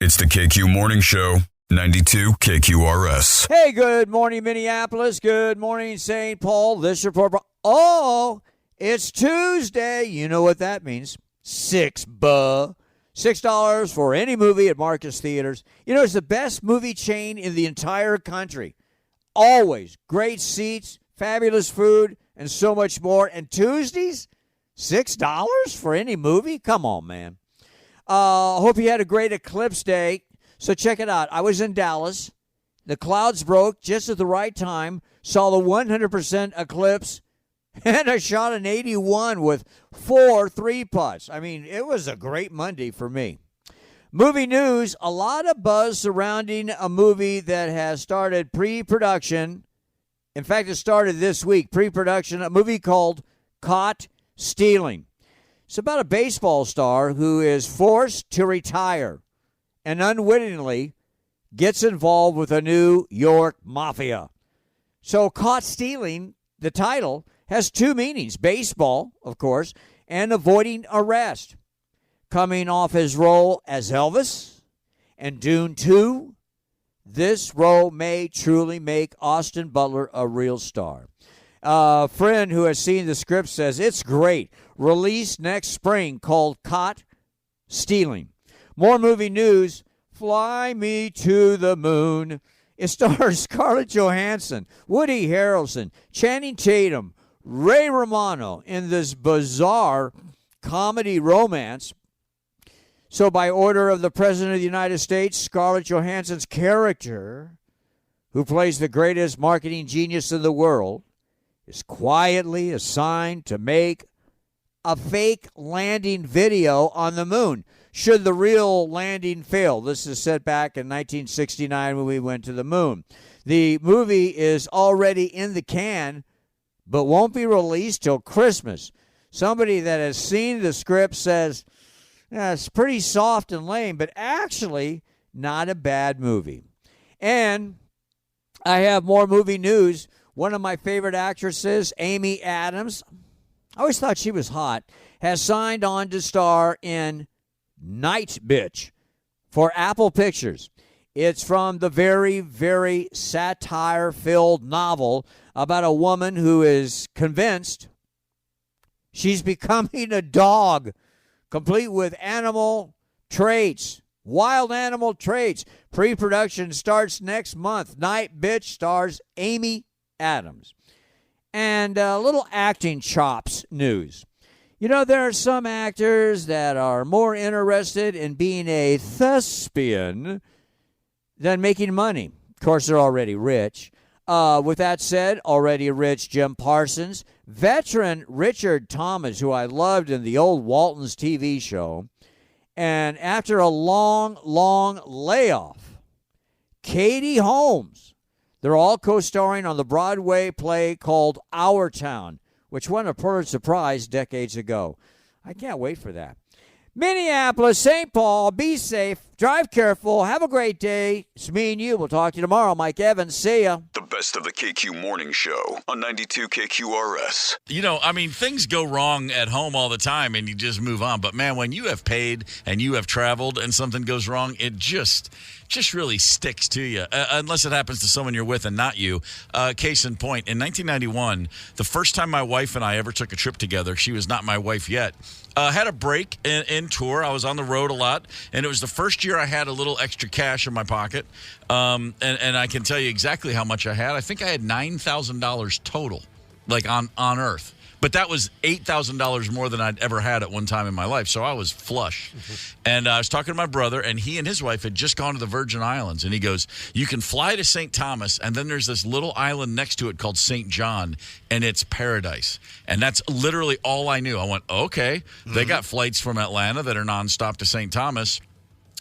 It's the KQ Morning Show, 92 KQRS. Hey, good morning, Minneapolis. Good morning, St. Paul. This report. Oh, it's Tuesday. You know what that means. $6 for any movie at Marcus Theaters. You know, it's the best movie chain in the entire country. Always great seats, fabulous food, and so much more. And Tuesdays, $6 for any movie? Come on, man. Hope you had a great eclipse day. So check it out. I was in Dallas. The clouds broke just at the right time. Saw the 100% eclipse. And I shot an 81 with 4 3-putts. I mean, it was a great Monday for me. Movie news, a lot of buzz surrounding a movie that has started pre-production. In fact, it started this week, pre-production, a movie called Caught Stealing. It's about a baseball star who is forced to retire and unwittingly gets involved with a New York mafia. So Caught Stealing, the title, has two meanings. Baseball, of course, and avoiding arrest. Coming off his role as Elvis and Dune 2, this role may truly make Austin Butler a real star. A friend who has seen the script says it's great. Released next spring, called Caught Stealing. More movie news. Fly Me to the Moon. It stars Scarlett Johansson, Woody Harrelson, Channing Tatum, Ray Romano in this bizarre comedy romance. So by order of the President of the United States, Scarlett Johansson's character, who plays the greatest marketing genius in the world, is quietly assigned to make a fake landing video on the moon should the real landing fail. This is set back in 1969 when we went to the moon. The movie is already in the can, but won't be released till Christmas. Somebody that has seen the script says, yeah, it's pretty soft and lame, but actually not a bad movie. And I have more movie news. One of my favorite actresses, Amy Adams, I always thought she was hot, has signed on to star in Night Bitch for Apple Pictures. It's from the very, very satire-filled novel about a woman who is convinced she's becoming a dog, complete with animal traits, wild animal traits. Pre-production starts next month. Night Bitch stars Amy Adams. And a little acting chops news. You know, there are some actors that are more interested in being a thespian than making money. Of course, they're already rich. With that said, already rich Jim Parsons, veteran Richard Thomas, who I loved in the old Walton's TV show, and after a long, long layoff, Katie Holmes. They're all co-starring on the Broadway play called Our Town, which won a Pulitzer Prize decades ago. I can't wait for that. Minneapolis, St. Paul, be safe, drive careful, have a great day. It's me and you. We'll talk to you tomorrow. Mike Evans, see ya. The best of the KQ Morning Show on 92 KQRS. You know, I mean, things go wrong at home all the time and you just move on. But, man, when you have paid and you have traveled and something goes wrong, it just really sticks to you, unless it happens to someone you're with and not you. Case in point, in 1991, the first time my wife and I ever took a trip together, she was not my wife yet, had a break in tour. I was on the road a lot, and it was the first year I had a little extra cash in my pocket, and I can tell you exactly how much I had. I think I had $9,000 total, like on Earth. But that was $8,000 more than I'd ever had at one time in my life, so I was flush. And I was talking to my brother, and he and his wife had just gone to the Virgin Islands, and he goes, you can fly to St. Thomas, and then there's this little island next to it called St. John, and it's paradise. And that's literally all I knew. I went, okay. They got flights from Atlanta that are nonstop to St. Thomas.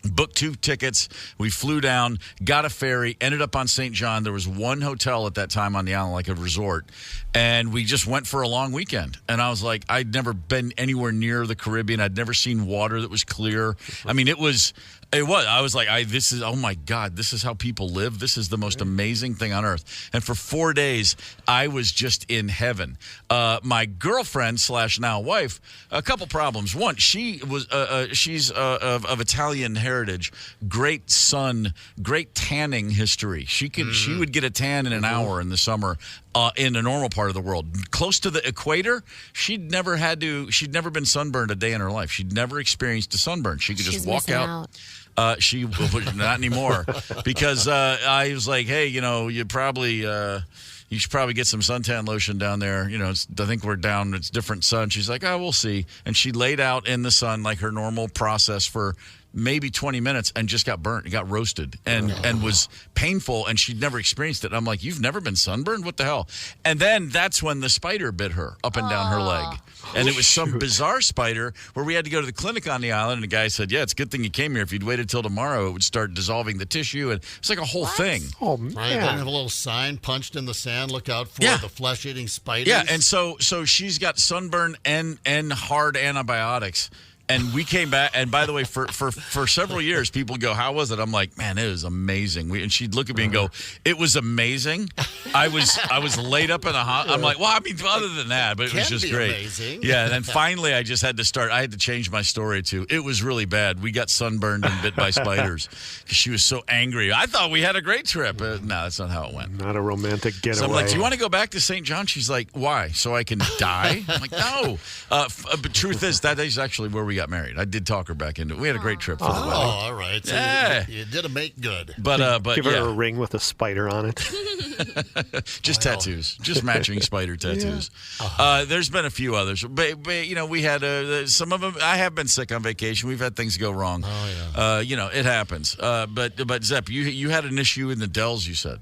Booked 2 tickets. We flew down, got a ferry, ended up on St. John. There was one hotel at that time on the island, like a resort. And we just went for a long weekend. And I was like, I'd never been anywhere near the Caribbean. I'd never seen water that was clear. I mean, it was It was. I was like, this is, oh my God, this is how people live. This is the most amazing thing on earth. And for 4 days, I was just in heaven. My girlfriend / now wife, a couple problems. One, she's of Italian heritage, great sun, great tanning history. She would get a tan in an hour in the summer. In a normal part of the world, close to the equator, she'd never been sunburned a day in her life. She'd never experienced a sunburn. She could just walk out. She not anymore because I was like, hey, you should probably get some suntan lotion down there. I think we're down. It's different sun. She's like, oh, we'll see. And she laid out in the sun like her normal process for maybe 20 minutes and just got burnt. It got roasted and was painful, and she'd never experienced it. I'm like, you've never been sunburned? What the hell? And then that's when the spider bit her up and down her leg. And it was some bizarre spider where we had to go to the clinic on the island, and the guy said, yeah, it's a good thing you came here. If you'd waited till tomorrow, it would start dissolving the tissue. And it's like a whole thing. Oh, man. Right, then have a little sign punched in the sand, look out for the flesh-eating spiders. Yeah, and so she's got sunburn and hard antibiotics. And we came back, and by the way, for several years, people go, how was it? I'm like, man, it was amazing. And she'd look at me and go, it was amazing. I was laid up in a hospital. I'm like, well, I mean, other than that, but it was just great. Amazing. Yeah, and then finally I just had to change my story to, it was really bad. We got sunburned and bit by spiders because she was so angry. I thought we had a great trip. No, that's not how it went. Not a romantic getaway. So I'm like, do you want to go back to St. John? She's like, why? So I can die? I'm like, no. But truth is, that is actually where we got married. I did talk her back into it. We had a great trip for the wedding. Oh, all right. So yeah. you did a make good. But give her a ring with a spider on it. Just tattoos. Just matching spider tattoos. Yeah. There's been a few others. But we had some of them. I have been sick on vacation. We've had things go wrong. Oh, yeah. It happens. But Zepp, you had an issue in the Dells, you said.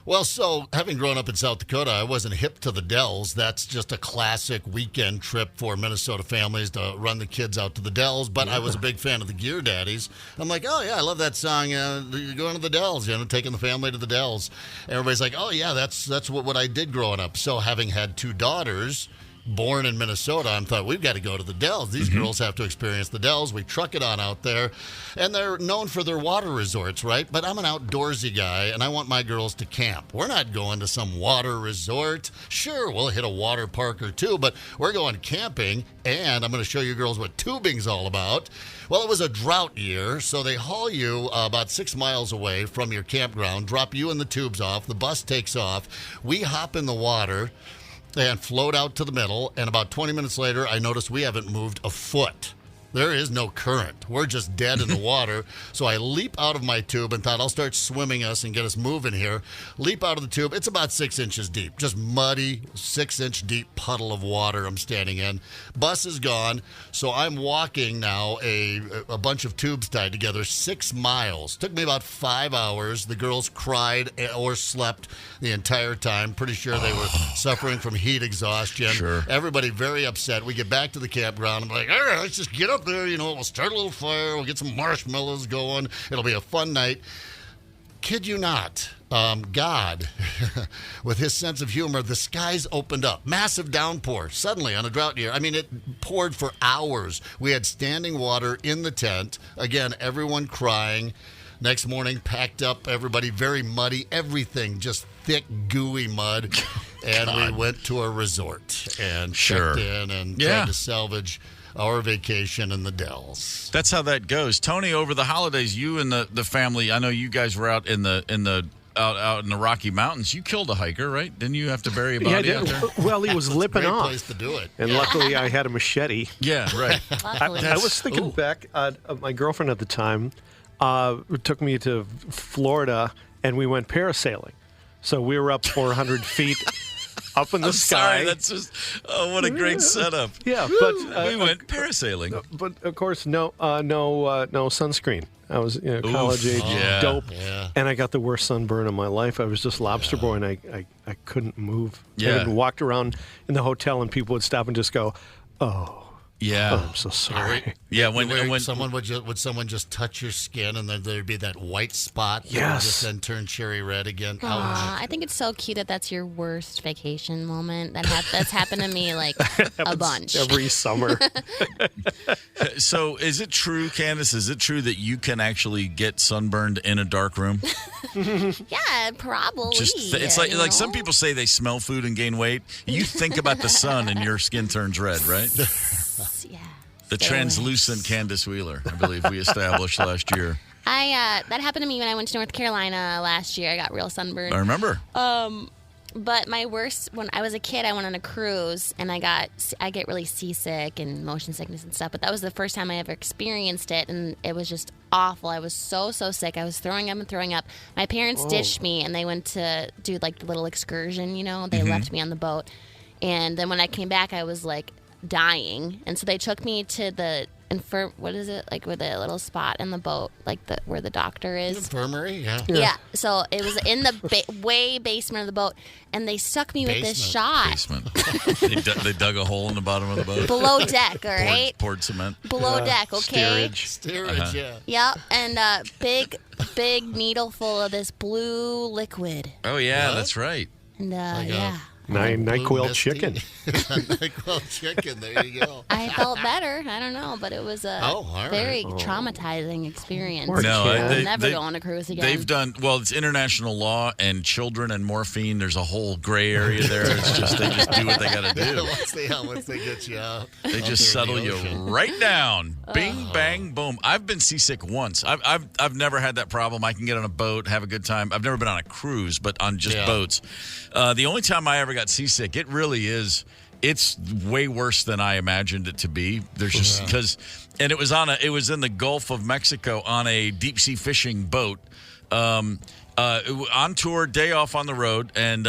Well, so having grown up in South Dakota, I wasn't hip to the Dells. That's just a classic weekend trip for Minnesota families to run the kids out to the Dells. But I was a big fan of the Gear Daddies. I'm like, oh, yeah, I love that song, You're Going to the Dells, taking the family to the Dells. Everybody's like, oh, yeah, that's what I did growing up. So having had two daughters born in Minnesota, I thought, we've got to go to the Dells. These girls have to experience the Dells. We truck it on out there. And they're known for their water resorts, right? But I'm an outdoorsy guy, and I want my girls to camp. We're not going to some water resort. Sure, we'll hit a water park or two, but we're going camping, and I'm going to show you girls what tubing's all about. Well, it was a drought year, so they haul you about 6 miles away from your campground, drop you and the tubes off. The bus takes off. We hop in the water and float out to the middle, and about 20 minutes later, I noticed we haven't moved a foot. There is no current. We're just dead in the water. So I leap out of my tube and thought I'll start swimming us and get us moving here. Leap out of the tube. It's about 6 inches deep. Just muddy, 6-inch deep puddle of water I'm standing in. Bus is gone. So I'm walking now a bunch of tubes tied together, 6 miles. Took me about 5 hours. The girls cried or slept the entire time. Pretty sure they were suffering from heat exhaustion. Sure. Everybody very upset. We get back to the campground. I'm like, all right, let's just get up there, we'll start a little fire, we'll get some marshmallows going, it'll be a fun night. Kid you not, God, with his sense of humor, the skies opened up. Massive downpour, suddenly on a drought year. I mean, it poured for hours. We had standing water in the tent. Again, everyone crying. Next morning, packed up, everybody very muddy, everything just thick, gooey mud. And we went to a resort and checked in and tried to salvage our vacation in the Dells. That's how that goes. Tony, over the holidays, you and the family, I know you guys were out in the Rocky Mountains. You killed a hiker, right? Didn't you have to bury a body out there? Well, he was lipping Great off. place to do it. And luckily, I had a machete. Yeah, right. I was thinking back, my girlfriend at the time took me to Florida, and we went parasailing. So we were up 400 feet up in the sky. Sorry, that's just what a great setup. Yeah, but we went parasailing. But of course, no sunscreen. I was college age dope, and I got the worst sunburn of my life. I was just lobster boy, and I couldn't move. Yeah. I walked around in the hotel, and people would stop and just go, "Oh." Yeah. Oh, I'm so sorry. Yeah, when someone would someone just touch your skin and then there'd be that white spot that would just then turn cherry red again. Aw, I think it's so cute that that's your worst vacation moment. That's happened to me like a bunch. Every summer. So is it true, Candace, is it true that you can actually get sunburned in a dark room? Yeah, probably. It's like some people say they smell food and gain weight. You think about the sun and your skin turns red, right? Yeah. The translucent Candace Wheeler, I believe we established last year. That happened to me when I went to North Carolina last year. I got real sunburned. I remember. But my worst, when I was a kid, I went on a cruise and I get really seasick and motion sickness and stuff. But that was the first time I ever experienced it, and it was just awful. I was so sick. I was throwing up and throwing up. My parents ditched me and they went to do like the little excursion. They left me on the boat, and then when I came back, I was like dying, and so they took me to the what is it, like where the little spot in the boat, like where the doctor is? Infirmary, yeah. So it was in the way basement of the boat, and they stuck me with this shot. Basement. They dug a hole in the bottom of the boat. Below deck, all right. Poured cement. Below deck, okay. Steerage, yeah. Yep, and big needle full of this blue liquid. Oh yeah, that's right. And yeah. NyQuil chicken. NyQuil chicken. There you go. I felt better. I don't know, but it was a very traumatizing experience. I'll never go on a cruise again. They've done it's international law and children and morphine. There's a whole gray area there. It's just they just do what they got to do. Once they get you out, they just settle you right down. Bing bang boom. I've been seasick once. I've never had that problem. I can get on a boat, have a good time. I've never been on a cruise, but on just boats. The only time I ever got seasick, it really is. It's way worse than I imagined it to be. There's just because, and it was in the Gulf of Mexico on a deep sea fishing boat, on tour, day off on the road, and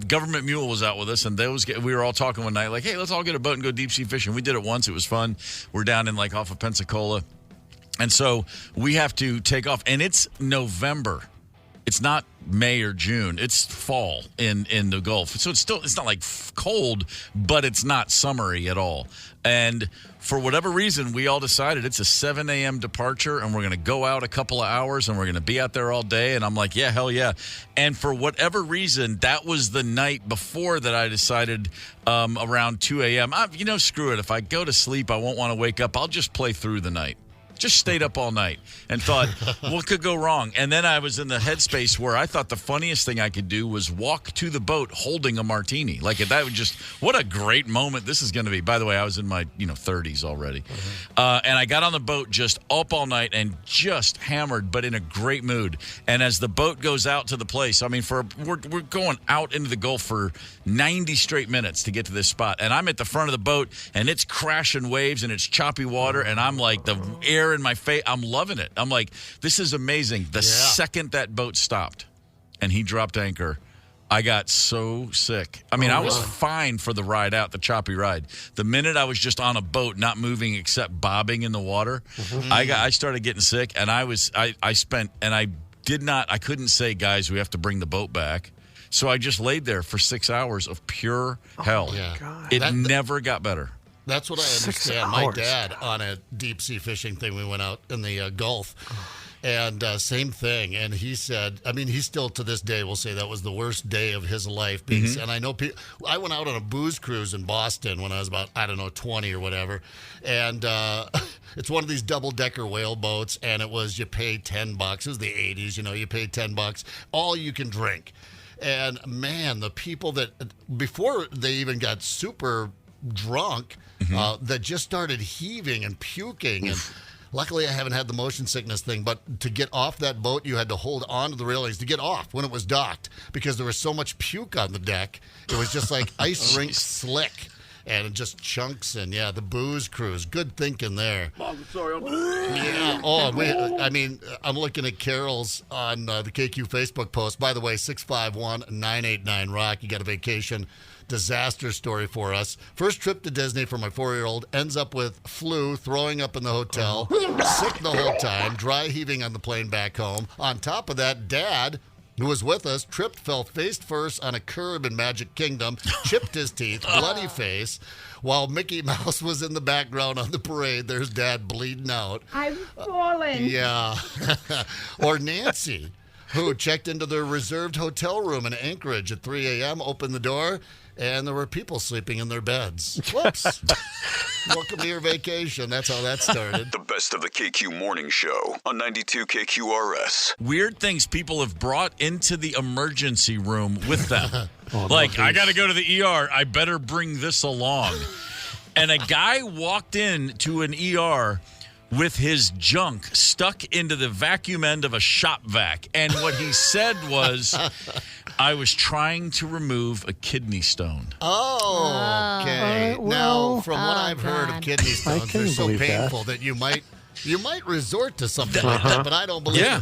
government mule was out with us, and we were all talking one night like, hey, let's all get a boat and go deep sea fishing. We did it once. It was fun. We're down in like off of Pensacola, and so we have to take off, and it's November. It's not May or June. It's fall in the Gulf. So it's not like cold, but it's not summery at all. And for whatever reason, we all decided it's a 7 a.m. departure, and we're going to go out a couple of hours, and we're going to be out there all day. And I'm like, yeah, hell yeah. And for whatever reason, that was the night before that I decided around 2 a.m., screw it. If I go to sleep, I won't want to wake up. I'll just play through the night. Just stayed up all night and thought, what could go wrong? And then I was in the headspace where I thought the funniest thing I could do was walk to the boat holding a martini. Like that would what a great moment this is going to be. By the way, I was in my 30s already. And I got on the boat just up all night and just hammered, but in a great mood. And as the boat goes out to the place, I mean, we're going out into the Gulf for 90 straight minutes to get to this spot. And I'm at the front of the boat, and it's crashing waves, and it's choppy water, and I'm like, the air in my face, I'm loving it. I'm like, this is amazing. The second that boat stopped and he dropped anchor, I got so sick. I mean, I was fine for the ride out, the choppy ride. The minute I was just on a boat, not moving except bobbing in the water, I started getting sick, and I couldn't say, guys, we have to bring the boat back. So I just laid there for 6 hours of pure hell. It never got better. That's what I understand. My dad, on a deep sea fishing thing, we went out in the Gulf, and same thing. And he said, I mean, he still to this day will say that was the worst day of his life. And I know I went out on a booze cruise in Boston when I was about, 20 or whatever. And it's one of these double-decker whale boats, and you pay $10. It was the 80s, you pay $10, all you can drink. And man, the people that, before they even got super drunk, that just started heaving and puking. And luckily I haven't had the motion sickness thing, but to get off that boat, you had to hold on to the railings to get off when it was docked, because there was so much puke on the deck. It was just like ice rink slick. And just chunks, and the booze cruise. Good thinking there. Yeah. I'm looking at Carol's on the KQ Facebook post. By the way, 651-989-ROCK. You got a vacation disaster story for us. First trip to Disney for my 4-year-old, ends up with flu, throwing up in the hotel, sick the whole time, dry heaving on the plane back home. On top of that, Dad who was with us, tripped, fell face first on a curb in Magic Kingdom, chipped his teeth, bloody face. While Mickey Mouse was in the background on the parade, there's Dad bleeding out. I'm falling. Yeah. Or Nancy, who checked into their reserved hotel room in Anchorage at 3 a.m., opened the door, and there were people sleeping in their beds. Whoops. Welcome to your vacation. That's how that started. The best of the KQ Morning Show on 92 KQRS. Weird things people have brought into the emergency room with them. I got to go to the ER. I better bring this along. And a guy walked in to an ER with his junk stuck into the vacuum end of a shop vac. And what he said was, I was trying to remove a kidney stone. Oh, okay. Now, from what I've heard of kidney stones, they're so painful that you might resort to something like that, but I don't believe it.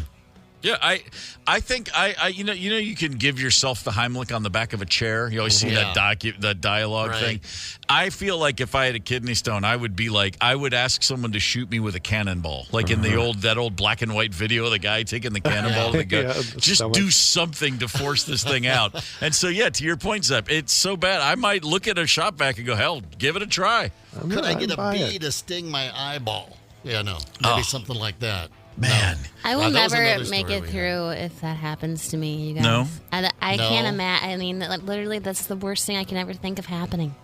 Yeah, I think you can give yourself the Heimlich on the back of a chair. You always see that dialogue thing. I feel like if I had a kidney stone, I would be like, I would ask someone to shoot me with a cannonball, like in that old black and white video of the guy taking the cannonball to the gut. Just do something to force this thing out. And so, to your point, Zep, it's so bad. I might look at a shop vac and go, hell, give it a try. Could I get a bee to sting my eyeball? Yeah, no, maybe something like that. Man. I will never make it through if that happens to me, you guys. No? I can't imagine. I mean, literally, that's the worst thing I can ever think of happening.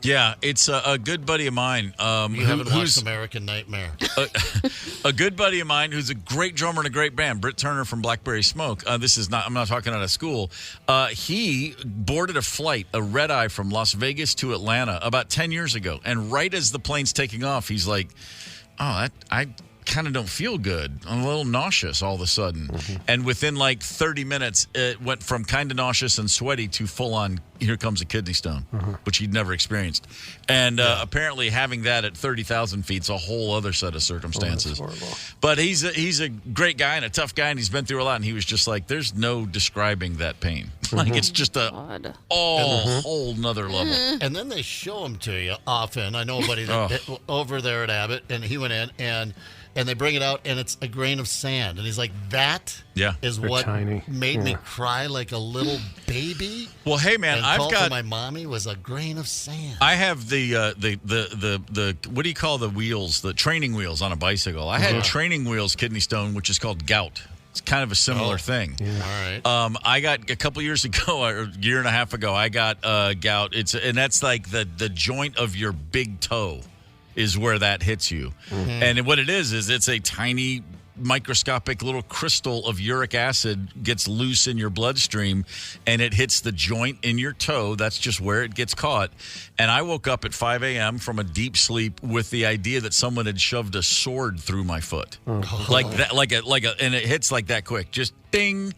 Yeah, it's a good buddy of mine. You haven't watched American Nightmare. A good buddy of mine who's a great drummer in a great band, Britt Turner from Blackberry Smoke. I'm not talking out of school. He boarded a flight, a red eye from Las Vegas to Atlanta about 10 years ago. And right as the plane's taking off, he's like, I kind of don't feel good. I'm a little nauseous all of a sudden. And within like 30 minutes, it went from kind of nauseous and sweaty to full on, here comes a kidney stone, which he'd never experienced. And apparently having that at 30,000 feet is a whole other set of circumstances. But he's a great guy and a tough guy, and he's been through a lot. And he was just like, there's no describing that pain. Like, it's just a whole nother level. And then they show them to you often. I know a buddy that over there at Abbott, and he went in and they bring it out, and it's a grain of sand. And he's like, that is what made me cry like a little baby. Well, hey, man, I've got my mommy was a grain of sand. I have the what do you call the wheels? The training wheels on a bicycle. I had training wheels kidney stone, which is called gout. It's kind of a similar thing. Yeah. All right. I got a couple years ago, or a year and a half ago, I got gout. And that's like the joint of your big toe is where that hits you. And what it is it's a tiny microscopic little crystal of uric acid gets loose in your bloodstream, and it hits the joint in your toe. That's just where it gets caught. And I woke up at 5 a.m. from a deep sleep with the idea that someone had shoved a sword through my foot. Like that, and it hits like that quick, just ding.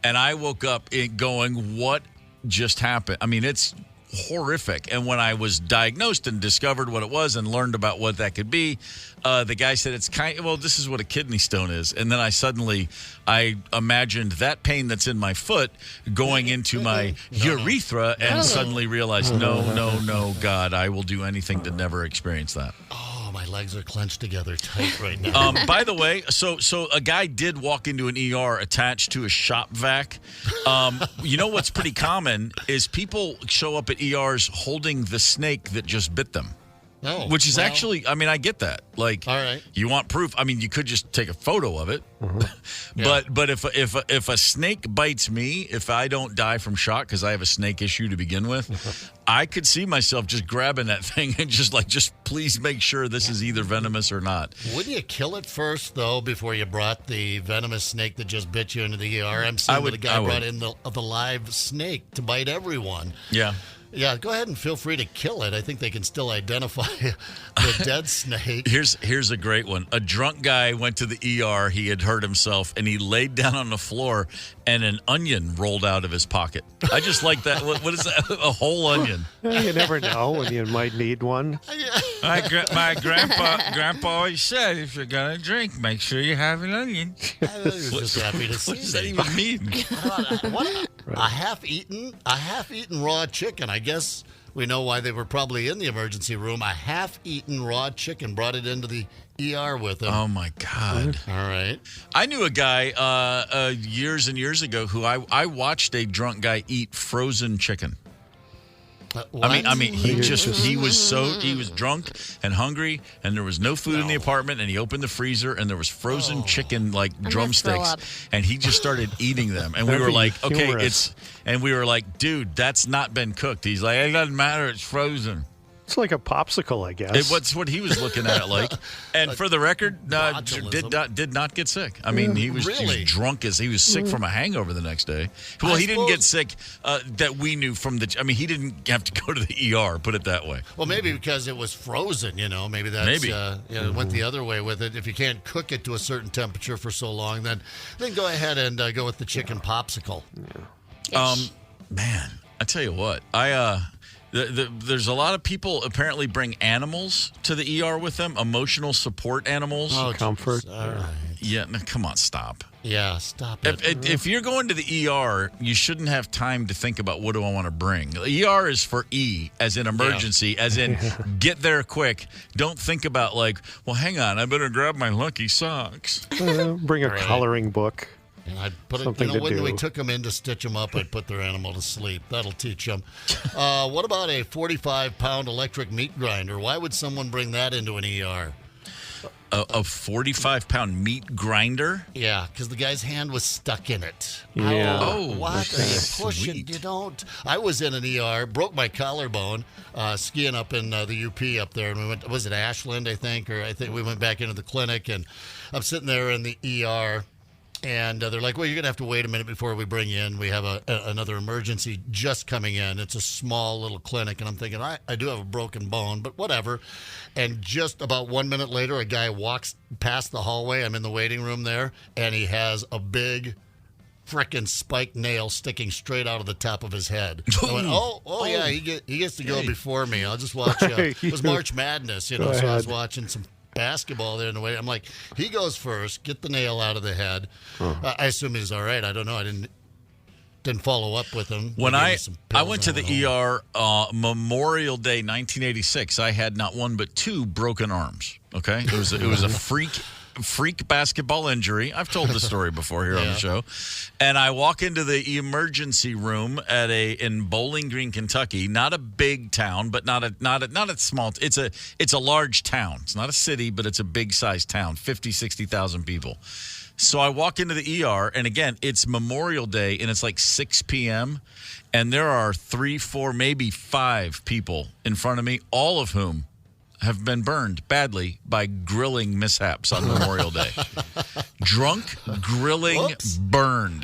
And I woke up going, what just happened? I mean, it's horrific. And when I was diagnosed and discovered what it was and learned about what that could be, the guy said, this is what a kidney stone is. And then I imagined that pain that's in my foot going into my urethra and suddenly realized, no, God, I will do anything to never experience that. Oh, my legs are clenched together tight right now. By the way, so a guy did walk into an ER attached to a shop vac. You know what's pretty common is people show up at ERs holding the snake that just bit them. Oh, which is actually, I mean, I get that. Like, all right. You want proof? I mean, you could just take a photo of it. But if a snake bites me, if I don't die from shock because I have a snake issue to begin with, I could see myself just grabbing that thing and just please make sure this is either venomous or not. Wouldn't you kill it first, though, before you brought the venomous snake that just bit you into the ER? I'm seeing that a guy brought in the live snake to bite everyone. Yeah. Yeah, go ahead and feel free to kill it. I think they can still identify the dead snake. Here's a great one. A drunk guy went to the ER. He had hurt himself, and he laid down on the floor, and an onion rolled out of his pocket. I just like that. What is that? A whole onion. You never know when you might need one. My grandpa always said, if you're going to drink, make sure you have an onion. I was just happy to see What does that even mean? A half-eaten raw chicken. I guess We know why they were probably in the emergency room. A half-eaten raw chicken brought it into the ER with him. Oh, my God. All right. I knew a guy years and years ago who I watched a drunk guy eat frozen chicken. I mean, he was drunk and hungry, and there was no food in the apartment, and he opened the freezer, and there was frozen chicken like drumsticks, and he just started eating them, and we were like, okay, we were like, dude, that's not been cooked. He's like, it doesn't matter, it's frozen. It's like a popsicle, I guess. What's what he was looking at it like. And for the record, did not get sick. I mean, he was drunk as he was sick from a hangover the next day. Well, he didn't get sick that we knew from the. I mean, he didn't have to go to the ER. Put it that way. Well, maybe because it was frozen. Maybe that's it went the other way with it. If you can't cook it to a certain temperature for so long, then go ahead and go with the chicken popsicle. Yeah. Man, I tell you what, there's a lot of people apparently bring animals to the ER with them, emotional support animals. Oh, comfort. All right. Yeah, no, come on, stop. Yeah, stop it. If you're going to the ER, you shouldn't have time to think about what do I want to bring. The ER is for E, as in emergency, as in get there quick. Don't think about like, well, hang on, I better grab my lucky socks. Bring a coloring book. And I'd put it, when we took them in to stitch them up, I'd put their animal to sleep. That'll teach them. What about a 45-pound electric meat grinder? Why would someone bring that into an ER? A 45-pound meat grinder? Yeah, because the guy's hand was stuck in it. Yeah. Oh, what are you pushing? You don't. I was in an ER, broke my collarbone, skiing up in the UP up there, and we went. Was it Ashland? I think we went back into the clinic, and I'm sitting there in the ER. And they're like, well, you're going to have to wait a minute before we bring you in. We have another emergency just coming in. It's a small little clinic. And I'm thinking, I do have a broken bone, but whatever. And just about 1 minute later, a guy walks past the hallway. I'm in the waiting room there. And he has a big frickin' spiked nail sticking straight out of the top of his head. I went, yeah, he gets to go before me. I'll just watch. It was March Madness, so I was watching some basketball there in the way. I'm like, he goes first, get the nail out of the head. I assume he's all right. I don't know. I didn't follow up with him. When I went to the ER Memorial Day 1986, I had not one but two broken arms. Okay, it was a freak basketball injury. I've told the story before here on the show. And I walk into the emergency room in Bowling Green, Kentucky. Not a big town, but not a small. It's a large town. It's not a city, but it's a big sized town. 50, 60,000 people. So I walk into the ER, and again, it's Memorial Day, and it's like 6 p.m. And there are 3, 4, maybe 5 people in front of me, all of whom have been burned badly by grilling mishaps on Memorial Day. Drunk, grilling, burned.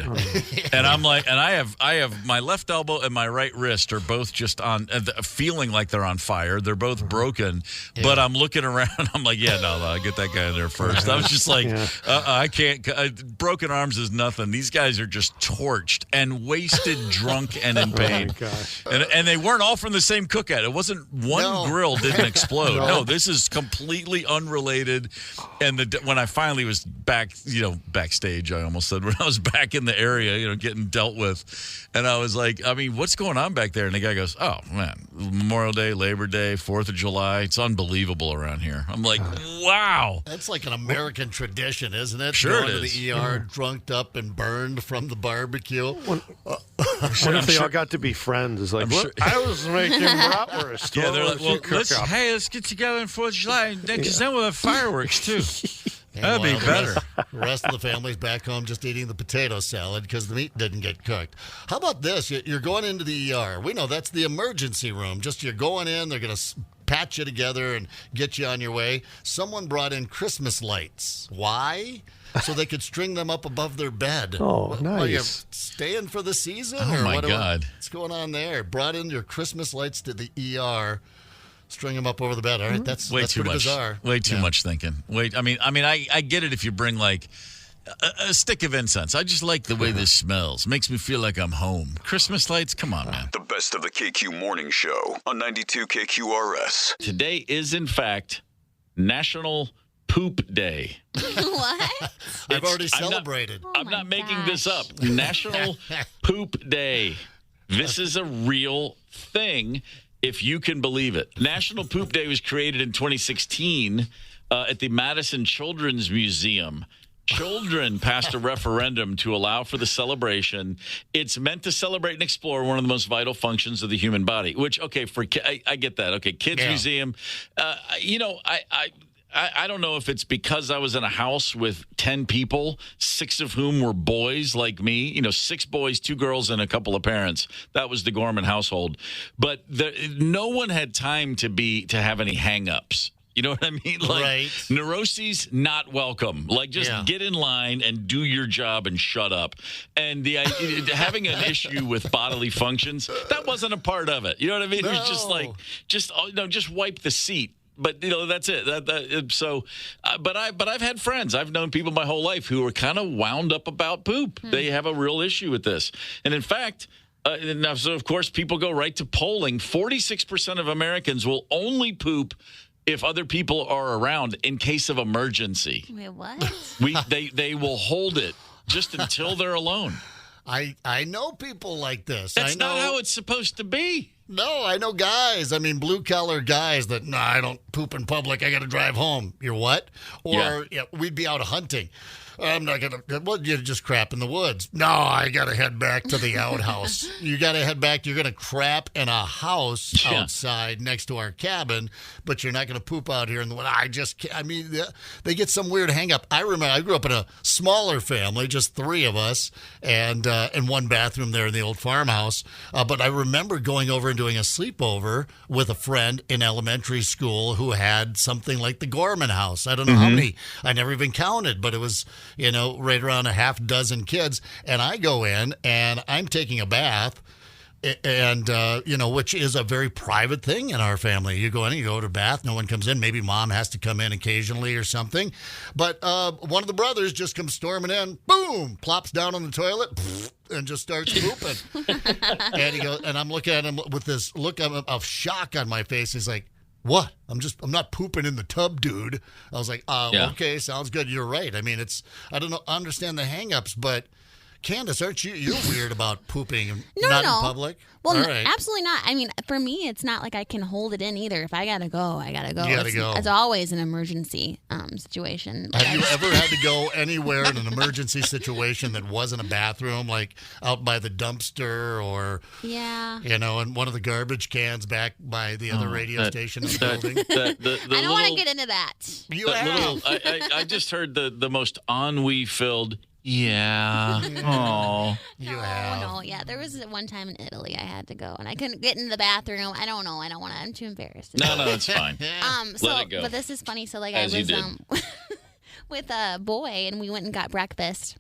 And I'm like, and I have my left elbow and my right wrist are both just on, feeling like they're on fire. They're both broken, but I'm looking around. I'm like, no, get that guy in there first. I was just like, I can't. Broken arms is nothing. These guys are just torched and wasted, drunk, and in pain. Oh my gosh. And they weren't all from the same cookout. It wasn't one grill didn't explode. No, this is completely unrelated. And when I finally was back, backstage, I almost said, when I was back in the area, getting dealt with, and I was like, I mean, what's going on back there? And the guy goes, oh, man, Memorial Day, Labor Day, 4th of July. It's unbelievable around here. I'm like, wow. That's like an American tradition, isn't it? Sure Going it is. to the ER, drunked up and burned from the barbecue. What if they all got to be friends? It's like, I was making bratwurst. Yeah, they're like, let's get together on 4th of July, because then we'll have fireworks, too. That'd be better. The rest of the family's back home just eating the potato salad because the meat didn't get cooked. How about this? You're going into the ER. We know that's the emergency room. Just you're going in. They're going to patch you together and get you on your way. Someone brought in Christmas lights. Why? So they could string them up above their bed. Oh, nice. Are you staying for the season? Oh, my God. God. What's going on there? Brought in your Christmas lights to the ER. String them up over the bed. All right, that's way too pretty much. Bizarre. Way too much thinking. I get it if you bring like a stick of incense. I just like the way this smells. Makes me feel like I'm home. Christmas lights, come on, man. The best of the KQ Morning Show on 92 KQRS. Today is, in fact, National Poop Day. What? I've already celebrated. I'm not making this up. National Poop Day. This is a real thing. if you can believe it. National Poop Day was created in 2016 at the Madison Children's Museum. Children passed a referendum to allow for the celebration. It's meant to celebrate and explore one of the most vital functions of the human body, which, okay, I get that. Okay, kids museum. I don't know if it's because I was in a house with 10 people, 6 of whom were boys like me, 6 boys, 2 girls, and a couple of parents. That was the Gorman household. But no one had time to have any hang-ups. You know what I mean? Like, right. Neuroses, not welcome. Like, just get in line and do your job and shut up. And having an issue with bodily functions, that wasn't a part of it. You know what I mean? No. It was just like, just wipe the seat. But that's it. But I've had friends. I've known people my whole life who are kind of wound up about poop. They have a real issue with this. And in fact, so of course people go right to polling. 46% of Americans will only poop if other people are around in case of emergency. Wait, what? They will hold it just until they're alone. I know people like this. That's not how it's supposed to be. No, I know guys. I mean, blue-collar guys that, I don't poop in public. I got to drive home. You're what? Or we'd be out hunting. I'm not going to, you just crap in the woods. No, I got to head back to the outhouse. You got to head back. You're going to crap in a house outside next to our cabin, but you're not going to poop out here in the woods. They get some weird hang-up. I remember I grew up in a smaller family, just 3 of us, and one bathroom there in the old farmhouse. But I remember going over and doing a sleepover with a friend in elementary school who had something like the Gorman house. I don't know how many. I never even counted, but it was, right around a half dozen kids. And I go in and I'm taking a bath. And, which is a very private thing in our family. You go in, you go to bath, no one comes in. Maybe mom has to come in occasionally or something. But one of the brothers just comes storming in, boom, plops down on the toilet, and just starts pooping. And he goes, and I'm looking at him with this look of shock on my face. He's like, what? I'm not pooping in the tub, dude. I was like, okay, sounds good. You're right. I mean, I don't know, understand the hang-ups, but Candace, aren't you're weird about pooping in public? Well, absolutely not. I mean, for me, it's not like I can hold it in either. If I gotta go, I gotta go. You gotta go. It's always an emergency situation. Have you ever had to go anywhere in an emergency situation that wasn't a bathroom, like out by the dumpster or, in one of the garbage cans back by the other radio station in the building? I don't want to get into that. I just heard the most ennui-filled, yeah. Oh. No. Yeah. There was one time in Italy I had to go and I couldn't get in the bathroom. I don't know. I don't want to. I'm too embarrassed. No, it's fine. Let it go. But this is funny. So, I As was with a boy and we went and got breakfast.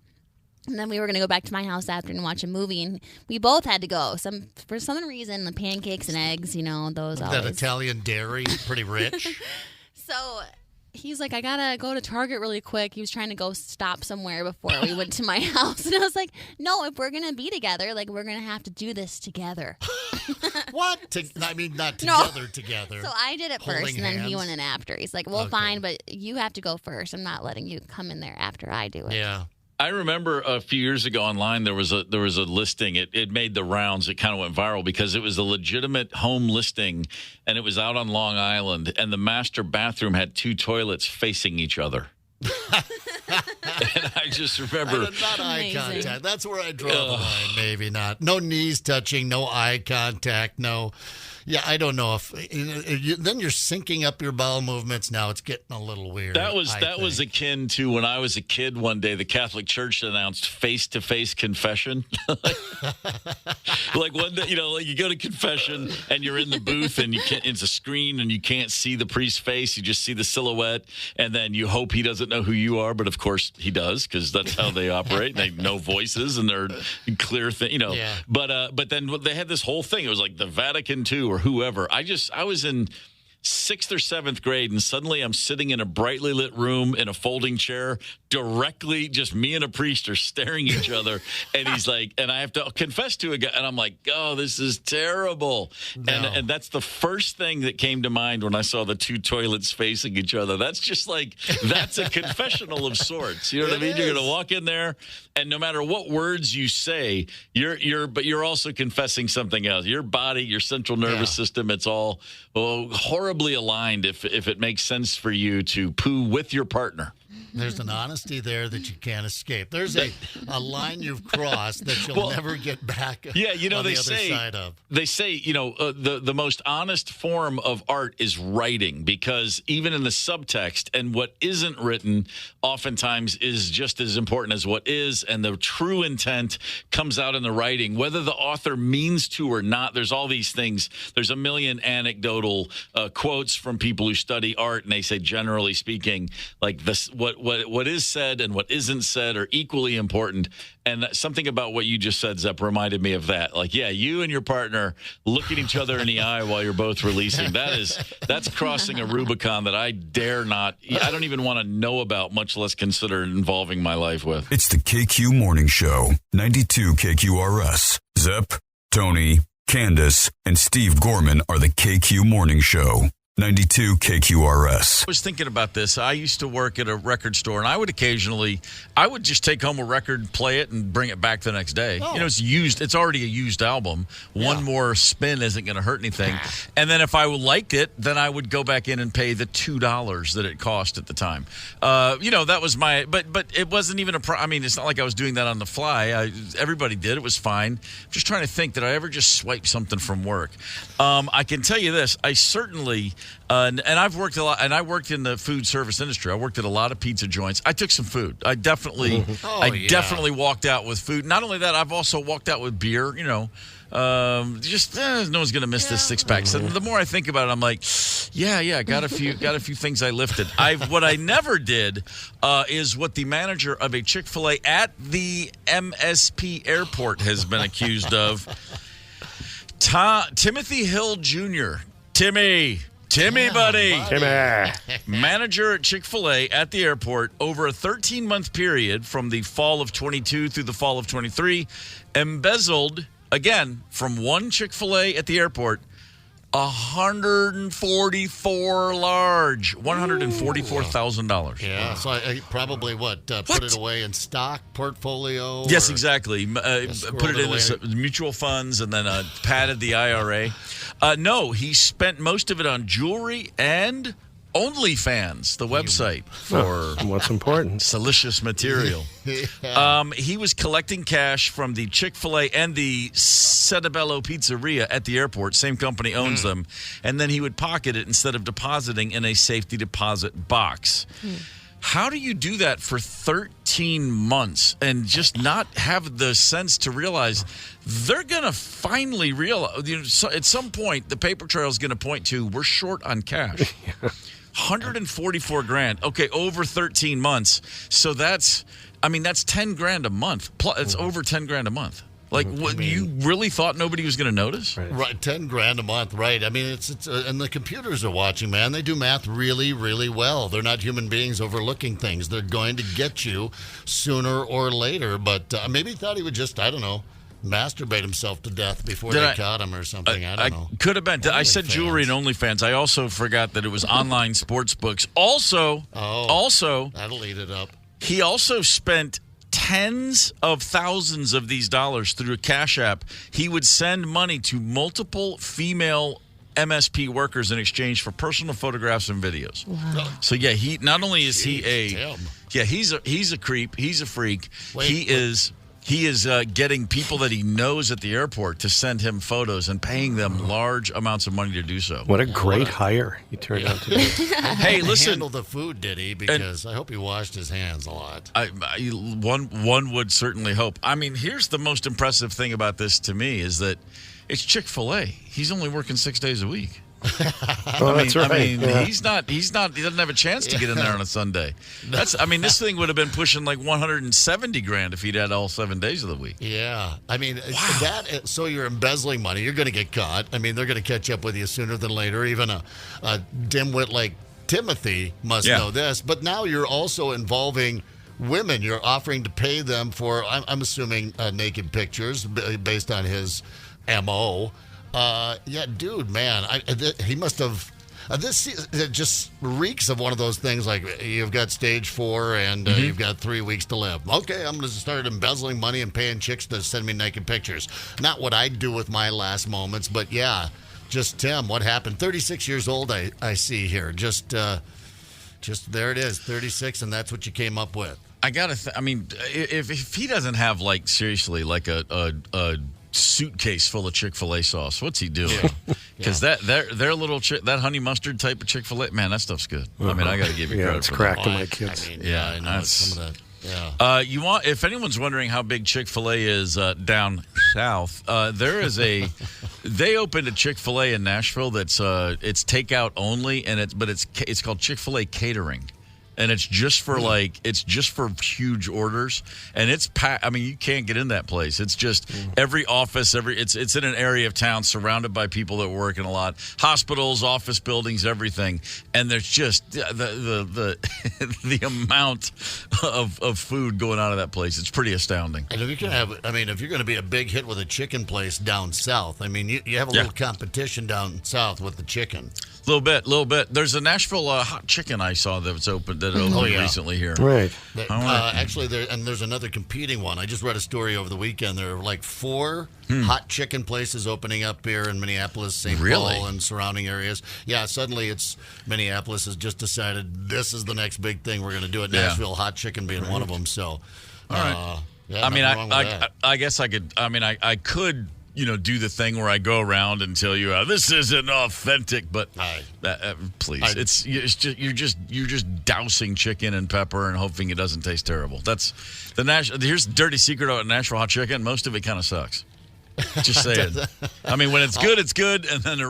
And then we were going to go back to my house after and watch a movie. And we both had to go. For some reason, the pancakes and eggs, those always. That Italian dairy, pretty rich. So he's like, I gotta go to Target really quick. He was trying to go stop somewhere before we went to my house. And I was like, no, if we're going to be together, we're going to have to do this together. What? Not together, together. So I did it first, and then he went in after. He's like, well, fine, but you have to go first. I'm not letting you come in there after I do it. Yeah. I remember a few years ago online there was a listing. It made the rounds. It kind of went viral because it was a legitimate home listing, and it was out on Long Island, and the master bathroom had 2 toilets facing each other. And I just remember not eye contact. That's where I draw the line. Maybe not. No knees touching. No eye contact. No. Yeah, I don't know if then you're syncing up your bowel movements. Now it's getting a little weird. That was akin to when I was a kid. One day, the Catholic Church announced face-to-face confession. Like one day, you go to confession and you're in the booth and it's a screen and you can't see the priest's face. You just see the silhouette, and then you hope he doesn't know who you are, but of course he does because that's how they operate. They know voices and they're clear thing, Yeah. But then they had this whole thing. It was like the Vatican II or whoever. I was in 6th or 7th grade, and suddenly I'm sitting in a brightly lit room in a folding chair, directly, just me and a priest are staring at each other, and he's like, and I have to confess to a guy, and I'm like, oh, this is terrible. No. And that's the first thing that came to mind when I saw the two toilets facing each other. That's just like, that's a confessional of sorts. You know what I mean? You're going to walk in there, and no matter what words you say, but you're also confessing something else. Your body, your central nervous system, it's all horribly aligned if it makes sense for you to poo with your partner. There's an honesty there that you can't escape. There's a line you've crossed that you'll never get back. Yeah, you know, on the other side of. They say, you know, the most honest form of art is writing, because even in the subtext, and what isn't written oftentimes is just as important as what is, and the true intent comes out in the writing, whether the author means to or not. There's all these things. There's a million anecdotal quotes from people who study art, and they say, generally speaking, like this, what is said and what isn't said are equally important. And something about what you just said, Zepp, reminded me of that. Like, yeah, you and your partner look at each other in the eye while you're both releasing. That's crossing a Rubicon that I dare not, I don't even want to know about, much less consider involving my life with. It's the KQ Morning Show, 92 KQRS. Zepp, Tony, Candace, and Steve Gorman are the KQ Morning Show. 92 KQRS. I was thinking about this. I used to work at a record store, and I would just take home a record, play it, and bring it back the next day. Oh. You know, it's used. It's already a used album. One more spin isn't going to hurt anything. And then if I liked it, then I would go back in and pay the $2 that it cost at the time. You know, that was my. But it wasn't even I mean, it's not like I was doing that on the fly. Everybody did. It was fine. I'm just trying to think. Did I ever just swipe something from work? I can tell you this. I certainly. And I've worked a lot, and I worked in the food service industry. I worked at a lot of pizza joints. I took some food. I definitely walked out with food. Not only that, I've also walked out with beer. You know, no one's gonna miss this 6-pack. So the more I think about it, I'm like, yeah, got a few things I lifted. What I never did is what the manager of a Chick-fil-A at the MSP airport has been accused of. Timothy Hill Jr. Timmy, buddy. Manager at Chick-fil-A at the airport over a 13-month period from the fall of 22 through the fall of 23, embezzled, again, from one Chick-fil-A at the airport, $144,000. Yeah, so I probably put it away in stock portfolio. Yes, exactly. Put it in mutual funds and then padded the IRA. No, he spent most of it on jewelry and OnlyFans, the website for What's important? salacious material. He was collecting cash from the Chick-fil-A and the Settebello Pizzeria at the airport. Same company owns them. And then he would pocket it instead of depositing in a safety deposit box. How do you do that for 13 months and just not have the sense to realize they're going to finally realize, so at some point, the paper trail is going to point to, we're short on cash. $144,000. Okay, over 13 months. So that's $10,000 a month. Plus, it's over $10,000 a month. Like, what, you really thought nobody was going to notice? Right, $10,000 a month, right? I mean, it's and the computers are watching, man. They do math really, really well. They're not human beings overlooking things. They're going to get you sooner or later. But maybe he thought he would just, I don't know, masturbate himself to death before they caught him or something. I don't know. Could have been. I said jewelry and OnlyFans. I also forgot that it was online sports books. Also, that'll eat it up. He also spent tens of thousands of these dollars through a Cash App. He would send money to multiple female MSP workers in exchange for personal photographs and videos. Wow. So yeah, he not only is he's a creep, he's a freak. He is getting people that he knows at the airport to send him photos and paying them large amounts of money to do so. What a great hire he turned out to be. Hey, listen. Handle the food, did he? Because I hope he washed his hands a lot. One would certainly hope. I mean, here's the most impressive thing about this to me is that it's Chick-fil-A. He's only working 6 days a week. That's right. I mean, Yeah. he doesn't have a chance to get in there on a Sunday. This thing would have been pushing like 170 grand if he'd had all 7 days of the week. Yeah. I mean, so you're embezzling money. You're going to get caught. I mean, they're going to catch up with you sooner than later. Even a dimwit like Timothy must know this. But now you're also involving women. You're offering to pay them for, I'm assuming, naked pictures based on his MO. Dude, man, he must have. It just reeks of one of those things like you've got stage 4 and you've got 3 weeks to live. Okay, I'm going to start embezzling money and paying chicks to send me naked pictures. Not what I'd do with my last moments, but yeah, just Tim, what happened? 36 years old, I see here. Just there it is, 36, and that's what you came up with. I gotta. If he doesn't have like seriously like a suitcase full of Chick-fil-A sauce, what's he doing? Because their little that honey mustard type of Chick-fil-A, man, that stuff's good. I mean, I got to give you credit it's for crack that. to my kids. I mean, I know some of that. Yeah. If anyone's wondering how big Chick-fil-A is down south, they opened a Chick-fil-A in Nashville that's it's takeout only, and it's called Chick-fil-A Catering. And it's just for huge orders, and it's packed. I mean, you can't get in that place. It's just every office, it's in an area of town surrounded by people that work in a lot, hospitals, office buildings, everything. And there's just the amount of food going out of that place. It's pretty astounding. And if you're going to be a big hit with a chicken place down south, I mean, you have a little competition down south with the chicken. Little bit. There's a Nashville hot chicken I saw that opened recently here. Right. Actually, there's another competing one. I just read a story over the weekend. There are like 4 hot chicken places opening up here in Minneapolis, St. Paul, and surrounding areas. Yeah, suddenly Minneapolis has just decided this is the next big thing we're going to do at Nashville. Hot chicken being one of them. So, all right. I guess I could. I mean, I could. Do the thing where I go around and tell you this isn't authentic, but please, you're just dousing chicken and pepper and hoping it doesn't taste terrible. That's here's the dirty secret about Nashville hot chicken. Most of it kind of sucks. Just saying. I mean, when it's good, it's good, and then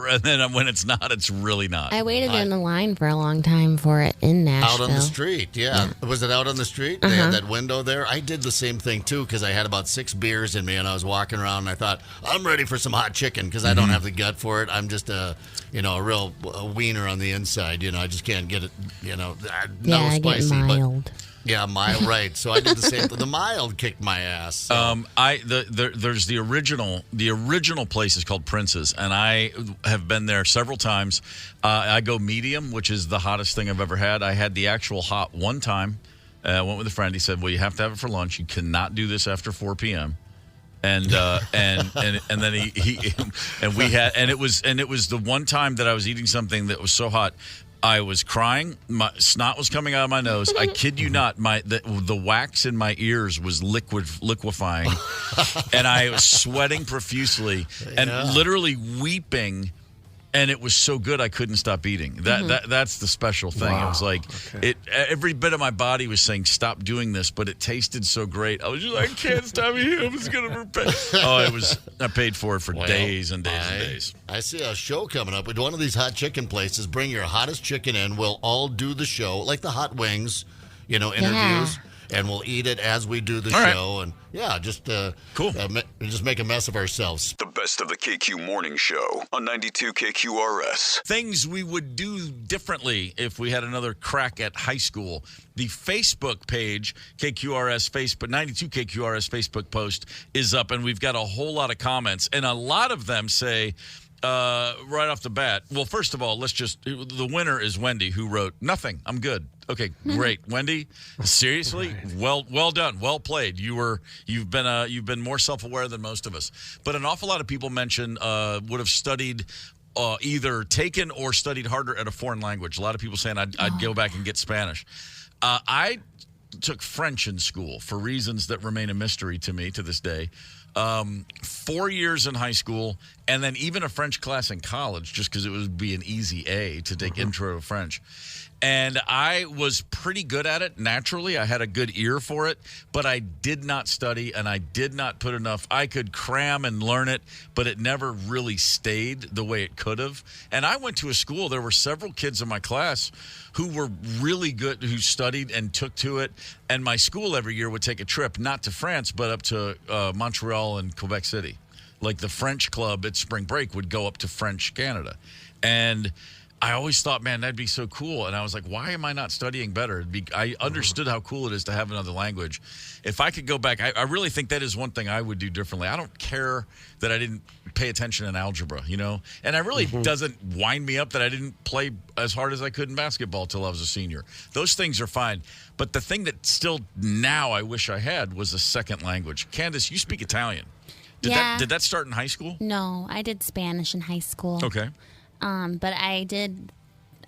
when it's not, it's really not. I waited in the line for a long time for it in Nashville. Out on the street, yeah. Was it out on the street? They had that window there. I did the same thing too because I had about 6 beers in me, and I was walking around, and I thought I'm ready for some hot chicken because I don't have the gut for it. I'm just a real wiener on the inside. I just can't get it. No spicy, get mild. But. Yeah, mild, right. So I did the same thing. The mild kicked my ass. So. There's the original place is called Prince's, and I have been there several times. I go medium, which is the hottest thing I've ever had. I had the actual hot one time. I went with a friend. He said, "Well, you have to have it for lunch. You cannot do this after 4 p.m." And then it was the one time that I was eating something that was so hot. I was crying. My snot was coming out of my nose. I kid you not. The wax in my ears was liquefying, and I was sweating profusely and literally weeping. And it was so good I couldn't stop eating. That's the special thing. Wow. It was like every bit of my body was saying stop doing this, but it tasted so great. I was just like, I can't stop eating. I'm just gonna repent. I paid for it for days and days and days. I see a show coming up with one of these hot chicken places. Bring your hottest chicken in. We'll all do the show like the hot wings, interviews. Yeah. And we'll eat it as we do the show. And just cool. Just make a mess of ourselves. The best of the KQ Morning Show on 92 KQRS. Things we would do differently if we had another crack at high school. The Facebook page, KQRS Facebook, 92 KQRS Facebook post is up, and we've got a whole lot of comments. And a lot of them say, right off the bat, well, first of all, the winner is Wendy, who wrote, nothing, I'm good. Okay, great. Wendy, seriously, well done. Well played. You've been more self-aware than most of us. But an awful lot of people mention would have studied either taken or studied harder at a foreign language. A lot of people saying I'd go back and get Spanish. I took French in school for reasons that remain a mystery to me to this day. 4 years in high school, and then even a French class in college, just because it would be an easy A to take intro to French. And I was pretty good at it naturally. I had a good ear for it, but I did not study and I did not put enough. I could cram and learn it, but it never really stayed the way it could have. And I went to a school. There were several kids in my class who were really good, who studied and took to it. And my school every year would take a trip, not to France, but up to Montreal and Quebec City. Like the French club at spring break would go up to French Canada. And I always thought, man, that'd be so cool. And I was like, why am I not studying better? I understood how cool it is to have another language. If I could go back, I really think that is one thing I would do differently. I don't care that I didn't pay attention in algebra, you know? And I really doesn't wind me up that I didn't play as hard as I could in basketball till I was a senior. Those things are fine. But the thing that still now I wish I had was a second language. Candace, you speak Italian. Did that start in high school? No, I did Spanish in high school. Okay. But I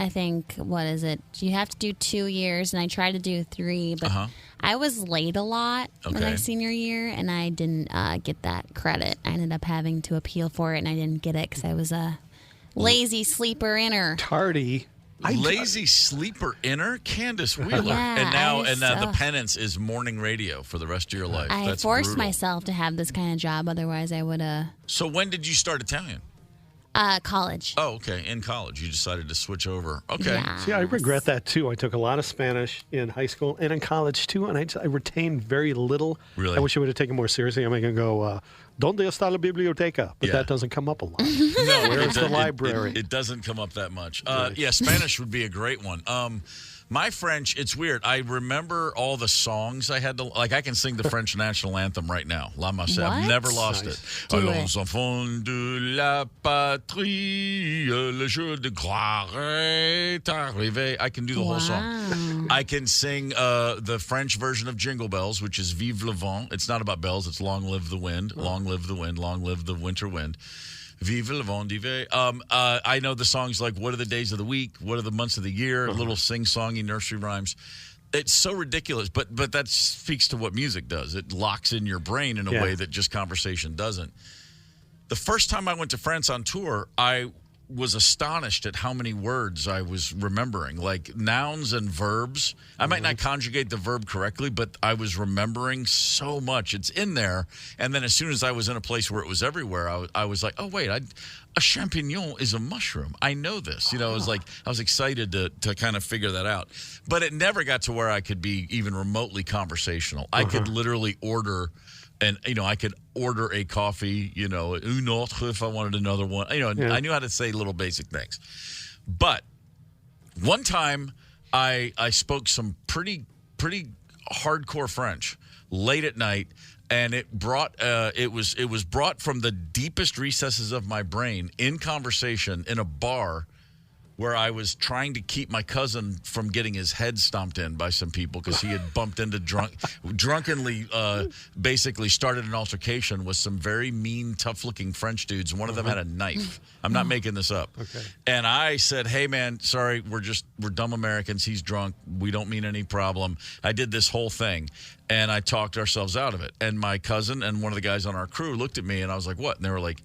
think, what is it? You have to do 2 years, and I tried to do 3, but I was late a lot in my senior year, and I didn't get that credit. I ended up having to appeal for it, and I didn't get it because I was a lazy sleeper inner. Tardy. Lazy sleeper inner, Candace Wheeler. Yeah, and now the penance is morning radio for the rest of your life. I That's forced brutal. myself to have this kind of job, otherwise I would have. So when did you start Italian? College. Oh, okay. In college, you decided to switch over. Okay. Yeah. See, I regret that too. I took a lot of Spanish in high school and in college too, and I retained very little. Really? I wish I would have taken more seriously. I'm going to go, ¿Dónde está la biblioteca? But that doesn't come up a lot. No, Where's the library? It doesn't come up that much. Yeah, Spanish would be a great one. My French, it's weird. I remember all the songs I had to, like, I can sing the French national anthem right now. La Marseillaise. I've What? never lost Nice. it. Do Allons it. enfants de la patrie, le jour de gloire est arrivé. I can do the whole song. I can sing the French version of Jingle Bells, which is Vive le Vent. It's not about bells. It's Long Live the Wind. Long live the wind. Long live the winter wind. Vive le vent d'hiver. I know the songs like What Are the Days of the Week? What Are the Months of the Year? Little sing-songy nursery rhymes. It's so ridiculous, but that speaks to what music does. It locks in your brain in a way that just conversation doesn't. The first time I went to France on tour, I was astonished at how many words I was remembering, like nouns and verbs. I might not conjugate the verb correctly, but I was remembering so much. It's in there. And then as soon as I was in a place where it was everywhere, I was like, oh, wait, a champignon is a mushroom. I know this. You know, it was like I was excited to kind of figure that out. But it never got to where I could be even remotely conversational. I could literally order. And, you know, I could order a coffee, you know, une autre if I wanted another one. You know, I knew how to say little basic things. But one time I spoke some pretty hardcore French late at night, and it was brought from the deepest recesses of my brain in conversation in a bar where I was trying to keep my cousin from getting his head stomped in by some people because he had bumped into drunkenly basically started an altercation with some very mean, tough-looking French dudes. One of them had a knife. I'm not making this up. Okay. And I said, hey, man, sorry, we're dumb Americans. He's drunk. We don't mean any problem. I did this whole thing, and I talked ourselves out of it. And my cousin and one of the guys on our crew looked at me, and I was like, what? And they were like,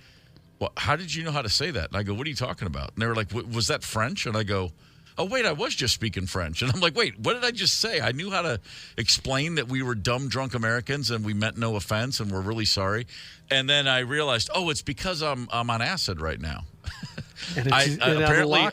well, how did you know how to say that? And I go, what are you talking about? And they were like, was that French? And I go, oh, wait, I was just speaking French. And I'm like, wait, what did I just say? I knew how to explain that we were dumb, drunk Americans and we meant no offense and we're really sorry. And then I realized, oh, it's because I'm on acid right now. And Apparently,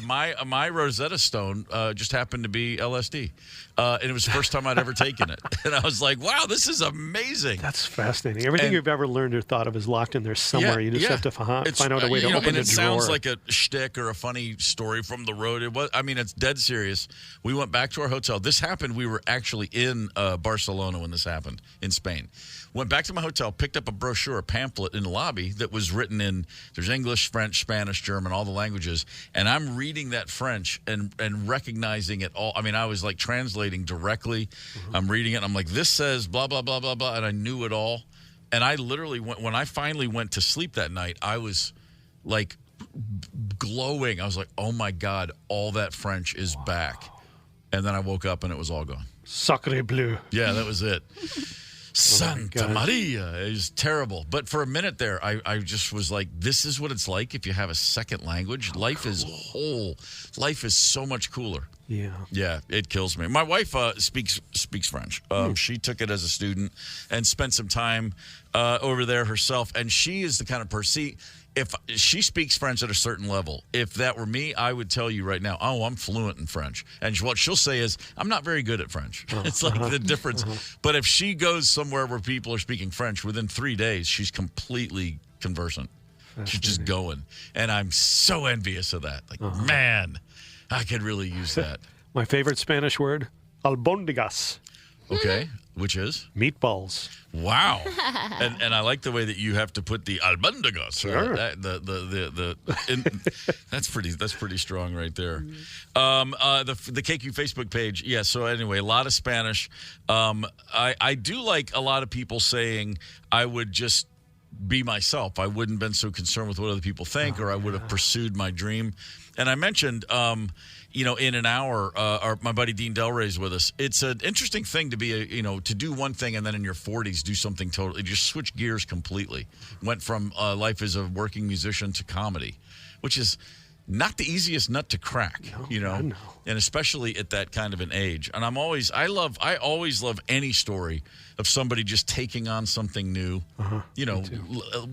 my Rosetta Stone just happened to be LSD. And it was the first time I'd ever taken it. And I was like, wow, this is amazing. That's fascinating. Everything you've ever learned or thought of is locked in there somewhere. You just have to find out a way to open a drawer. And it sounds like a shtick or a funny story from the road. It's dead serious. We went back to our hotel. This happened. We were actually in Barcelona when this happened, in Spain. Went back to my hotel, picked up a brochure, a pamphlet in the lobby that was written in, there's English, French, Spanish, German, all the languages. And I'm reading that French and recognizing it all. I mean, I was like translating directly. I'm reading it. And I'm like, this says blah, blah, blah, blah, blah. And I knew it all. And I literally when I finally went to sleep that night, I was like glowing. I was like, oh my God, all that French is back. And then I woke up and it was all gone. Sacre bleu. Yeah, that was it. Santa Maria is terrible. But for a minute there, I just was like, this is what it's like if you have a second language. Life is whole. Life is so much cooler. Yeah. Yeah, it kills me. My wife speaks French. She took it as a student and spent some time over there herself. And she is the kind of person. See, if she speaks French at a certain level, if that were me, I would tell you right now, oh, I'm fluent in French. And what she'll say is, I'm not very good at French. It's like the difference. But if she goes somewhere where people are speaking French, within 3 days, she's completely conversant. She's just going. And I'm so envious of that. Like, man, I could really use that. My favorite Spanish word, albóndigas. Okay, which is? Meatballs. Wow. And I like the way that you have to put the albóndigas. Sure. That's pretty strong right there. The KQ Facebook page. Yeah, so anyway, a lot of Spanish. I do like a lot of people saying I would just be myself. I wouldn't have been so concerned with what other people think, or I would have pursued my dream. And I mentioned, in an hour, my buddy Dean Delray's with us. It's an interesting thing to be, to do one thing and then in your 40s do something totally, just switch gears completely. Went from life as a working musician to comedy, which is not the easiest nut to crack, and especially at that kind of an age. And I always love any story of somebody just taking on something new,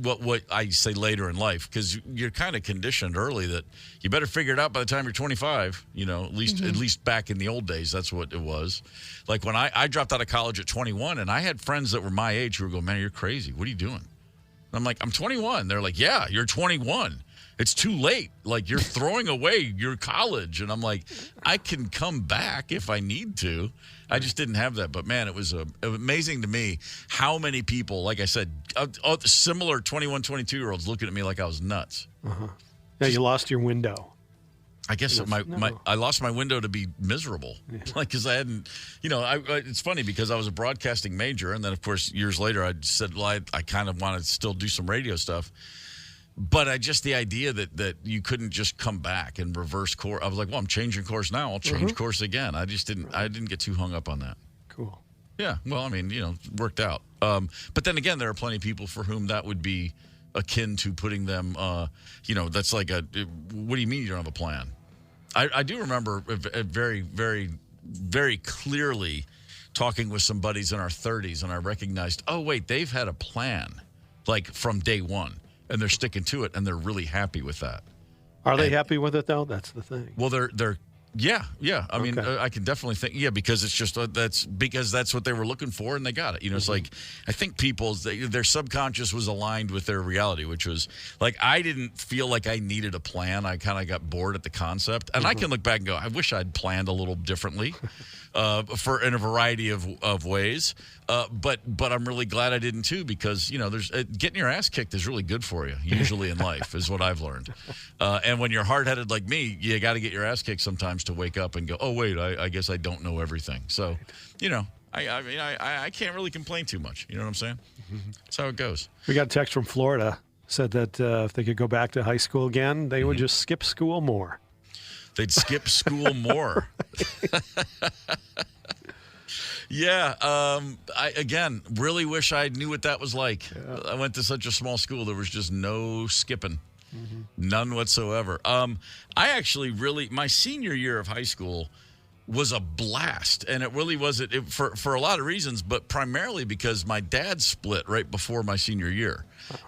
what I say later in life, because you're kind of conditioned early that you better figure it out by the time you're 25, at least back in the old days, that's what it was. Like when I dropped out of college at 21, and I had friends that were my age who were going, man, you're crazy. What are you doing? And I'm like, I'm 21. They're like, yeah, you're 21. It's too late. Like, you're throwing away your college. And I'm like, I can come back if I need to. I just didn't have that. But, man, it was amazing to me how many people, like I said, similar 21, 22-year-olds looking at me like I was nuts. Yeah, you lost your window. I guess I lost my window to be miserable, because I hadn't, it's funny because I was a broadcasting major. And then, of course, years later, I said, well, I kind of want to still do some radio stuff. But the idea that you couldn't just come back and reverse course. I was like, well, I'm changing course now. I'll change course again. I didn't get too hung up on that. Cool. Yeah. Well, I mean, it worked out. But then again, there are plenty of people for whom that would be akin to putting them, that's like what do you mean you don't have a plan? I do remember very, very, very clearly talking with some buddies in our 30s, and I recognized, oh, wait, they've had a plan, like from day one. And they're sticking to it, and they're really happy with that. Are they happy with it, though? That's the thing. Well, they're yeah. I mean, I can definitely think, because it's just that's what they were looking for, and they got it. It's like, I think their subconscious was aligned with their reality, which was like, I didn't feel like I needed a plan. I kind of got bored at the concept, and I can look back and go, I wish I'd planned a little differently. In a variety of ways, but I'm really glad I didn't too, because there's getting your ass kicked is really good for you usually in life, is what I've learned. And when you're hard-headed like me, you got to get your ass kicked sometimes to wake up and go, oh wait, I guess I don't know everything. So I can't really complain too much. You know what I'm saying? That's how it goes. We got a text from Florida, said that if they could go back to high school again, they would just skip school more. They'd skip school more. Yeah. I, again, really wish I knew what that was like. Yeah. I went to such a small school. There was just no skipping. None whatsoever. I actually my senior year of high school was a blast. And it really was for a lot of reasons, but primarily because my dad split right before my senior year.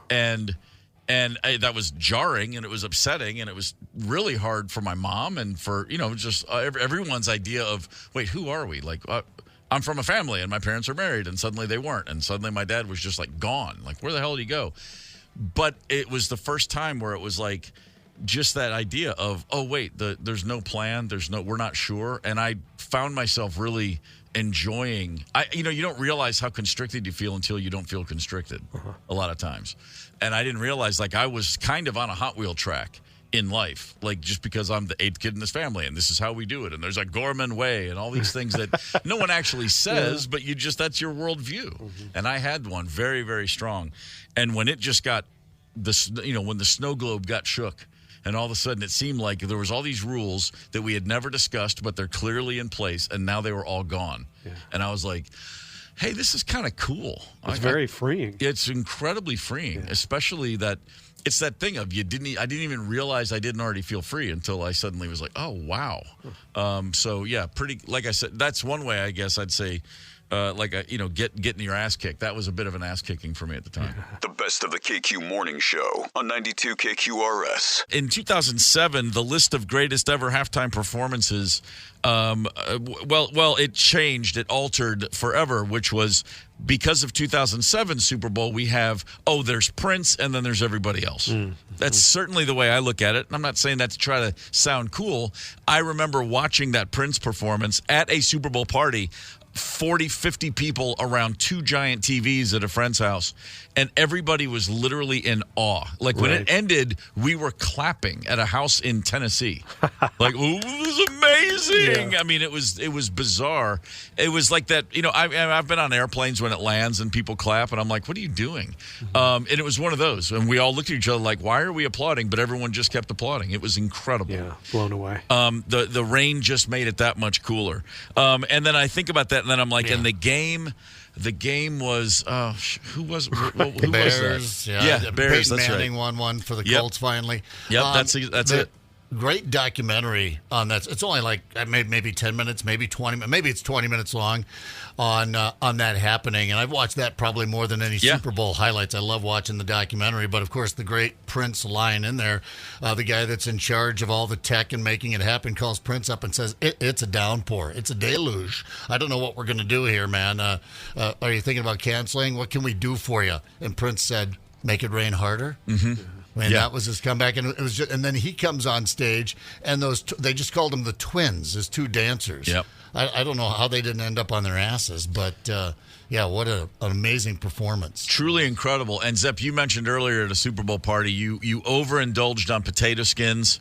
And that was jarring, and it was upsetting, and it was really hard for my mom and for, just everyone's idea of, wait, who are we? Like, I'm from a family, and my parents are married, and suddenly they weren't. And suddenly my dad was just, like, gone. Like, where the hell did he go? But it was the first time where it was, like, just that idea of, oh, wait, there's no plan. We're not sure. And I found myself really enjoying, you don't realize how constricted you feel until you don't feel constricted a lot of times. And I didn't realize, like, I was kind of on a Hot Wheel track in life, like, just because I'm the 8th kid in this family and this is how we do it. And there's a Gorman way and all these things that no one actually says, but that's your worldview. And I had one very, very strong. And when it just got when the snow globe got shook, and all of a sudden it seemed like there was all these rules that we had never discussed, but they're clearly in place, and now they were all gone. Yeah. And I was like, hey, this is kind of cool. It's very freeing. It's incredibly freeing, especially that it's that thing of I didn't even realize I didn't already feel free until I suddenly was like, oh, wow. So, yeah, pretty, like I said, that's one way I guess I'd say, getting your ass kicked. That was a bit of an ass kicking for me at the time. The best of the KQ Morning Show on 92 KQRS. In 2007, the list of greatest ever halftime performances, it changed. It altered forever, which was because of 2007 Super Bowl, we have, there's Prince and then there's everybody else. That's certainly the way I look at it. I'm not saying that to try to sound cool. I remember watching that Prince performance at a Super Bowl party, 40, 50 people around two giant TVs at a friend's house, and everybody was literally in awe. Like, when it ended, we were clapping at a house in Tennessee. Like, oh, it was amazing. Yeah. I mean, it was bizarre. It was like that, I've been on airplanes when it lands and people clap, and I'm like, what are you doing? And it was one of those. And we all looked at each other like, why are we applauding? But everyone just kept applauding. It was incredible. Yeah, blown away. The rain just made it that much cooler. And then I think about that, and then I'm like, and the game was who was Bears, that? Yeah, Bears. Peyton That's Manning right. won one for the Colts finally. Yep, that's it. Great documentary on that. It's only like maybe 10 minutes, maybe 20. Maybe it's 20 minutes long on that happening. And I've watched that probably more than any Super Bowl highlights. I love watching the documentary. But, of course, the great Prince line in there, the guy that's in charge of all the tech and making it happen, calls Prince up and says, it's a downpour. It's a deluge. I don't know what we're going to do here, man. Are you thinking about canceling? What can we do for you? And Prince said, make it rain harder. Mm-hmm. And that was his comeback, and it was just, and then he comes on stage, and they just called them the twins, his two dancers. Yep. I don't know how they didn't end up on their asses, but what an amazing performance! Truly incredible. And Zepp, you mentioned earlier at a Super Bowl party, you overindulged on potato skins.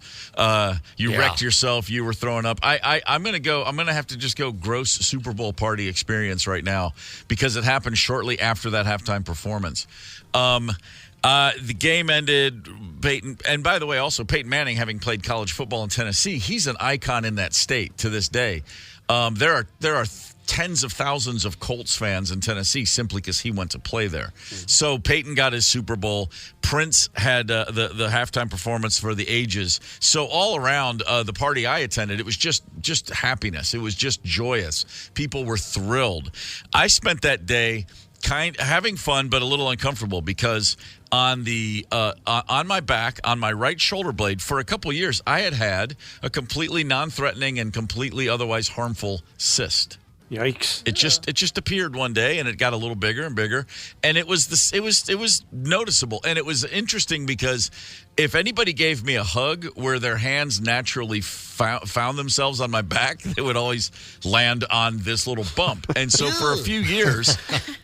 You wrecked yourself. You were throwing up. I'm gonna have to just go gross Super Bowl party experience right now because it happened shortly after that halftime performance. The game ended. Peyton, and by the way, also Peyton Manning, having played college football in Tennessee, he's an icon in that state to this day. There are tens of thousands of Colts fans in Tennessee simply because he went to play there. So Peyton got his Super Bowl. Prince had the halftime performance for the ages. So all around the party I attended, it was just happiness. It was just joyous. People were thrilled. I spent that day having fun, but a little uncomfortable because on my back, on my right shoulder blade, for a couple of years, I had a completely non-threatening and completely otherwise harmful cyst. Yikes! It just appeared one day, and it got a little bigger and bigger, and it was noticeable, and it was interesting because if anybody gave me a hug where their hands naturally found themselves on my back, they would always land on this little bump. And so for a few years,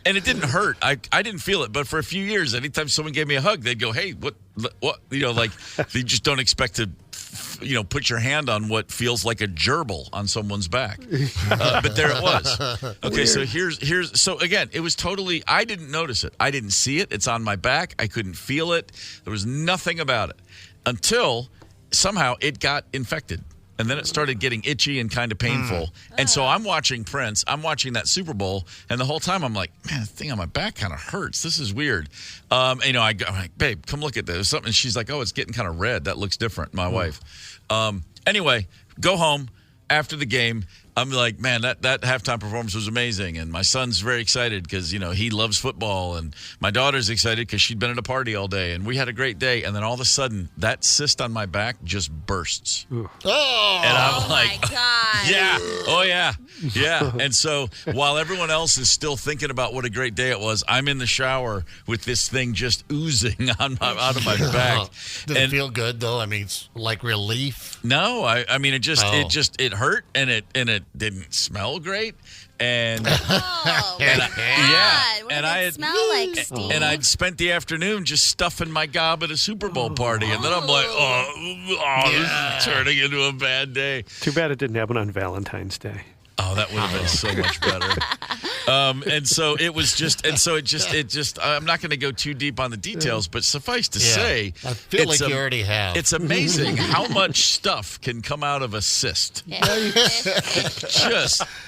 and it didn't hurt. I didn't feel it, but for a few years, anytime someone gave me a hug, they'd go, "Hey, what?" Like they just don't expect to. Put your hand on what feels like a gerbil on someone's back. But there it was. Okay, weird. So here's so again, it was totally, I didn't notice it. I didn't see it. It's on my back. I couldn't feel it. There was nothing about it until somehow it got infected. And then it started getting itchy and kind of painful. And so I'm watching Prince. I'm watching that Super Bowl. And the whole time I'm like, man, the thing on my back kind of hurts. This is weird. I'm like, babe, come look at this. Something. She's like, oh, it's getting kind of red. That looks different, my wife. Anyway, go home after the game. I'm like, man, that halftime performance was amazing. And my son's very excited because, he loves football. And my daughter's excited because she'd been at a party all day. And we had a great day. And then all of a sudden, that cyst on my back just bursts. Oh, and I'm like, my God. Yeah. Oh, yeah. Yeah. And so while everyone else is still thinking about what a great day it was, I'm in the shower with this thing just oozing out of my back. Did it feel good, though? I mean, it's like relief. No, I mean, it hurt and it didn't smell great, and oh, and what did it smell like, Steve? And I'd spent the afternoon just stuffing my gob at a Super Bowl party, and then I'm like, this is turning into a bad day. Too bad it didn't happen on Valentine's Day. Oh, that would have been so much better. And so it was just, I'm not going to go too deep on the details, but suffice to say, I feel like you already have. It's amazing how much stuff can come out of a cyst.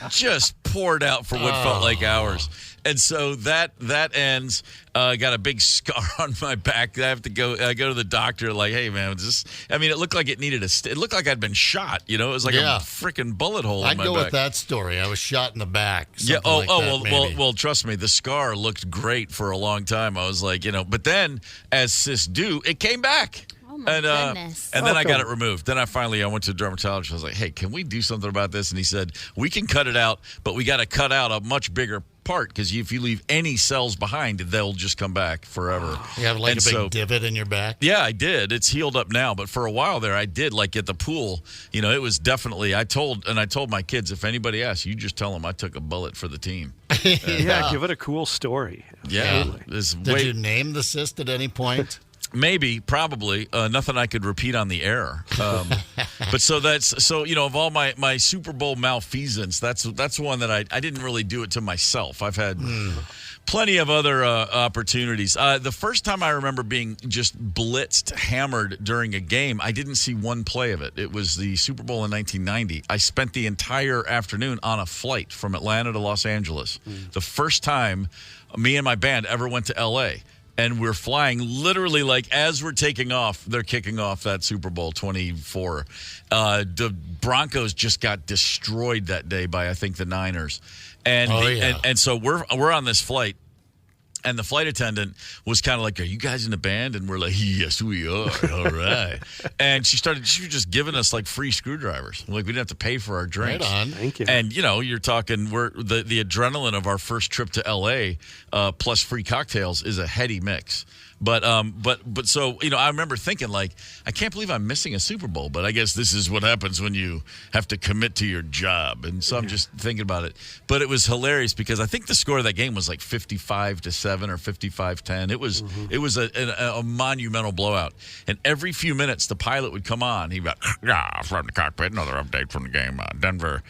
Just poured out for what felt like hours. And so that ends. Got a big scar on my back. I have to go to the doctor. Like, hey man, it looked like it needed it looked like I'd been shot. It was like a freaking bullet hole in my back. I'd go with that story. I was shot in the back. Yeah. Well, trust me, the scar looked great for a long time. I was like, but then as cysts do, it came back. Oh my goodness. And then I got it removed. Then I went to a dermatologist. I was like, hey, can we do something about this? And he said, we can cut it out, but we got to cut out a much bigger part because if you leave any cells behind, they'll just come back forever. You have a big divot in your back? Yeah, I did. It's healed up now, but for a while there, I did. Like at the pool, it was definitely. I told my kids, if anybody asks, you just tell them I took a bullet for the team. Yeah, give it a cool story. Yeah. Did you name the cyst at any point? Maybe, probably. Nothing I could repeat on the air. But of all my Super Bowl malfeasance, that's one that I didn't really do it to myself. I've had plenty of other opportunities. The first time I remember being just blitzed, hammered during a game, I didn't see one play of it. It was the Super Bowl in 1990. I spent the entire afternoon on a flight from Atlanta to Los Angeles. The first time me and my band ever went to L.A., and we're flying literally like as we're taking off, they're kicking off that Super Bowl 24. The Broncos just got destroyed that day by, I think, the Niners. And so we're on this flight. And the flight attendant was kind of like, are you guys in the band? And we're like, yes, we are. All right. And she was just giving us like free screwdrivers. Like we didn't have to pay for our drinks. Right on. Thank you. And, you're talking, the adrenaline of our first trip to L.A. Plus free cocktails is a heady mix. But so, I remember thinking, like, I can't believe I'm missing a Super Bowl, but I guess this is what happens when you have to commit to your job. And so I'm just thinking about it. But it was hilarious because I think the score of that game was like 55-7 or 55-10. It was a monumental blowout. And every few minutes, the pilot would come on. He'd be like, from the cockpit, another update from the game. Denver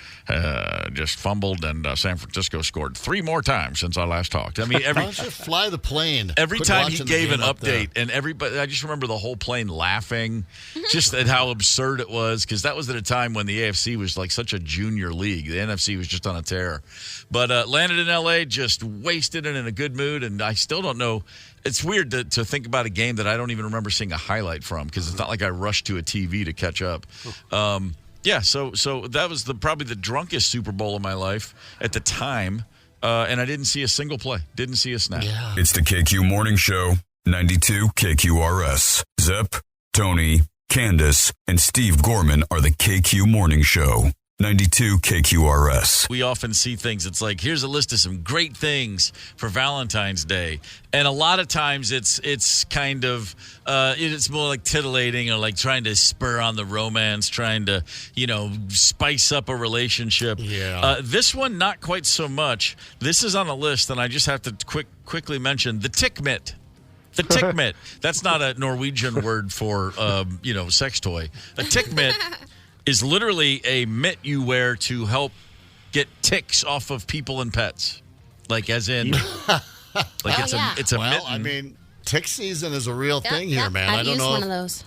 just fumbled, and San Francisco scored 3 more times since I last talked. I mean, why don't you fly the plane? Every Quit time he watching gave an update, and everybody, I just remember the whole plane laughing just at how absurd it was, because that was at a time when the AFC was like such a junior league. The NFC was just on a tear. But landed in L.A., just wasted and in a good mood, and I still don't know. It's weird to think about a game that I don't even remember seeing a highlight from, because it's not like I rushed to a TV to catch up. Yeah, so that was probably the drunkest Super Bowl of my life at the time. And I didn't see a single play. Didn't see a snap. Yeah. It's the KQ Morning Show, 92 KQRS. Zep, Tony, Candace, and Steve Gorman are the KQ Morning Show, 92 KQRS. We often see things. It's like, here's a list of some great things for Valentine's Day. And a lot of times it's kind of, it's more like titillating or like trying to spur on the romance, trying to, spice up a relationship. Yeah. This one, not quite so much. This is on a list, and I just have to quickly mention the tick mitt. The tick mitt. That's not a Norwegian word for, sex toy. A tick mitt is literally a mitt you wear to help get ticks off of people and pets. Like as in, like it's a well, mitten. I mean, tick season is a real thing here, man. I've I don't used know. one of those.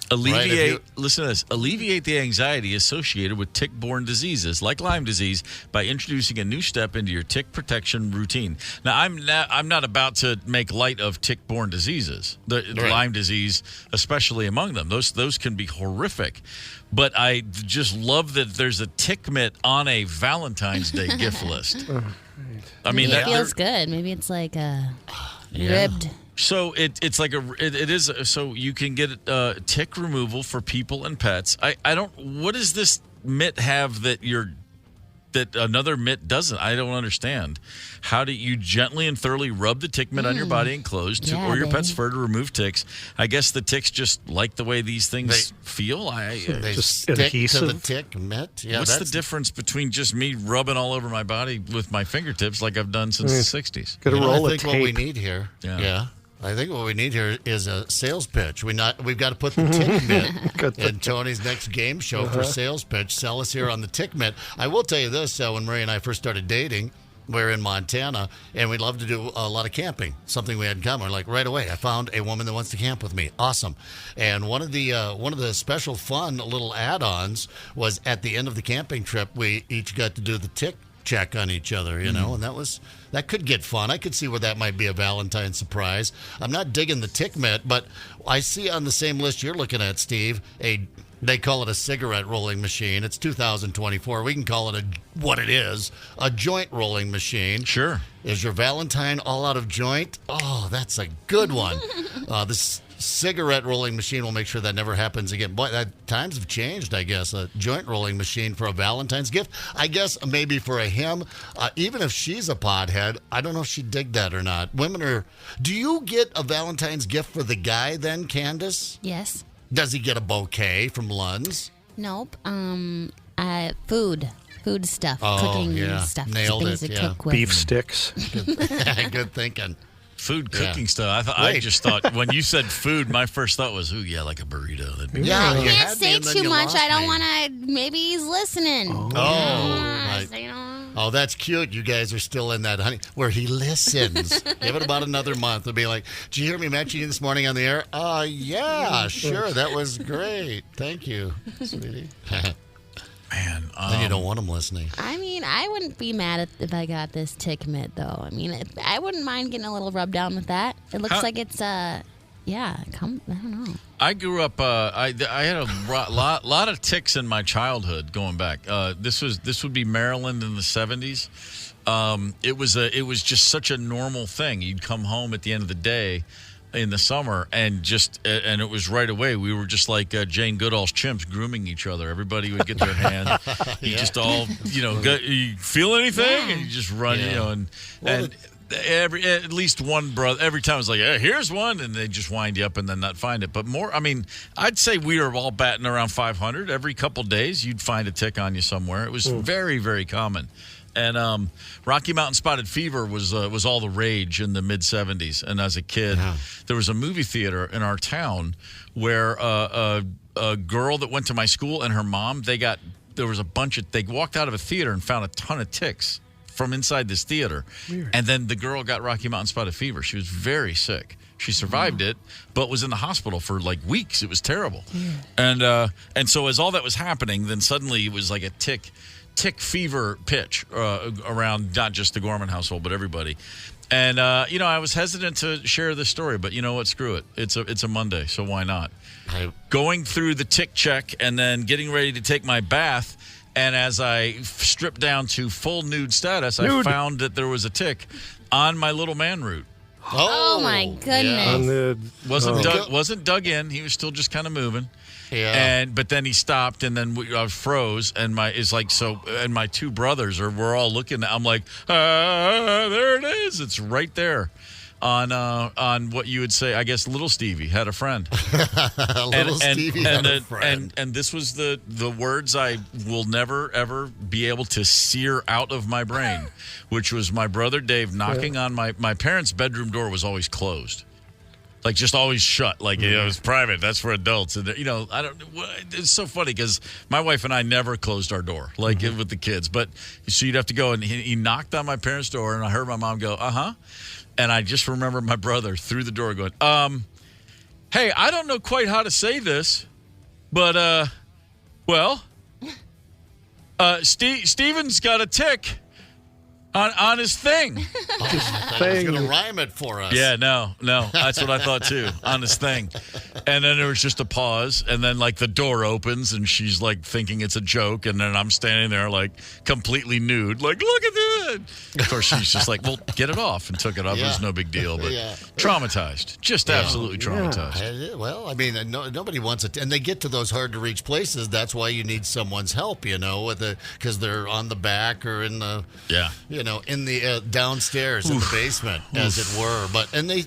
Listen to this. Alleviate the anxiety associated with tick-borne diseases like Lyme disease by introducing a new step into your tick protection routine. Now, I'm not about to make light of tick-borne diseases. The Lyme disease, especially among them. Those can be horrific. But I just love that there's a tick mitt on a Valentine's Day gift list. I mean, it feels good. Maybe it's like a ribbed. So it's like it is so you can get tick removal for people and pets. I don't. What does this mitt have that another mitt doesn't? I don't understand. How do you gently and thoroughly rub the tick mitt on your body and clothes or your pet's fur to remove ticks? I guess the ticks just like the way these things feel. They Just stick adhesive? to the tick mitt. Yeah, What's the difference between just me rubbing all over my body with my fingertips like I've done since the 60s? Got to roll I a think what we tape. need here. Yeah. I think what we need here is a sales pitch. We've got to put the tick mitt in Tony's next game show for sales pitch. Sell us here on the tick mitt. I will tell you this: when Marie and I first started dating, we were in Montana, and we loved to do a lot of camping. Something we had in common. Like right away, I found a woman that wants to camp with me. Awesome. And one of the special fun little add-ons was at the end of the camping trip, we each got to do the tick check on each other, you know, and that could get fun. I could see where that might be a Valentine's surprise. I'm not digging the tick mitt, but I see on the same list you're looking at, Steve, they call it a cigarette rolling machine. It's 2024. We can call it what it is, a joint rolling machine. Sure. Is your Valentine all out of joint? Oh, that's a good one. This cigarette rolling machine will make sure that never happens again. Boy, times have changed, I guess. A joint rolling machine for a Valentine's gift. I guess maybe for a him, even if she's a pothead, I don't know if she'd dig that or not. Do you get a Valentine's gift for the guy then, Candace? Yes. Does he get a bouquet from Lund's? Nope. Food stuff, cooking stuff. Nailed things it, to yeah. cook with. Beef sticks. Good thinking. Food cooking stuff. I just thought when you said food, my first thought was, like a burrito. That'd be Yeah, I you can't had me say and then too you much. lost I don't me. want to. Maybe he's listening. Right. So, you know. Oh, that's cute. You guys are still in that, honey, where he listens. Give it about another month. He'll be like, did you hear me mention you this morning on the air? Yeah, sure. That was great. Thank you, sweetie. Man. Then you don't want him listening. I mean, I wouldn't be mad if I got this tick mitt, though. I mean, I wouldn't mind getting a little rub down with that. It looks like it's, I don't know. I grew up. I had a lot of ticks in my childhood. Going back, this would be Maryland in the 70s. It was just such a normal thing. You'd come home at the end of the day in the summer, and it was right away. We were just like Jane Goodall's chimps, grooming each other. Everybody would get their hand. You just all, you feel anything, and you just run, and at least one brother every time was like, hey, here's one, and they just wind you up and then not find it. But more, I mean, I'd say we were all batting around 500 every couple days. You'd find a tick on you somewhere. It was very, very common. And Rocky Mountain Spotted Fever was all the rage in the mid 70s. And as a kid, there was a movie theater in our town where a girl that went to my school and her mom, they walked out of a theater and found a ton of ticks from inside this theater. Weird. And then the girl got Rocky Mountain Spotted Fever. She was very sick. She survived it, but was in the hospital for like weeks. It was terrible. Yeah. And so as all that was happening, then suddenly it was like a tick fever pitch around not just the Gorman household, but everybody. And, I was hesitant to share this story, but you know what? Screw it. It's a Monday, so why not? Going through the tick check and then getting ready to take my bath, and as I stripped down to full nude status, I found that there was a tick on my little man root. Oh my goodness! Yeah. Wasn't dug in. He was still just kind of moving. Yeah. But then he stopped, and then I froze, and my two brothers we're all looking. I'm like, there it is. It's right there, on what you would say. I guess little Stevie had a friend. Stevie had a friend. And this was the words I will never ever be able to sear out of my brain, which was my brother Dave knocking on my parents' bedroom door was always closed. Like, just always shut. Like, it's private. That's for adults. And, it's so funny because my wife and I never closed our door, like with the kids. But so you'd have to go, and he knocked on my parents' door, and I heard my mom go, uh-huh. And I just remember my brother through the door going, hey, I don't know quite how to say this, but, Steven's got a tick on his thing. He's going to rhyme it for us. Yeah, no. That's what I thought, too, on this thing. And then there was just a pause, and then, like, the door opens, and she's, like, thinking it's a joke, and then I'm standing there, like, completely nude, like, look at that. Of course, she's just like, well, get it off, and took it off. It was no big deal, but traumatized. Just absolutely traumatized. Well, I mean, nobody wants it. And they get to those hard-to-reach places. That's why you need someone's help, because they're on the back or in the... Yeah. In the downstairs in the basement, as it were.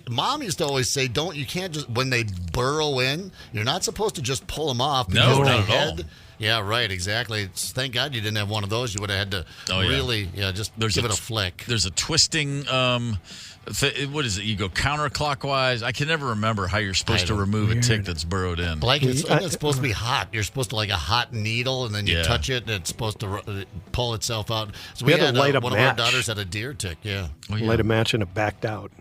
Mom used to always say, you can't just, when they burrow in, you're not supposed to just pull them off. No, not at all. Yeah, right, exactly. Thank God you didn't have one of those. You would have had to just give it a flick. There's a twisting, what is it? You go counterclockwise. I can never remember how you're supposed to remove a tick that's burrowed in. Like it's supposed to be hot. You're supposed to like a hot needle, and then you touch it, and it's supposed to pull itself out. So we had light a one match. of our daughters had a deer tick. Yeah, light a match and it backed out.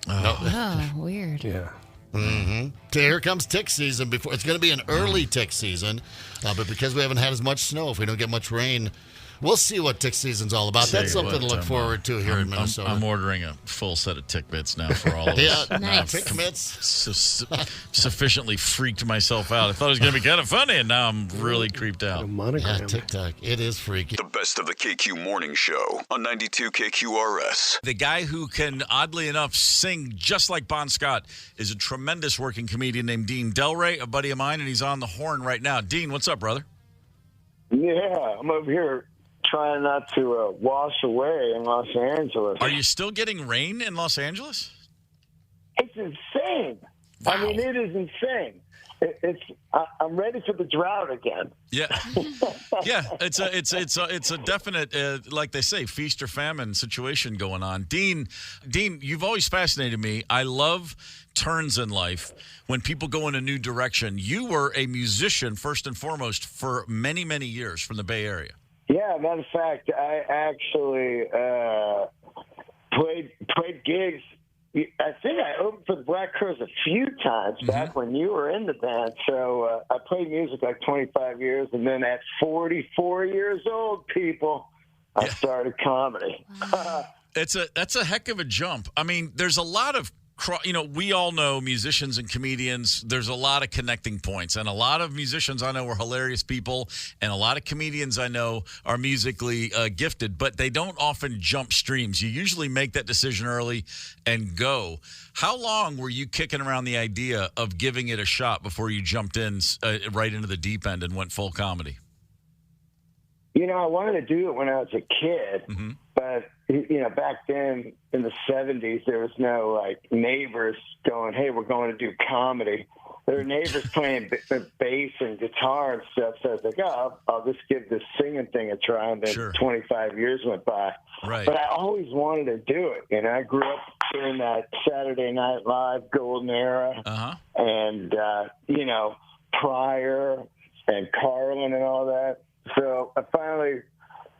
Oh, weird. Yeah. Mm-hmm. So here comes tick season. It's going to be an early tick season, but because we haven't had as much snow, if we don't get much rain We'll see what tick season's all about. That's something to look forward to here in Minnesota. I'm ordering a full set of tick bits now for all of us. Yeah, Nice. tick mitts. Sufficiently freaked myself out. I thought it was going to be kind of funny, and now I'm really creeped A out. monogram. Yeah, TikTok. It is freaky. The best of the KQ Morning Show on 92 KQRS. The guy who can, oddly enough, sing just like Bon Scott is a tremendous working comedian named Dean Delray, a buddy of mine, and he's on the horn right now. Dean, what's up, brother? Yeah, I'm over here trying not to wash away in Los Angeles. Are you still getting rain in Los Angeles? It's insane. Wow. I mean, it is insane. I'm ready for the drought again. Yeah, yeah. It's a definite, like they say, feast or famine situation going on. Dean, you've always fascinated me. I love turns in life when people go in a new direction. You were a musician first and foremost for many, many years from the Bay Area. Yeah, matter of fact, I actually played gigs. I think I opened for the Black Crowes a few times back when you were in the band. So I played music like 25 years, and then at 44 years old, I started comedy. That's a heck of a jump. I mean, there's a lot of we all know musicians and comedians, there's a lot of connecting points. And a lot of musicians I know are hilarious people, and a lot of comedians I know are musically gifted, but they don't often jump streams. You usually make that decision early and go. How long were you kicking around the idea of giving it a shot before you jumped in right into the deep end and went full comedy? I wanted to do it when I was a kid, but, back then in the 70s, there was no, neighbors going, hey, we're going to do comedy. There were neighbors playing bass and guitar and stuff, so I was like, I'll just give this singing thing a try, and then 25 years went by. Right. But I always wanted to do it, I grew up during that Saturday Night Live golden era, and, Pryor and Carlin and all that. So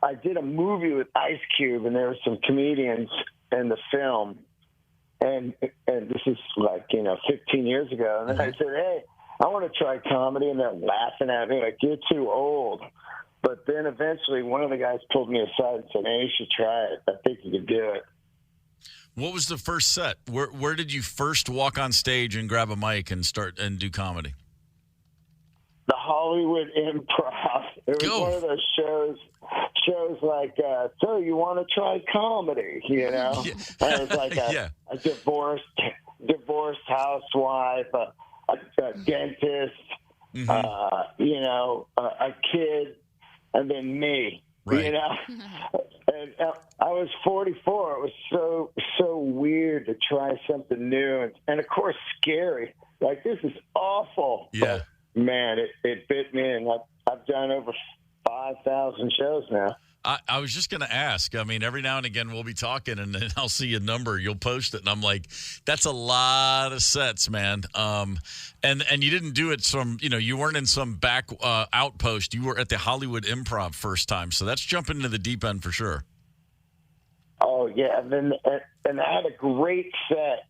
I did a movie with Ice Cube, and there were some comedians in the film, and this is 15 years ago. And then I said, hey, I want to try comedy, and they're laughing at me like, you're too old. But then eventually one of the guys pulled me aside and said, hey, you should try it. I think you could do it. What was the first set? Where did you first walk on stage and grab a mic and start and do comedy? The Hollywood Improv. It was one of those shows like, so you want to try comedy, Yeah. And it was like a divorced housewife, a dentist, a kid, and then me, right. And I was 44. It was so weird to try something new, and of course scary. Like, this is awful. Yeah. But, man, it bit me, and I've done over 5,000 shows now. I was just going to ask. I mean, every now and again we'll be talking, and then I'll see a number. You'll post it, and I'm like, that's a lot of sets, man. And you didn't do it from, you weren't in some back outpost. You were at the Hollywood Improv first time, so that's jumping into the deep end for sure. Oh, yeah, and I had a great set.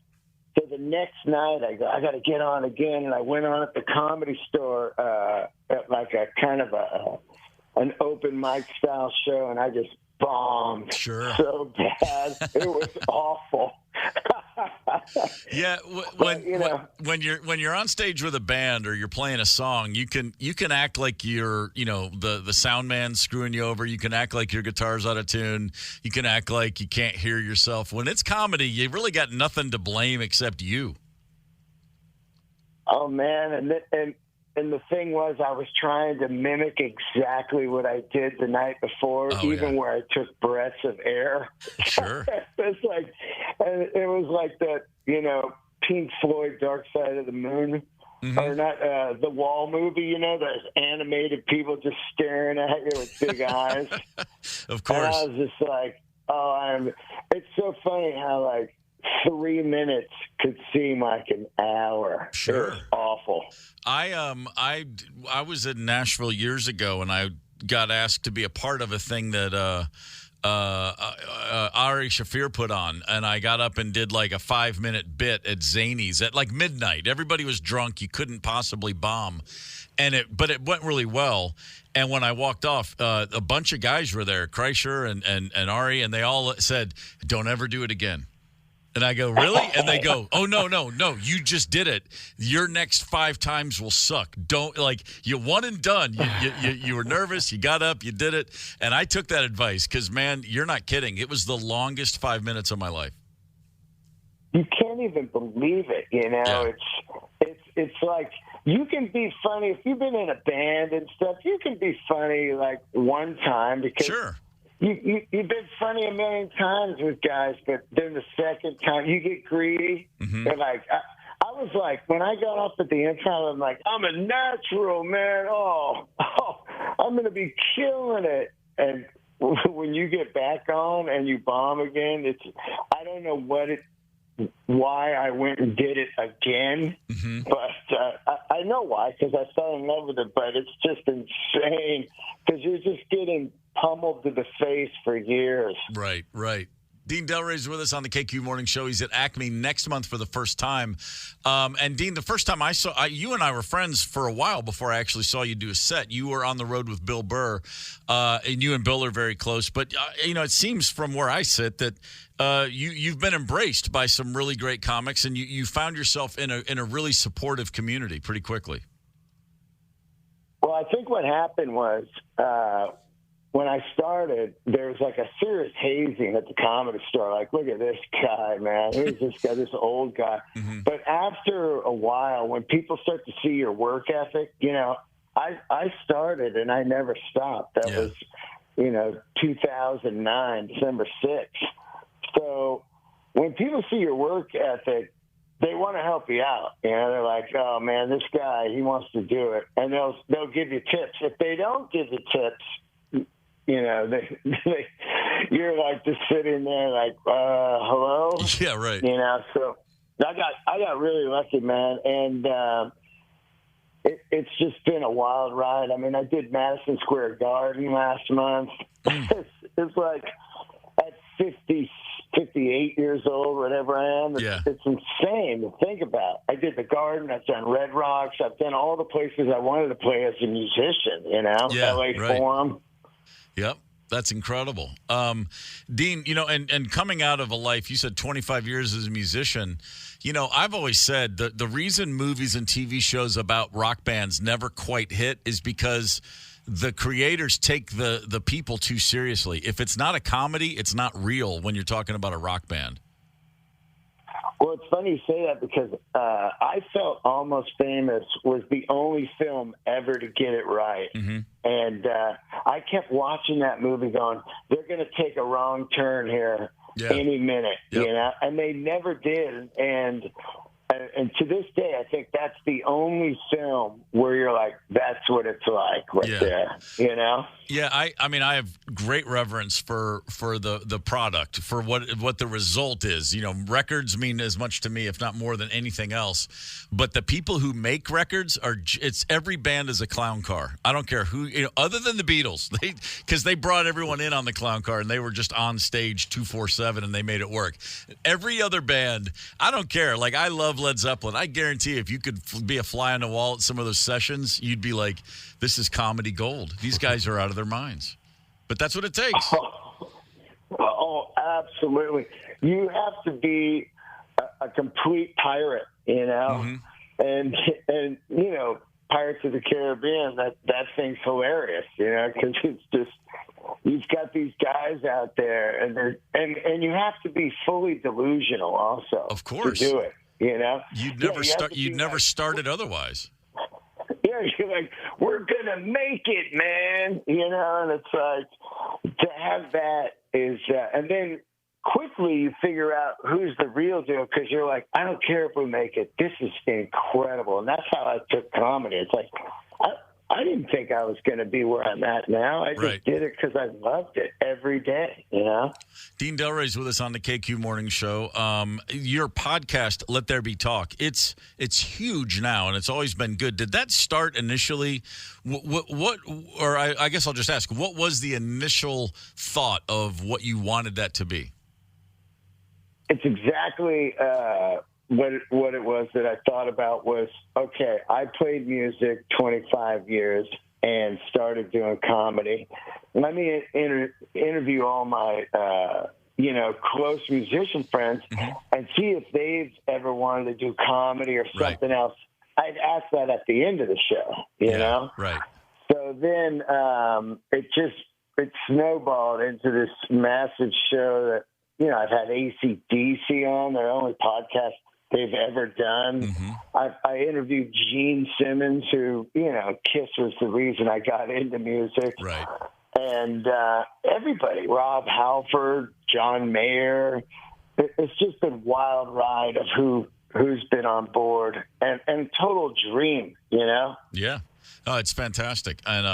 So the next night, I got to get on again, and I went on at the Comedy Store at like a kind of an open mic style show, and I just bombed so bad. It was awful. Yeah, when you're on stage with a band or you're playing a song, you can act like you're the sound man screwing you over. You can act like your guitar's out of tune. You can act like you can't hear yourself. When it's comedy, you really got nothing to blame except you. Oh man, and the thing was, I was trying to mimic exactly what I did the night before, where I took breaths of air. Sure. It's like, and it was like that, Pink Floyd Dark Side of the Moon, or not, the Wall movie, those animated people just staring at you with big eyes. Of course. And I was just like, it's so funny how 3 minutes could seem like an hour. Sure. It was awful. I was in Nashville years ago, and I got asked to be a part of a thing that Ari Shafir put on, and I got up and did like a 5-minute bit at Zany's at like midnight. Everybody was drunk. You couldn't possibly bomb. But it went really well. And when I walked off, a bunch of guys were there, Kreischer and Ari, and they all said, "Don't ever do it again." And I go, "Really?" And they go, "Oh, no, you just did it. Your next 5 times will suck. Don't, like, you one and done. You were nervous, you got up, you did it." And I took that advice because, man, you're not kidding. It was the longest 5 minutes of my life. You can't even believe it, Yeah. It's like you can be funny if you've been in a band and stuff. You can be funny like one time because Sure. you've been funny a million times with guys, but then the second time you get greedy. Mm-hmm. They're like, I was like, when I got off at the improv, I'm like, I'm a natural, man. Oh, I'm going to be killing it. And when you get back on and you bomb again, I don't know why I went and did it again, but I know why, because I fell in love with it, but it's just insane because you're just getting pummeled to the face for years. Right. Dean Delray is with us on the KQ Morning Show. He's at Acme next month for the first time. And Dean, the first time I saw you and I were friends for a while before I actually saw you do a set. You were on the road with Bill Burr, and you and Bill are very close. But it seems from where I sit that you've been embraced by some really great comics, and you found yourself in a really supportive community pretty quickly. Well, I think what happened was when I started, there was like a serious hazing at the Comedy Store. Like, look at this guy, man. Who's this guy, this old guy? Mm-hmm. But after a while, when people start to see your work ethic, I started and I never stopped. That was, 2009, December 6th. So when people see your work ethic, they want to help you out. They're like, oh, man, this guy, he wants to do it. And they'll give you tips. If they don't give you tips, you're like just sitting there like, hello? Yeah, right. So I got really lucky, man. And it's just been a wild ride. I mean, I did Madison Square Garden last month. It's like at 58 years old, whatever I am. It's insane to think about. I did the Garden. I've done Red Rocks. I've done all the places I wanted to play as a musician, LA Forum. Yep. That's incredible. Dean, and coming out of a life, you said 25 years as a musician, I've always said the reason movies and TV shows about rock bands never quite hit is because the creators take the people too seriously. If it's not a comedy, it's not real when you're talking about a rock band. Well, it's funny you say that because I felt Almost Famous was the only film ever to get it right. Mm-hmm. And I kept watching that movie going, they're going to take a wrong turn here any minute, and they never did. And to this day, I think that's the only film where you're like, that's what it's like there, Yeah, I mean, I have great reverence for the product, for what the result is. Records mean as much to me, if not more than anything else. But the people who make records it's every band is a clown car. I don't care who, other than the Beatles, because they brought everyone in on the clown car and they were just on stage 24/7 and they made it work. Every other band, I don't care. Like, I love Led Zeppelin. I guarantee if you could be a fly on the wall at some of those sessions, you'd be like, this is comedy gold. These guys are out of their minds. But that's what it takes. Oh, absolutely. You have to be a complete pirate, Mm-hmm. And Pirates of the Caribbean, that thing's hilarious, because it's just, you've got these guys out there, and you have to be fully delusional also. Of course. To do it, You'd never start it otherwise. Yeah, you're like, we're gonna make it, man. And it's like, to have that is, and then quickly you figure out who's the real deal, because you're like, I don't care if we make it. This is incredible, and that's how I took comedy. It's like, I didn't think I was going to be where I'm at now. I just did it because I loved it every day, you know? Dean Delray's with us on the KQ Morning Show. Your podcast, Let There Be Talk, it's huge now, and it's always been good. Did that start initially? I guess I'll just ask, what was the initial thought of what you wanted that to be? It's exactly what it was that I thought about was, okay, I played music 25 years and started doing comedy. Let me interview all my, close musician friends and see if they've ever wanted to do comedy or something else. I'd ask that at the end of the show, you know? Right. So then it snowballed into this massive show that, I've had AC/DC on, their only podcast they've ever done. Mm-hmm. I interviewed Gene Simmons, who, Kiss was the reason I got into music. Right. And everybody, Rob Halford, John Mayer. It's just a wild ride of who's been on board and total dream, Yeah. Oh, it's fantastic. And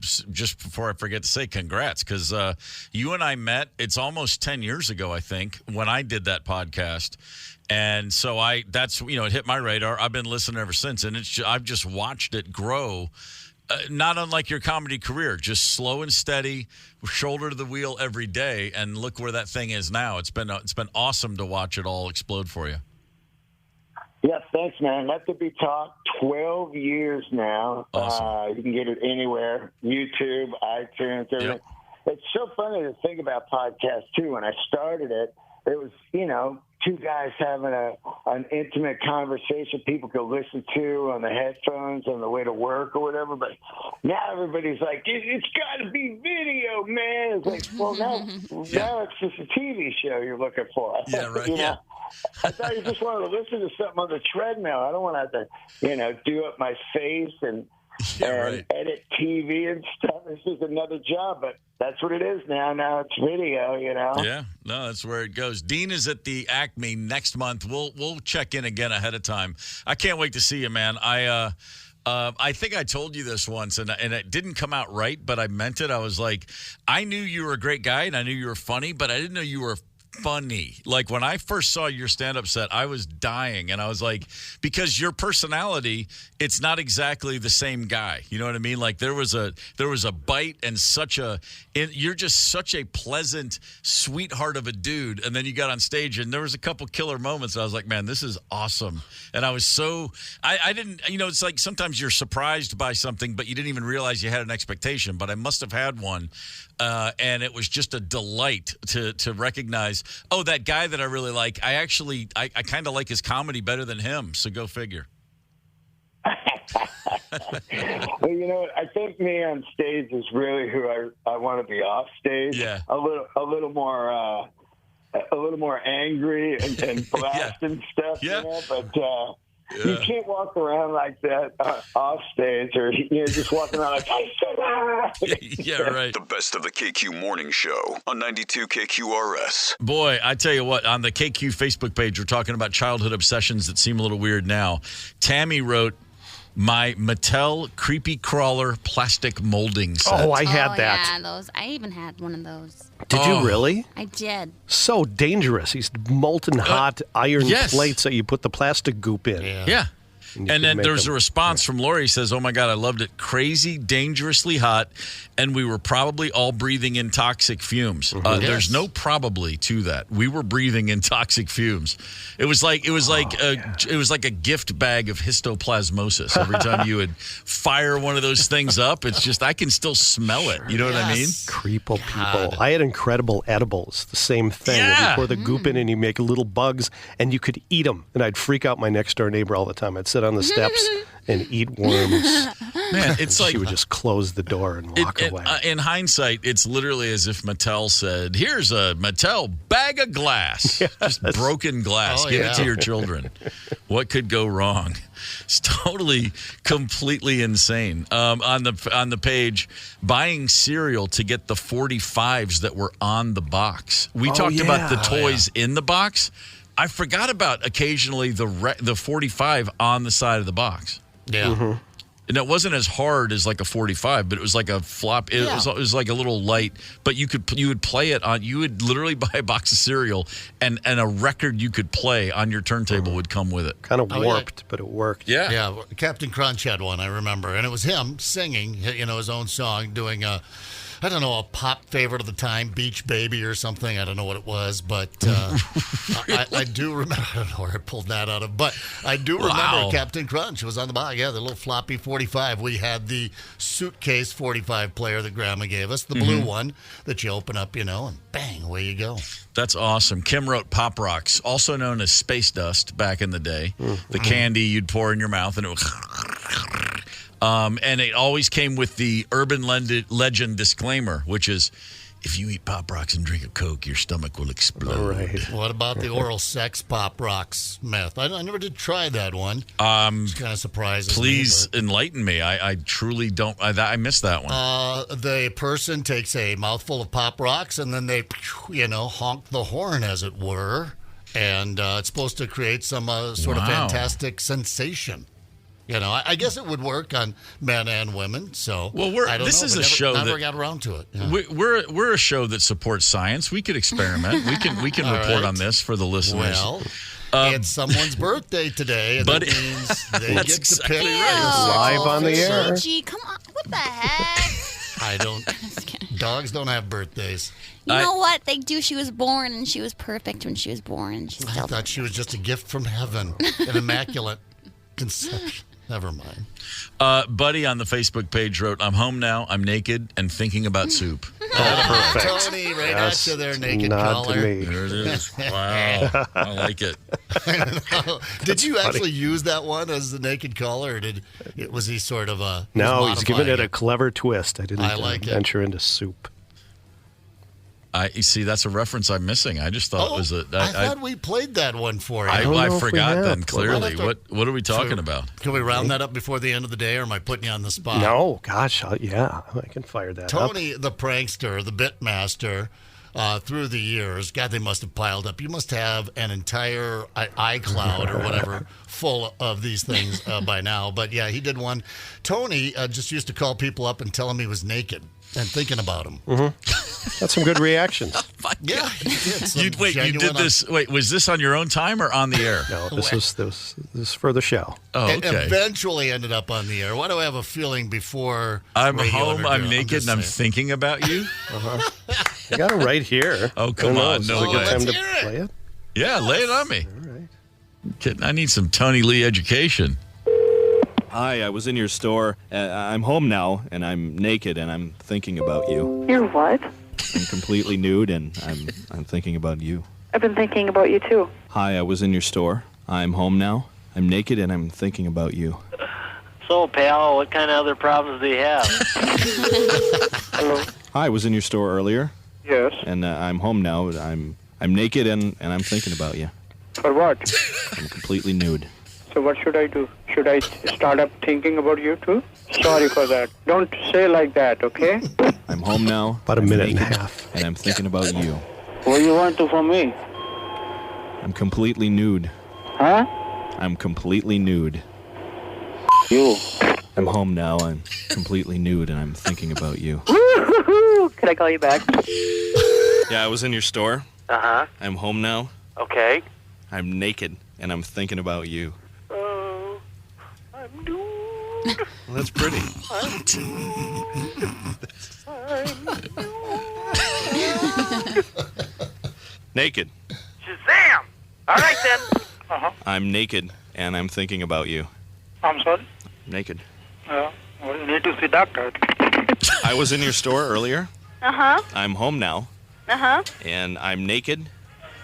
just before I forget to say congrats, because you and I met, it's almost 10 years ago, I think, when I did that podcast. And so it hit my radar. I've been listening ever since, and I've just watched it grow. Not unlike your comedy career, just slow and steady, shoulder to the wheel every day, and look where that thing is now. It's been awesome to watch it all explode for you. Yeah, thanks, man. Let There Be Talk, 12 years now. Awesome. You can get it anywhere, YouTube, iTunes, everything. Yep. It's so funny to think about podcasts, too. When I started it, it was, two guys having an intimate conversation people could listen to on the headphones on the way to work or whatever. But now everybody's like, it's got to be video, man. It's like, well, now it's just a TV show you're looking for. Yeah, right. I thought you just wanted to listen to something on the treadmill. I don't want to have to, do up my face and edit TV and stuff. It's just another job, but that's what it is now. Now it's video, Yeah, no, that's where it goes. Dean is at the Acme next month. We'll check in again ahead of time. I can't wait to see you, man. I think I told you this once, and it didn't come out right, but I meant it. I was like, I knew you were a great guy, and I knew you were funny, but I didn't know you were funny. Like when I first saw your stand-up set, I was dying, and I was like, because your personality, it's not exactly the same guy. You know what I mean? Like there was a bite and you're just such a pleasant sweetheart of a dude, and then you got on stage, and there was a couple killer moments. And I was like, man, this is awesome. And I was I didn't, it's like sometimes you're surprised by something, but you didn't even realize you had an expectation. But I must have had one. And it was just a delight to recognize, that guy that I really like, I kind of like his comedy better than him. So go figure. Well, I think me on stage is really who I want to be off stage. Yeah. A little more angry and blasting stuff. Yeah. But you can't walk around like that off stage, or just walking around like, yeah, right. The best of the KQ Morning Show on 92 KQRS. Boy, I tell you what, on the KQ Facebook page, we're talking about childhood obsessions that seem a little weird now. Tammy wrote, my Mattel creepy crawler plastic molding set. Oh, I had that. Yeah, those. I even had one of those. Did you really? I did. So dangerous. These molten hot iron yes. plates that you put the plastic goop in. Yeah. And then there's a response from Lori. He says, oh, my God, I loved it. Crazy, dangerously hot, and we were probably all breathing in toxic fumes. There's no probably to that. We were breathing in toxic fumes. It was like a gift bag of histoplasmosis. Every time you would fire one of those things up, it's just I can still smell it. You know what I mean? Creeple people. I had incredible edibles. The same thing. Yeah. You pour the goop in and you make little bugs, and you could eat them. And I'd freak out my next door neighbor all the time. I'd sit on the steps and eat worms. Man, it's like she would just close the door and walk away. In hindsight, it's literally as if Mattel said, here's a Mattel bag of glass. Just broken glass. Give it to your children. What could go wrong? It's totally, completely insane. On the page, buying cereal to get the 45s that were on the box. We talked about the toys in the box. I forgot about occasionally the 45 on the side of the box. Yeah. And it wasn't as hard as like a 45, but it was like a flop. It was like a little light, but you would play it on. You would literally buy a box of cereal, and a record you could play on your turntable would come with it. Kind of warped, but it worked. Yeah. Captain Crunch had one, I remember, and it was him singing, his own song, doing a pop favorite of the time, Beach Baby or something. I don't know what it was, but I do remember. I don't know where I pulled that out of, but I do remember Captain Crunch was on the box. Yeah, the little floppy 45. We had the suitcase 45 player that Grandma gave us, the blue one that you open up, and bang, away you go. That's awesome. Kim wrote Pop Rocks, also known as space dust back in the day. The candy you'd pour in your mouth, and it would... and it always came with the urban legend disclaimer, which is, if you eat Pop Rocks and drink a Coke, your stomach will explode. All right. What about the oral sex Pop Rocks myth? I never did try that one. It's kind of surprising. Please enlighten me. I truly don't. I missed that one. The person takes a mouthful of Pop Rocks and then they, honk the horn, as it were. And it's supposed to create some sort of fantastic sensation. I guess it would work on men and women. So, this is a show that never got around to it. Yeah. We're a show that supports science. We could experiment. We can report on this for the listeners. Well, it's someone's birthday today, and but that means they that's get to exactly pick Live on the air. Gigi, come on. What the heck? I don't. Dogs don't have birthdays. You know what? They do. She was born, and she was perfect when she was born. I thought she was just a gift from heaven, an immaculate conception. Never mind. Buddy on the Facebook page wrote, I'm home now, I'm naked, and thinking about soup. Perfect. Tony, right at you there, naked caller. To me. There it is. Wow. I like it. Did you actually use that one as the naked caller, or was he sort of a... No, he's giving it a clever twist. I didn't venture into soup. You see, that's a reference I'm missing. I just thought it was I thought we played that one for you. I forgot then, clearly. What are we talking about? Can we round that up before the end of the day, or am I putting you on the spot? No, gosh, yeah, I can fire that up. Tony, the prankster, the bit master, through the years, God, they must have piled up. You must have an entire iCloud or whatever full of these things by now. But yeah, he did one. Tony just used to call people up and tell them he was naked and thinking about them. That's some good reactions. Yeah, he did. You did this. Wait, was this on your own time or on the air? No, this was for the show. Oh, It okay. eventually ended up on the air. Why do I have a feeling before I'm radio home, interview? I'm naked, and I'm thinking about you? I got it right here. Oh, come on. Is No this a good way. time to Let's hear it. play it? Yeah, lay it on me. All right. Kidding. I need some Tony Lee education. Hi, I was in your store. I'm home now, and I'm naked, and I'm thinking about you. You're what? I'm completely nude, and I'm thinking about you. I've been thinking about you too. Hi, I was in your store. I'm home now. I'm naked, and I'm thinking about you. So, pal, what kind of other problems do you have? Hello? Hi, I was in your store earlier, Yes. and I'm home now. I'm naked, and I'm thinking about you. For what? I'm completely nude. So what should I do? Should I start up thinking about you too? Sorry for that. Don't say like that, okay? I'm home now. About a I'm minute and a naked, half. And I'm thinking about you. What do you want to from me? I'm completely nude. Huh? I'm completely nude. You. I'm home now. I'm completely nude, and I'm thinking about you. Can I call you back? Yeah, I was in your store. Uh-huh. I'm home now. Okay. I'm naked, and I'm thinking about you. I'm nude. Well, that's pretty. Naked. Shazam! All right, then. Uh-huh. I'm naked, and I'm thinking about you. I'm sorry? Naked. Well, you need to see doctor. I was in your store earlier. Uh-huh. I'm home now, Uh-huh. and I'm naked,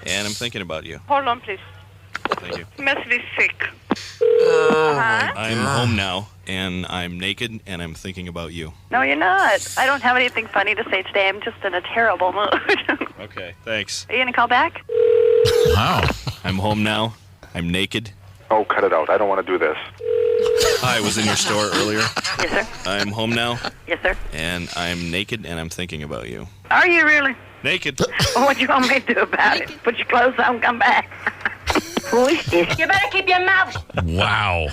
and I'm thinking about you. Hold on, please. Thank you. You must be sick. Uh-huh. I'm home now, and I'm naked, and I'm thinking about you. No, you're not. I don't have anything funny to say today. I'm just in a terrible mood. Okay, thanks. Are you going to call back? Wow. I'm home now. I'm naked. Oh, cut it out. I don't want to do this. I was in your store earlier. Yes, sir. I'm home now, Yes, sir. and I'm naked, and I'm thinking about you. Are you really? Naked. What you want me to do about it? Put your clothes on and come back. You better keep your mouth. Wow.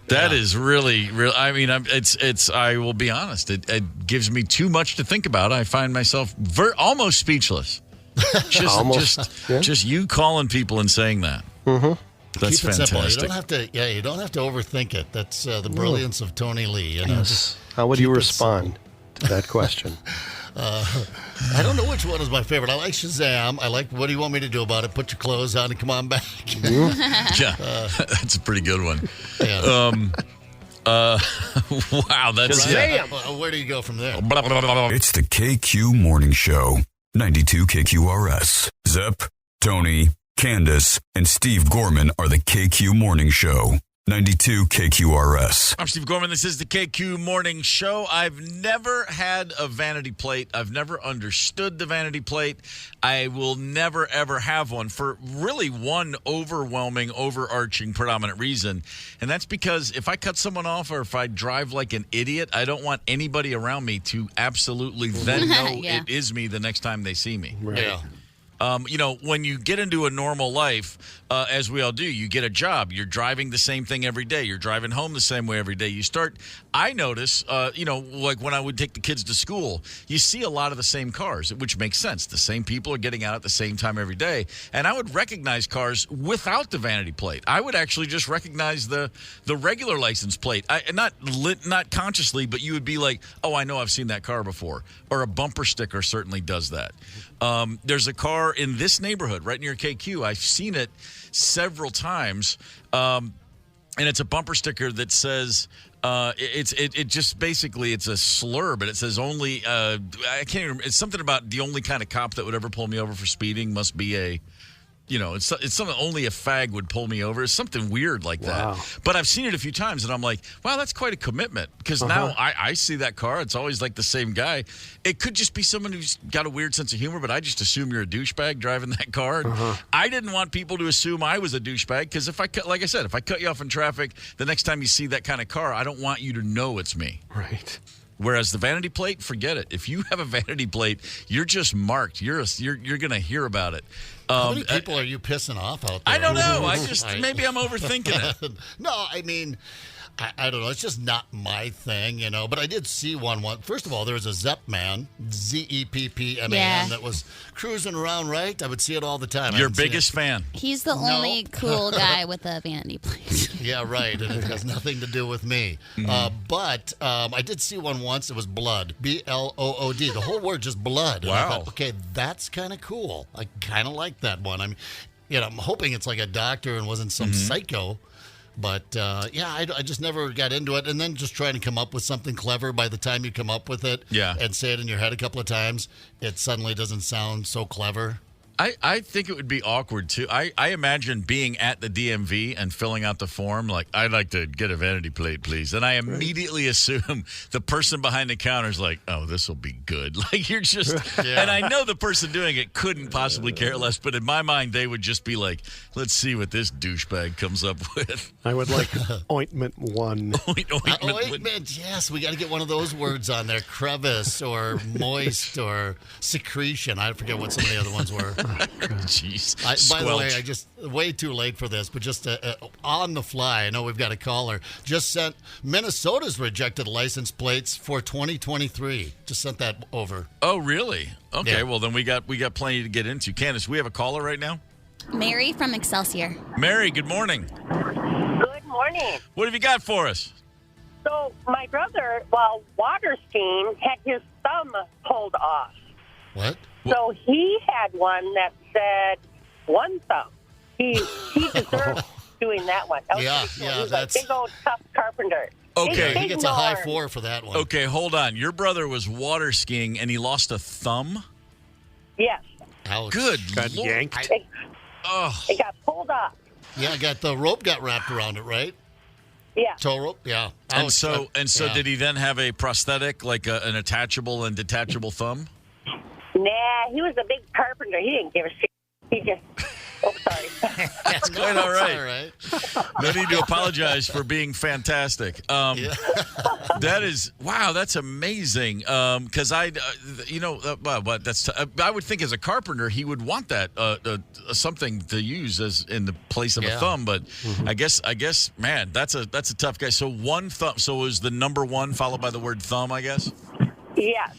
That is really. I mean, it's. I will be honest. It gives me too much to think about. I find myself almost speechless. Just you calling people and saying that. Mm-hmm. That's Keep it fantastic. simple. You don't have to overthink it. That's the brilliance of Tony Lee. You know? Yes. How would you respond to that question? I don't know which one is my favorite. I like Shazam. I like What Do You Want Me to Do About It? Put your clothes on and come on back. Yeah, that's a pretty good one. Yeah. Wow, that's Where do you go from there? It's the KQ Morning Show. 92 KQRS. Zep, Tony, Candace, and Steve Gorman are the KQ Morning Show. 92 KQRS. I'm Steve Gorman. This is the KQ Morning Show. I've never had a vanity plate. I've never understood the vanity plate. I will never, ever have one for really one overwhelming, overarching, predominant reason. And that's because if I cut someone off or if I drive like an idiot, I don't want anybody around me to absolutely then know it is me the next time they see me. Right. Yeah. When you get into a normal life, as we all do, you get a job. You're driving the same thing every day. You're driving home the same way every day. I notice, like when I would take the kids to school, you see a lot of the same cars, which makes sense. The same people are getting out at the same time every day. And I would recognize cars without the vanity plate. I would actually just recognize the regular license plate. Not consciously, but you would be like, oh, I know I've seen that car before. Or a bumper sticker certainly does that. There's a car in this neighborhood right near KQ. I've seen it several times, and it's a bumper sticker that says it just basically it's a slur, but it says only I can't even remember. It's something about the only kind of cop that would ever pull me over for speeding must be a. It's something only a fag would pull me over. It's something weird like that. But I've seen it a few times, and I'm like, wow, that's quite a commitment. Because now I see that car. It's always like the same guy. It could just be someone who's got a weird sense of humor, but I just assume you're a douchebag driving that car. I didn't want people to assume I was a douchebag because if I cut you off in traffic, the next time you see that kind of car, I don't want you to know it's me. Right. Whereas the vanity plate, forget it. If you have a vanity plate, you're just marked. You're going to hear about it. How many people are you pissing off out there? I don't know. Maybe I'm overthinking it. No, I mean, I don't know. It's just not my thing, But I did see one. First of all, there was a Zepp man, Zeppman, that was cruising around, right? I would see it all the time. Your biggest fan. He's the only cool guy with a vanity plate. Yeah, right. And it has nothing to do with me. But I did see one once. It was blood. Blood. The whole word just blood. Wow. And I thought, okay, that's kind of cool. I kind of like that one. I mean, I'm hoping it's like a doctor and wasn't some psycho. But, I just never got into it. And then just trying to come up with something clever by the time you come up with it and say it in your head a couple of times, it suddenly doesn't sound so clever. I think it would be awkward, too. I imagine being at the DMV and filling out the form, like, I'd like to get a vanity plate, please. And I immediately assume the person behind the counter is like, oh, this will be good. Like, you're just and I know the person doing it couldn't possibly care less, but in my mind, they would just be like, let's see what this douchebag comes up with. I would like ointment one. Ointment, yes. We got to get one of those words on there. Crevice or moist or secretion. I forget what some of the other ones were. Jeez. By the way, I just way too late for this, but just on the fly, I know we've got a caller. Just sent Minnesota's rejected license plates for 2023. Just sent that over. Oh, really? Okay, well then we got plenty to get into. Candace, we have a caller right now. Mary from Excelsior. Mary, good morning. Good morning. What have you got for us? So my brother, while water skiing, had his thumb pulled off. What? So he had one that said one thumb. He deserved doing that one. That was cool. He was that's a big old tough carpenter. Okay. He gets a high 4 for that one. Okay, hold on. Your brother was water skiing and he lost a thumb? Yes. Ouch. Good Got Lord. yanked. It got pulled off. Yeah, the rope got wrapped around it, right? Yeah. Tow rope? Yeah. And so did he then have a prosthetic, like an attachable and detachable thumb? Nah, he was a big carpenter. He didn't give a shit. He just. Oh, sorry. That's quite all right. All right. No need to apologize for being fantastic. That is wow. That's amazing. Because I would think as a carpenter he would want that something to use as in the place of a thumb. But I guess, man, that's a tough guy. So one thumb. So it was the number one followed by the word thumb, I guess. Yes,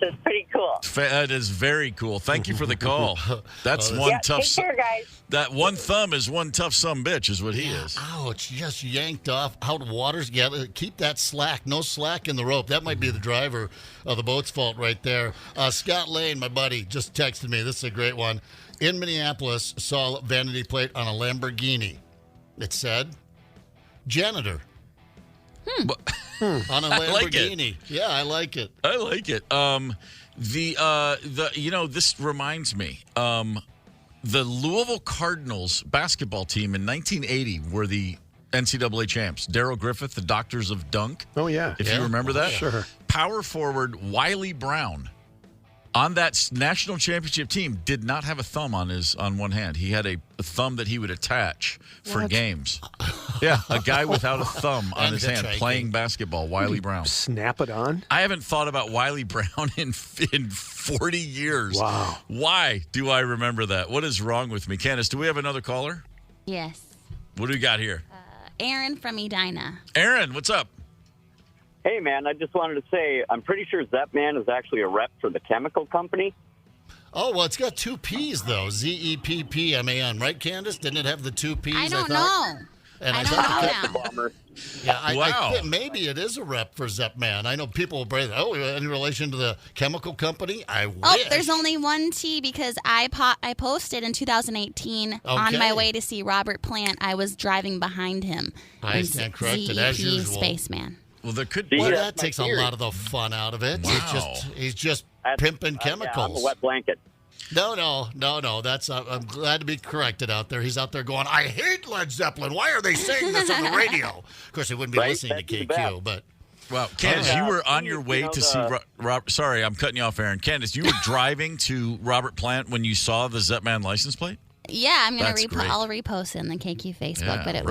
it's pretty cool. That is very cool. Thank you for the call. That's one tough. Take care, guys. That one thumb is one tough sumbitch, is what he is. Ouch! Just yanked off out of waters. Yeah, keep that slack. No slack in the rope. That might be the driver of the boat's fault right there. Scott Lane, my buddy, just texted me. This is a great one. In Minneapolis, saw a vanity plate on a Lamborghini. It said, "Janitor." On a Lamborghini. I like it. Yeah, I like it. I like it. This reminds me. The Louisville Cardinals basketball team in 1980 were the NCAA champs. Darryl Griffith, the Doctors of Dunk. Oh, yeah. If you remember that. Sure. Power forward Wiley Brown on that national championship team did not have a thumb on one hand. He had a thumb that he would attach for games. Yeah, a guy without a thumb on his hand playing basketball, Wiley Brown. Snap it on? I haven't thought about Wiley Brown in 40 years. Wow. Why do I remember that? What is wrong with me? Candace, do we have another caller? Yes. What do we got here? Aaron from Edina. Aaron, what's up? Hey, man, I just wanted to say I'm pretty sure Zeppman is actually a rep for the chemical company. Oh, well, it's got two P's, though. Zeppman, right, Candace? Didn't it have the two P's? I don't know. And I don't know now. Yeah, I Wow. think maybe it is a rep for Zeppman. I know people will bring, in relation to the chemical company? I wish. Oh, there's only one T because I posted in 2018 on my way to see Robert Plant. I was driving behind him. I stand corrected, as usual. Spaceman. Well, there could be. Well, that takes a lot of the fun out of it. Wow. He's just pimping chemicals. Yeah, I'm a wet blanket. No. That's I'm glad to be corrected out there. He's out there going, I hate Led Zeppelin. Why are they saying this on the radio? Of course, they wouldn't be listening to KQ, but. Well, Candace, you were on your way to see Robert. Sorry, I'm cutting you off, Aaron. Candace, you were driving to Robert Plant when you saw the Zeppman license plate? Yeah, I'm gonna great. I'll repost it in the KQ Facebook, Yeah, but it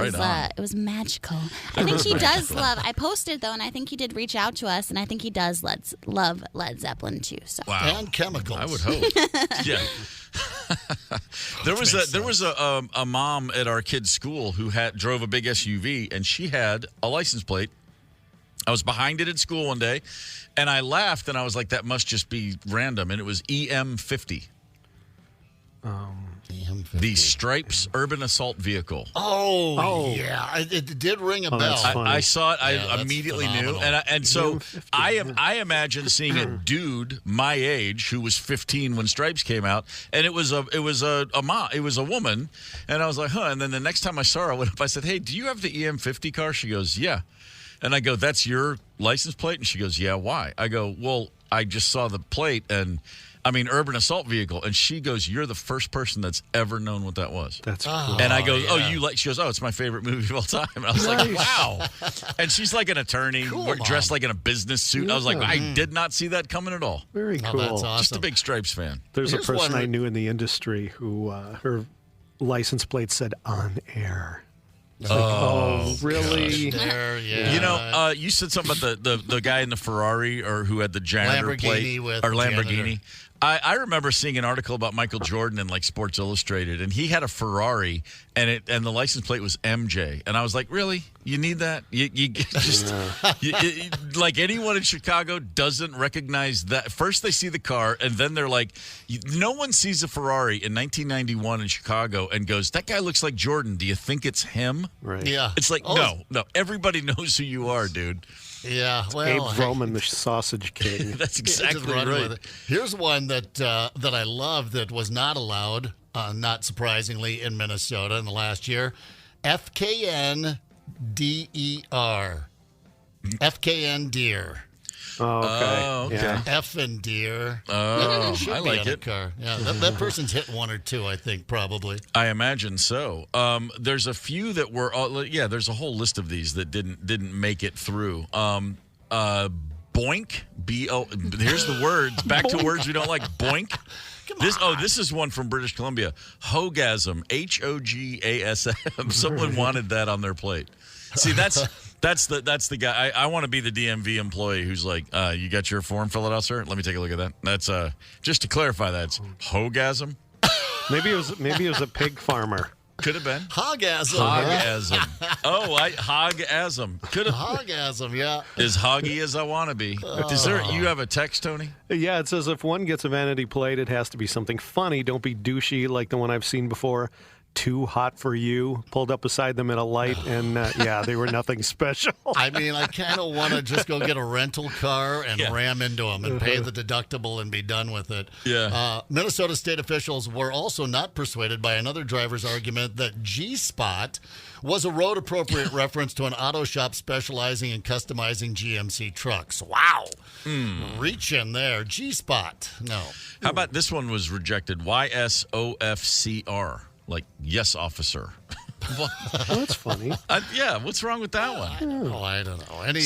was magical. I think he does love. I posted though, and I think he did reach out to us, and I think he does love Led Zeppelin too. So and chemicals. I would hope. Yeah. There was a mom at our kid's school who drove a big SUV, and she had a license plate. I was behind it at school one day, and I laughed, and I was like, "That must just be random," and it was EM50. The Stripes Urban Assault Vehicle. Oh. Yeah. It did ring a bell. I saw it. I immediately knew. And so I imagine seeing a dude my age who was 15 when Stripes came out, and it was a woman, and I was like, huh. And then the next time I saw her, I went up, I said, hey, do you have the EM50 car? She goes, yeah. And I go, that's your license plate? And she goes, yeah, why? I go, well, I just saw the plate, and urban assault vehicle. And she goes, you're the first person that's ever known what that was. That's cool. And I go, she goes, it's my favorite movie of all time. And I was like, wow. And she's like an attorney, dressed like in a business suit. I was like, I did not see that coming at all. Very cool. That's awesome. Just a big Stripes fan. There's a person I knew in the industry who her license plate said on air. Really? There, yeah. You said something about the guy in the Ferrari or who had the janitor plate or Lamborghini. Janitor. I remember seeing an article about Michael Jordan in like Sports Illustrated, and he had a Ferrari, and the license plate was MJ, and I was like, really? You need that? You just like anyone in Chicago doesn't recognize that. First they see the car, and then they're like, no one sees a Ferrari in 1991 in Chicago and goes, that guy looks like Jordan. Do you think it's him? Right. Yeah. It's like no. Everybody knows who you are, dude. Yeah, well, Abe Roman, the Sausage King. That's exactly right. Here's one that I love that was not allowed, not surprisingly, in Minnesota in the last year. FKN DER. FKN Deer. Oh, okay. Yeah. F and Deer. Oh, Should I be like on a it. car. Yeah, that person's hit one or two, I think, probably. I imagine so. There's a few that were. There's a whole list of these that didn't make it through. Boink. Here's the words. Back to words we don't like. Boink. This is one from British Columbia. Hogasm. Hogasm. Someone wanted that on their plate. See, that's the guy. I want to be the DMV employee who's like, you got your form filled out, sir? Let me take a look at that. That's just to clarify, that's Hogasm. Maybe it was a pig farmer. Could have been. Hogasm. Hogasm. Hogasm. Could have. Hogasm, yeah. As hoggy as I want to be. You have a text, Tony? Yeah, it says if one gets a vanity plate, it has to be something funny. Don't be douchey like the one I've seen before. Too hot for you. Pulled up beside them at a light, and they were nothing special. I mean, I kind of want to just go get a rental car and ram into them and pay the deductible and be done with it. Yeah. Minnesota state officials were also not persuaded by another driver's argument that G-Spot was a road-appropriate reference to an auto shop specializing in customizing GMC trucks. Wow. Reach in there. G-Spot. No. How about this one was rejected? YSOFCR. Like, yes, officer. Well, that's funny. What's wrong with that one? I don't know. Any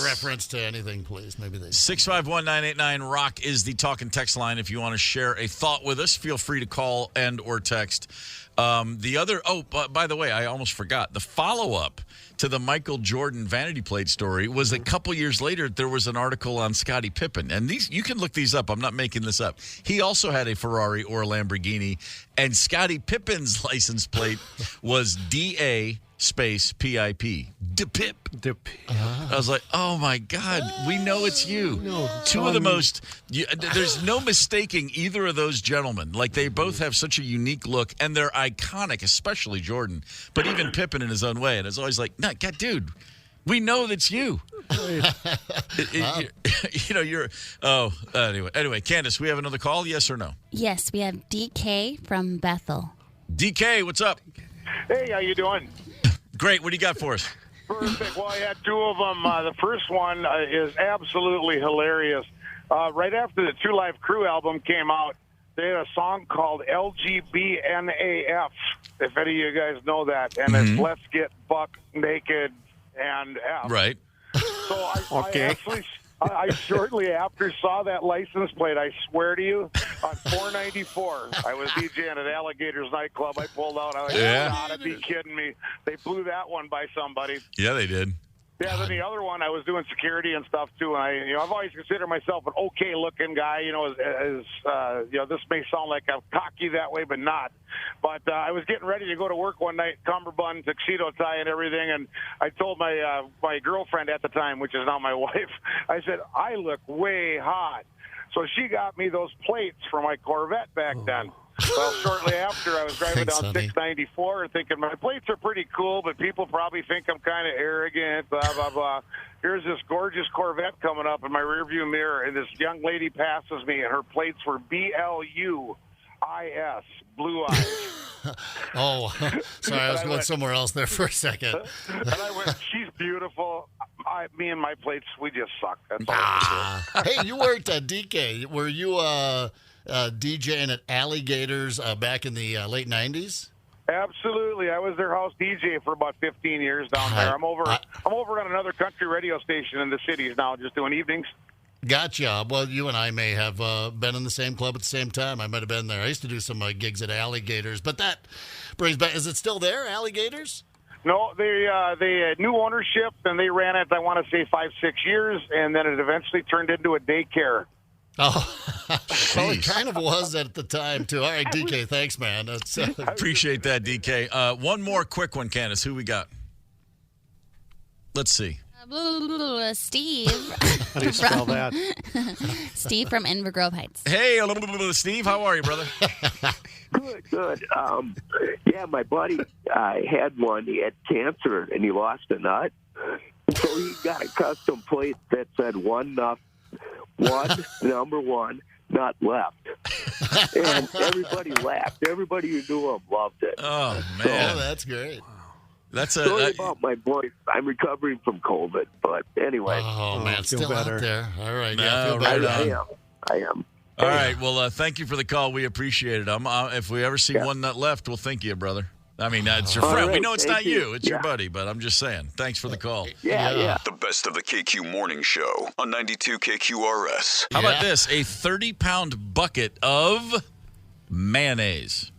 reference to anything, please. Maybe they. 651-989 Rock is the talk and text line. If you want to share a thought with us, feel free to call and or text. By the way, I almost forgot. The follow-up to the Michael Jordan vanity plate story was a couple years later. There was an article on Scottie Pippen, and you can look these up. I'm not making this up. He also had a Ferrari or a Lamborghini, and Scottie Pippen's license plate was DA space PIP. DePip. I was like, oh my God, we know it's you. Two of the most. There's no mistaking either of those gentlemen. Like, they both have such a unique look, and they're iconic, especially Jordan, but even Pippen in his own way. And it's always like, nah, God, dude, we know that's you. Anyway, Candace, we have another call. Yes or no? Yes, we have DK from Bethel. DK, what's up? Hey, how you doing? Great. What do you got for us? Perfect. Well, I had two of them. The first one is absolutely hilarious. Right after the Two Live Crew album came out, they had a song called LGBNAF, if any of you guys know that. And it's Let's Get Buck Naked and F. Right. So I shortly after saw that license plate, I swear to you, on 494, I was DJing at Alligators nightclub. I pulled out. I was like, you gotta be kidding me. They blew that one by somebody. Yeah, they did. Yeah, then the other one, I was doing security and stuff too, and I've always considered myself an okay-looking guy. This may sound like I'm cocky that way, but not. But I was getting ready to go to work one night, cummerbund, tuxedo tie, and everything, and I told my girlfriend at the time, which is now my wife, I said, I look way hot. So she got me those plates for my Corvette back then. Well, shortly after, I was driving down 694 and thinking, my plates are pretty cool, but people probably think I'm kind of arrogant, blah, blah, blah. Here's this gorgeous Corvette coming up in my rearview mirror, and this young lady passes me, and her plates were BLUIS, Blue Eyes. Oh, sorry, I was going somewhere else there for a second. And I went, she's beautiful. Me and my plates, we just suck. That's all. Hey, you worked at DK. Were you DJing at Alligators back in the late 90s? Absolutely. I was their house DJ for about 15 years down there. I'm over on another country radio station in the cities now, just doing evenings. Gotcha. Well, you and I may have been in the same club at the same time. I might have been there. I used to do some gigs at Alligators, but that brings back. Is it still there, Alligators? No, they had new ownership, and they ran it, I want to say, 5-6 years, and then it eventually turned into a daycare. Oh, well, it kind of was at the time, too. All right, DK, thanks, man. Appreciate that, DK. One more quick one, Candace. Who we got? Let's see. Steve. How do you spell that? Steve from Inver Grove Heights. Hey, Steve. How are you, brother? Good. Yeah, my buddy had one. He had cancer, and he lost a nut. So he got a custom plate that said number one, not left. And everybody laughed. Everybody who knew him loved it. Oh, man. So, that's great. That's Sorry about my voice. I'm recovering from COVID, but anyway. Oh, man, still better. out there. All right. No, yeah, feel right better. I am. All right. Well, thank you for the call. We appreciate it. If we ever see one nut left, we'll thank you, brother. I mean, it's your All friend. We right, know it's thank not you. you. It's your buddy, but I'm just saying. Thanks for the call. Yeah. The best of the KQ Morning Show on 92 KQRS. How about this? A 30-pound bucket of mayonnaise.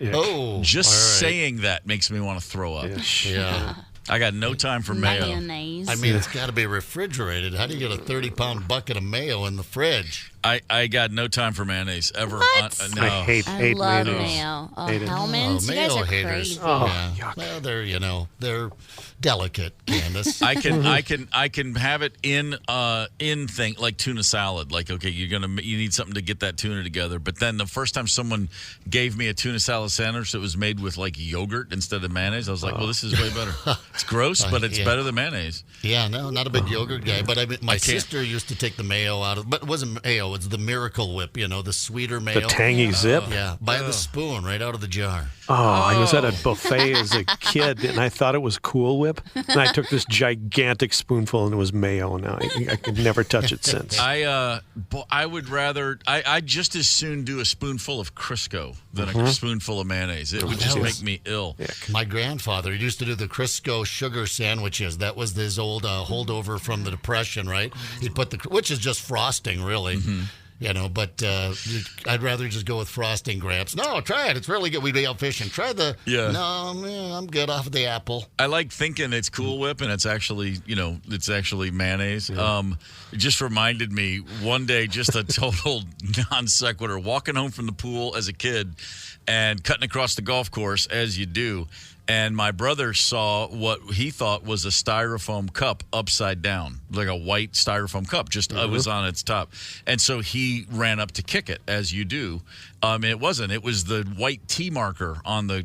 Oh, Just all right. saying that makes me want to throw up. Yeah. I got no time for mayo. Mayonnaise. I mean, it's got to be refrigerated. How do you get a 30-pound bucket of mayo in the fridge? I got no time for mayonnaise ever. What? No. I hate love mayonnaise. mayo. Oh, Hate it. Hellman's, you guys mayo are haters. crazy. Oh, yeah. Well, they're delicate, Candace. I can have it in thing like tuna salad. Like, okay, you need something to get that tuna together. But then the first time someone gave me a tuna salad sandwich that was made with like yogurt instead of mayonnaise, I was like, well, this is way better. It's gross, but it's better than mayonnaise. Yeah, no, not a big yogurt guy. But I mean, my sister used to take the mayo out of, but it wasn't mayo. It's the Miracle Whip, the sweeter mayo. The tangy zip? Yeah, by the spoon, right out of the jar. Oh, I was at a buffet as a kid, and I thought it was Cool Whip, and I took this gigantic spoonful, and it was mayo. Now I could never touch it since. I would rather. I'd just as soon do a spoonful of Crisco than a spoonful of mayonnaise. It would just make me ill. Yeah. My grandfather used to do the Crisco sugar sandwiches. That was his old holdover from the Depression, right? He'd put which is just frosting, really. But I'd rather just go with frosting, Gramps. No, try it. It's really good. We'd be out fishing. Try the. Yeah. No, I'm good off of the apple. I like thinking it's Cool Whip and it's actually, it's actually mayonnaise. Yeah. It just reminded me one day, just a total non sequitur, walking home from the pool as a kid and cutting across the golf course as you do. And my brother saw what he thought was a styrofoam cup upside down, like a white styrofoam cup, just it was on its top. And so he ran up to kick it, as you do. It wasn't. It was the white T marker on the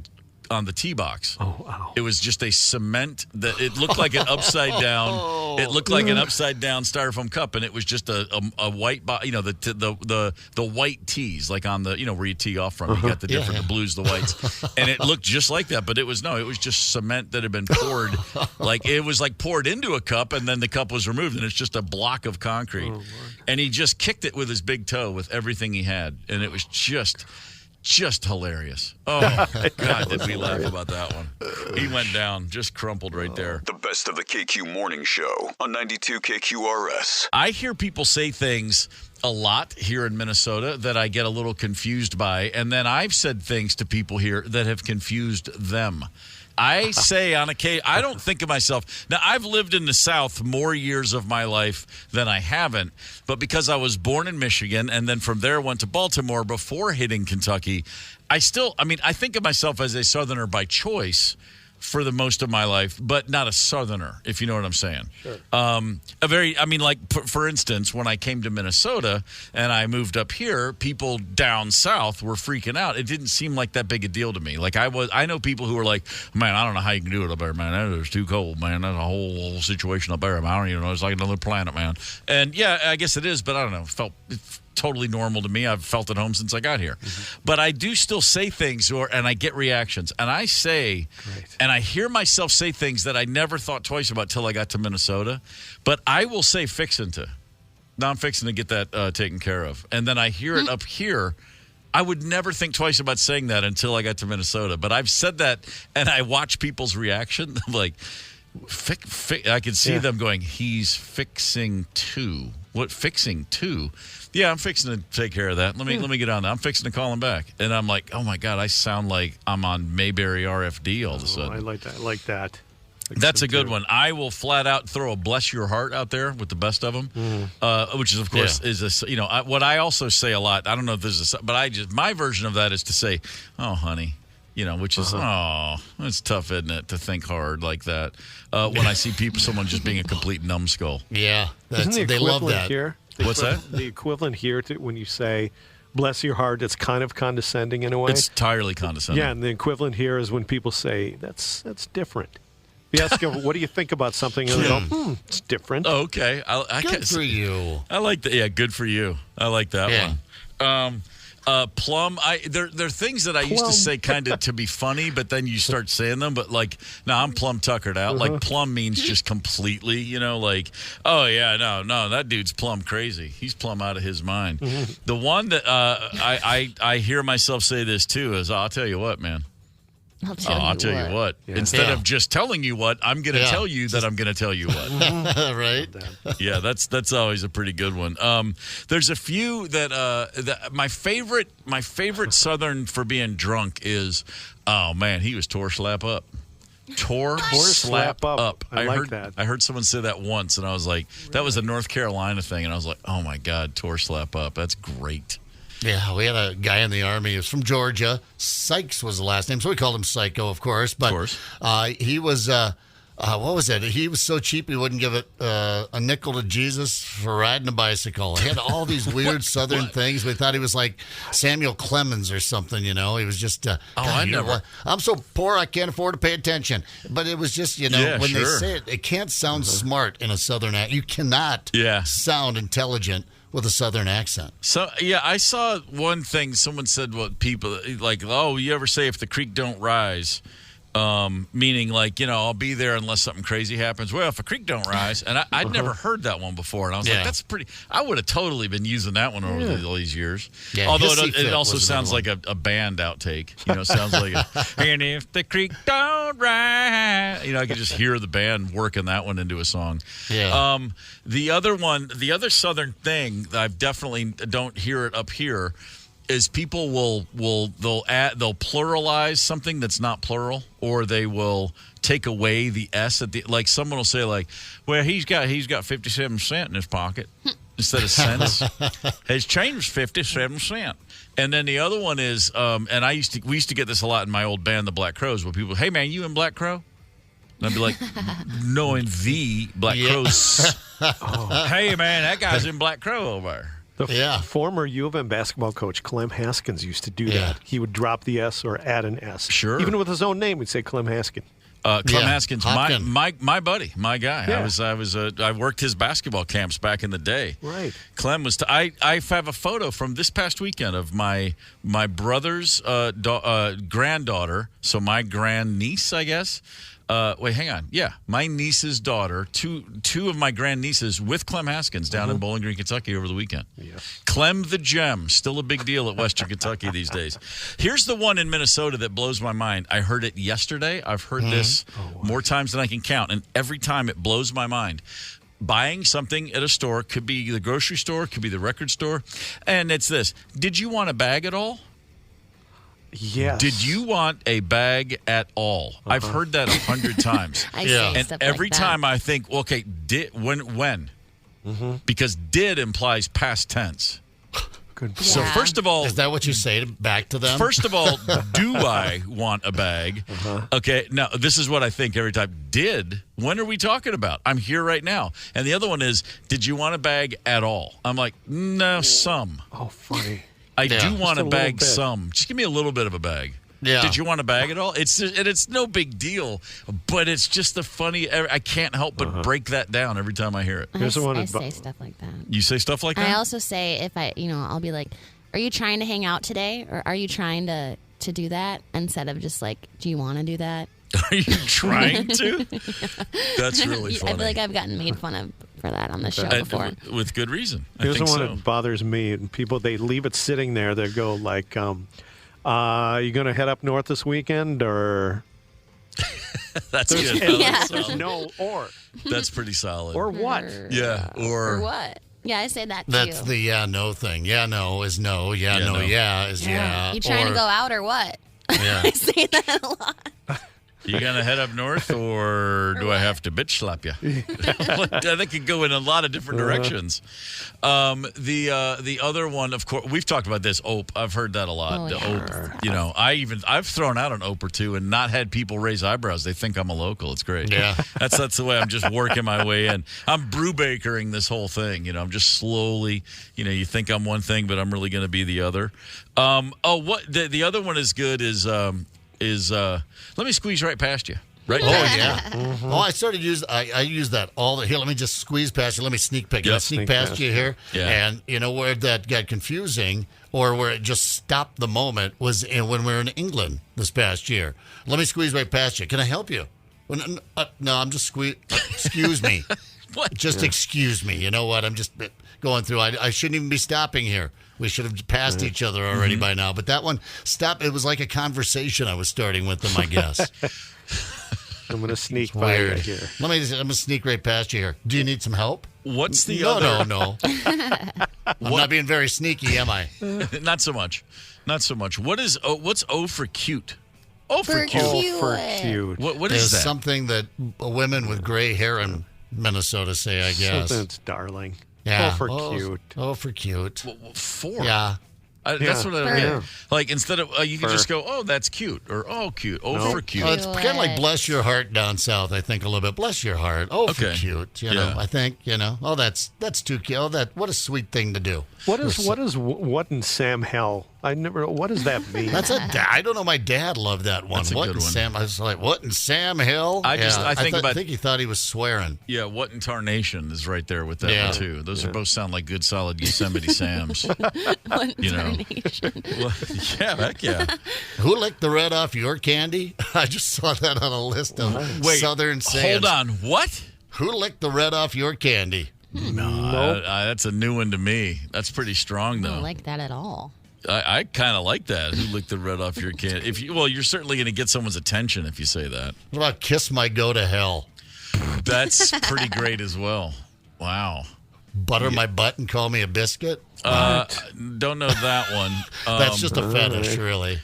tee box. Oh, wow. It was just a cement that it looked like an upside down. It looked like an upside down styrofoam cup, and it was just a white, the white tees, like on the where you tee off from. You got the different the blues, the whites, and it looked just like that. But it was just cement that had been poured, it was poured into a cup, and then the cup was removed, and it's just a block of concrete. And he just kicked it with his big toe with everything he had, and it was just hilarious. Oh, God, did we laugh about that one. He went down, just crumpled right there. The best of the KQ Morning Show on 92 KQRS. I hear people say things a lot here in Minnesota that I get a little confused by, and then I've said things to people here that have confused them. I say on occasion, I don't think of myself. Now, I've lived in the South more years of my life than I haven't, but because I was born in Michigan and then from there went to Baltimore before hitting Kentucky, I think of myself as a Southerner by choice for the most of my life, but not a Southerner, if you know what I'm saying. Sure. For instance, when I came to Minnesota and I moved up here, people down south were freaking out. It didn't seem like that big a deal to me. I know people who were like, man, I don't know how you can do it up there, man. It's too cold, man. That's a whole situation up there. I don't even know. It's like another planet, man. And yeah, I guess it is, but I don't know. It felt totally normal to me. I've felt at home since I got here. But I do still say things and I get reactions. And I say, and I hear myself say things that I never thought twice about till I got to Minnesota. But I will say fixin' to. Now I'm fixing to get that taken care of. And then I hear it up here. I would never think twice about saying that until I got to Minnesota. But I've said that and I watch people's reaction. Like, I can see them going, he's fixing to. What, fixing to? Yeah, I'm fixing to take care of that. Let me get on that. I'm fixing to call him back. And I'm like, oh, my God, I sound like I'm on Mayberry RFD all of a sudden. I like that. That's a good one. I will flat out throw a bless your heart out there with the best of them, which is, of course, is what I also say a lot. I don't know if there's but my version of that is to say, oh, honey. Which is, it's tough, isn't it, to think hard like that when I see someone just being a complete numbskull. Yeah, they love that. Here? What's that? The equivalent here to when you say, bless your heart, it's kind of condescending in a way. It's entirely condescending. Yeah, and the equivalent here is when people say, that's different. You ask them, what do you think about something? And they go, it's different. Oh, okay. Good for you. I like that. Yeah, good for you. I like that one. Plum. There are things that I used to say kind of to be funny, but then you start saying them. But I'm plum tuckered out. Like plum means just completely, oh yeah, no, that dude's plum crazy. He's plum out of his mind. The one that I hear myself say this too is, I'll tell you what, man. I'll tell you what. Yeah. Instead of just telling you what, I'm going to tell you that I'm going to tell you what. Right? Yeah, that's always a pretty good one. There's a few that my favorite Southern for being drunk is, oh man, he was tore slap up. Tore slap up. I like that. I heard someone say that once, and I was like, that was a North Carolina thing, and I was like, oh my God, tore slap up. That's great. Yeah, we had a guy in the Army. He was from Georgia. Sykes was the last name, so we called him Psycho, of course. But he was, what was it? He was so cheap he wouldn't give it a nickel to Jesus for riding a bicycle. He had all these weird Southern things. We thought he was like Samuel Clemens or something, He was just, I'm so poor I can't afford to pay attention. But it was just, when they say it can't sound smart in a Southern accent. You cannot sound intelligent with a Southern accent. So, I saw one thing. Someone said, what people, like, oh, you ever say if the creek don't rise? Meaning like, I'll be there unless something crazy happens. Well, if a creek don't rise. And I'd never heard that one before. And I was like, that's pretty. I would have totally been using that one over all these years. Yeah, although it also sounds like a band outtake. It sounds like and if the creek don't rise. I could just hear the band working that one into a song. Yeah. The other Southern thing that I definitely don't hear it up here is people they'll pluralize something that's not plural, or they will take away the S at the, like someone will say like, well, he's got 57 cents in his pocket instead of cents. His change was 57 cents. And then the other one is, and we used to get this a lot in my old band, the Black Crowes, where people, hey man, you in Black Crow? And I'd be like, no, in the Black Crows. Hey man, that guy's in Black Crow over there. The former U of M basketball coach, Clem Haskins, used to do that. He would drop the S or add an S. Sure. Even with his own name, he'd say Clem Haskins. Clem Haskins, my buddy, my guy. Yeah. I worked his basketball camps back in the day. Right. Clem was. I have a photo from this past weekend of my brother's granddaughter. So my grandniece, I guess. Wait, hang on. Yeah, my niece's daughter, two of my grandnieces with Clem Haskins down in Bowling Green, Kentucky over the weekend. Yes. Clem the Gem, still a big deal at Western Kentucky these days. Here's the one in Minnesota that blows my mind. I heard it yesterday. I've heard this more times than I can count, and every time it blows my mind. Buying something at a store, could be the grocery store, could be the record store, and it's this. Did you want a bag at all? Yes. Did you want a bag at all? I've heard that 100 times. And every like time I think, okay, when? Because did implies past tense. Good. So first of all, is that what you say back to them? First of all, do I want a bag? Okay, now this is what I think every time. Did? When are we talking about? I'm here right now. And the other one is, did you want a bag at all? I'm like, no, some. Oh, funny. I do want a bag some. Just give me a little bit of a bag. Yeah. Did you want a bag at all? It's no big deal, but it's just the funny. I can't help but break that down every time I hear it. I say stuff like that. You say stuff like that? I also say if I'll be like, are you trying to hang out today? Or are you trying to do that? Instead of just like, do you want to do that? Are you trying to? That's really funny. I feel like I've gotten made fun of for that on the show before. With good reason. Here's the one that bothers me. And people, they leave it sitting there. They go like, you going to head up north this weekend? Or That's good. There's no or. That's pretty solid. Or what? Yeah. Or what? Yeah, I say that too. That's the no thing. Yeah, no is no. Yeah, no. Is yeah. You trying to go out or what? Yeah. I say that a lot. You gonna head up north, or do I have to bitch slap you? That could go in a lot of different directions. The other one, of course, we've talked about this. Ope, I've heard that a lot. Ope, I've thrown out an ope or two and not had people raise eyebrows. They think I'm a local. It's great. Yeah, that's the way I'm just working my way in. I'm brewbakering this whole thing. I'm just slowly. You think I'm one thing, but I'm really going to be the other. What the other one is good is let me squeeze right past you. Right. Oh yeah. Oh, I started I use that all the here. Let me just squeeze past you. Let me sneak peek. Yep. Sneak past you here. Yeah. And where that got confusing, or where it just stopped the moment, was when we were in England this past year. Let me squeeze right past you. Can I help you? No, I'm just squeeze. Excuse me. What? Just excuse me. You know what? I'm just going through. I shouldn't even be stopping here. We should have passed each other already by now. But that one, stop. It was like a conversation I was starting with them, I guess. I'm going to sneak by you here. I'm going to sneak right past you here. Do you need some help? What's the other? No. I'm not being very sneaky, am I? Not so much. What's O for cute? O for cute. Oh, for cute. What is that? Something that women with gray hair in Minnesota say, I guess. Something that's darling. Yeah. Oh, for cute. Oh, for cute. For? Yeah. That's what I don't Yeah. get. Like, instead of, you can just go, oh, that's cute, or oh, cute, for cute. Oh, it's kind of like bless your heart down south, I think, a little bit. Bless your heart. Oh, for cute. You know, I think, oh, that's too cute. Oh, what a sweet thing to do. What in Sam Hell? What does that mean? I don't know. My dad loved that one. That's a good one. Sam? I was like, what in Sam Hill? I think he thought he was swearing. Yeah, what in tarnation is right there with that one too. Those are both sound like good, solid Yosemite Sams. Tarnation. Well, yeah, heck yeah. Who licked the red off your candy? I just saw that on a list of Southern sayings. Hold on, what? Who licked the red off your candy? No, that's a new one to me. That's pretty strong, though. I don't like that at all. I kind of like that. Who licked the red off your candy? You're certainly going to get someone's attention if you say that. What about kiss my go to hell? That's pretty great as well. Wow. Butter my butt and call me a biscuit? Don't know that one. That's just a fetish, really.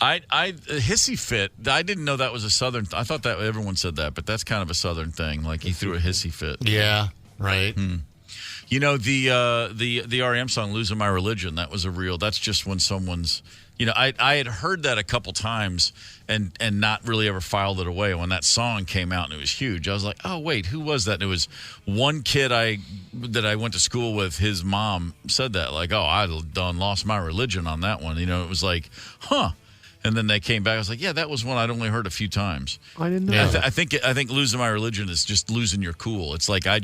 Hissy fit. I didn't know that was a Southern. I thought that everyone said that, but that's kind of a Southern thing. Like he threw a hissy fit. Yeah, right. You know the REM song "Losing My Religion." That was that's just when someone's. I had heard that a couple times and not really ever filed it away. When that song came out and it was huge, I was like, oh wait, who was that? And it was one kid that I went to school with. His mom said that, like, oh, I done lost my religion on that one. It was like, huh. And then they came back. I was like, yeah, that was one I'd only heard a few times. I didn't know. I think losing my religion is just losing your cool. It's like I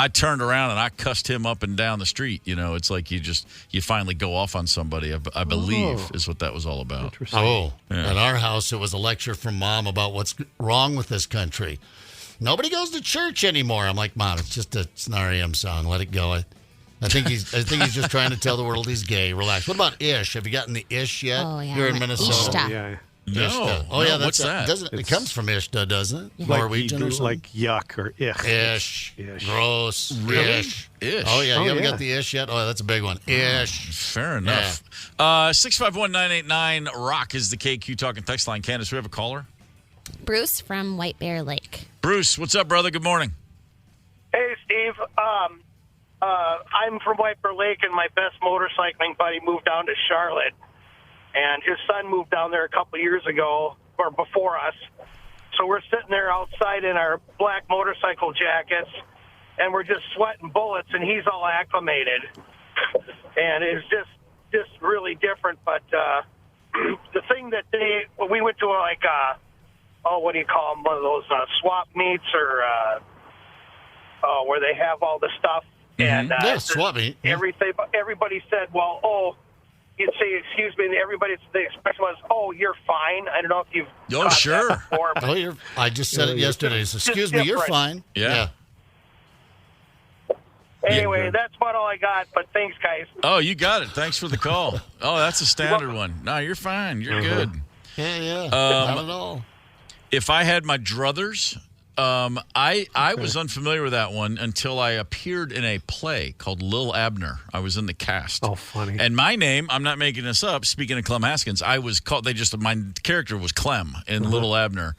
turned around and I cussed him up and down the street. It's like you finally go off on somebody. I believe is what that was all about. Oh, at our house it was a lecture from Mom about what's wrong with this country. Nobody goes to church anymore. I'm like, Mom, it's an REM song. Let it go. I think he's just trying to tell the world he's gay. Relax. What about Ish? Have you gotten the Ish yet? Oh, yeah. You're in Minnesota. Ishta. Yeah. No. Oh, yeah. What's that? It comes from Ishta, doesn't it? Yeah. Norwegian or something? Like yuck or ich. Ish. Gross. Really? Ish. Ish. Oh, yeah. You haven't yeah. got the Ish yet? Oh, that's a big one. Ish. Fair enough. 651-989-ROCK is the KQ Talking text line. Candace, we have a caller. Bruce from White Bear Lake. Bruce, what's up, brother? Good morning. Hey, Steve. I'm from White Bear Lake, and my best motorcycling buddy moved down to Charlotte. And his son moved down there a couple of years ago, or before us. So we're sitting there outside in our black motorcycle jackets, and we're just sweating bullets, and he's all acclimated. And it's just really different. But the thing that we went to what do you call them? One of those swap meets or where they have all the stuff. And swap meet. Everybody said, well, you'd say, excuse me, and the expression was, oh, you're fine. I don't know if you've caught sure. that before. But I just said it yesterday. So, excuse me, you're fine. Yeah. Anyway, that's about all I got, but thanks, guys. Oh, you got it. Thanks for the call. Oh, that's a standard one. No, you're fine. You're good. Yeah. Not at all. If I had my druthers, I was unfamiliar with that one until I appeared in a play called Lil Abner. I was in the cast. Oh, funny. And my name, I'm not making this up, speaking of Clem Haskins, I was called, my character was Clem in Little Abner.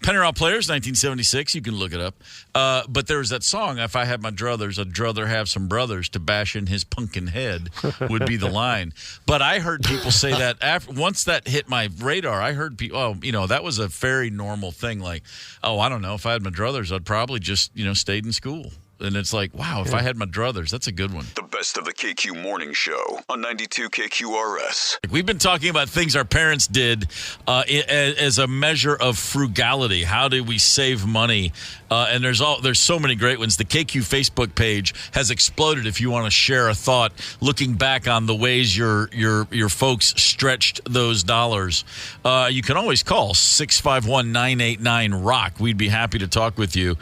Pennyroyal Players, 1976, you can look it up. But there was that song, if I had my druthers, I'd druther have some brothers to bash in his pumpkin head, would be the line. But I heard people say that, once that hit my radar, I heard people, that was a very normal thing. Like, I don't know, if I had my druthers, I'd probably just, stayed in school. And it's like, wow, if I had my druthers, that's a good one. The best of the KQ Morning Show on 92 KQRS. We've been talking about things our parents did as a measure of frugality. How do we save money? And there's so many great ones. The KQ Facebook page has exploded. If you want to share a thought, looking back on the ways your folks stretched those dollars, you can always call 651-989-ROCK. We'd be happy to talk with you.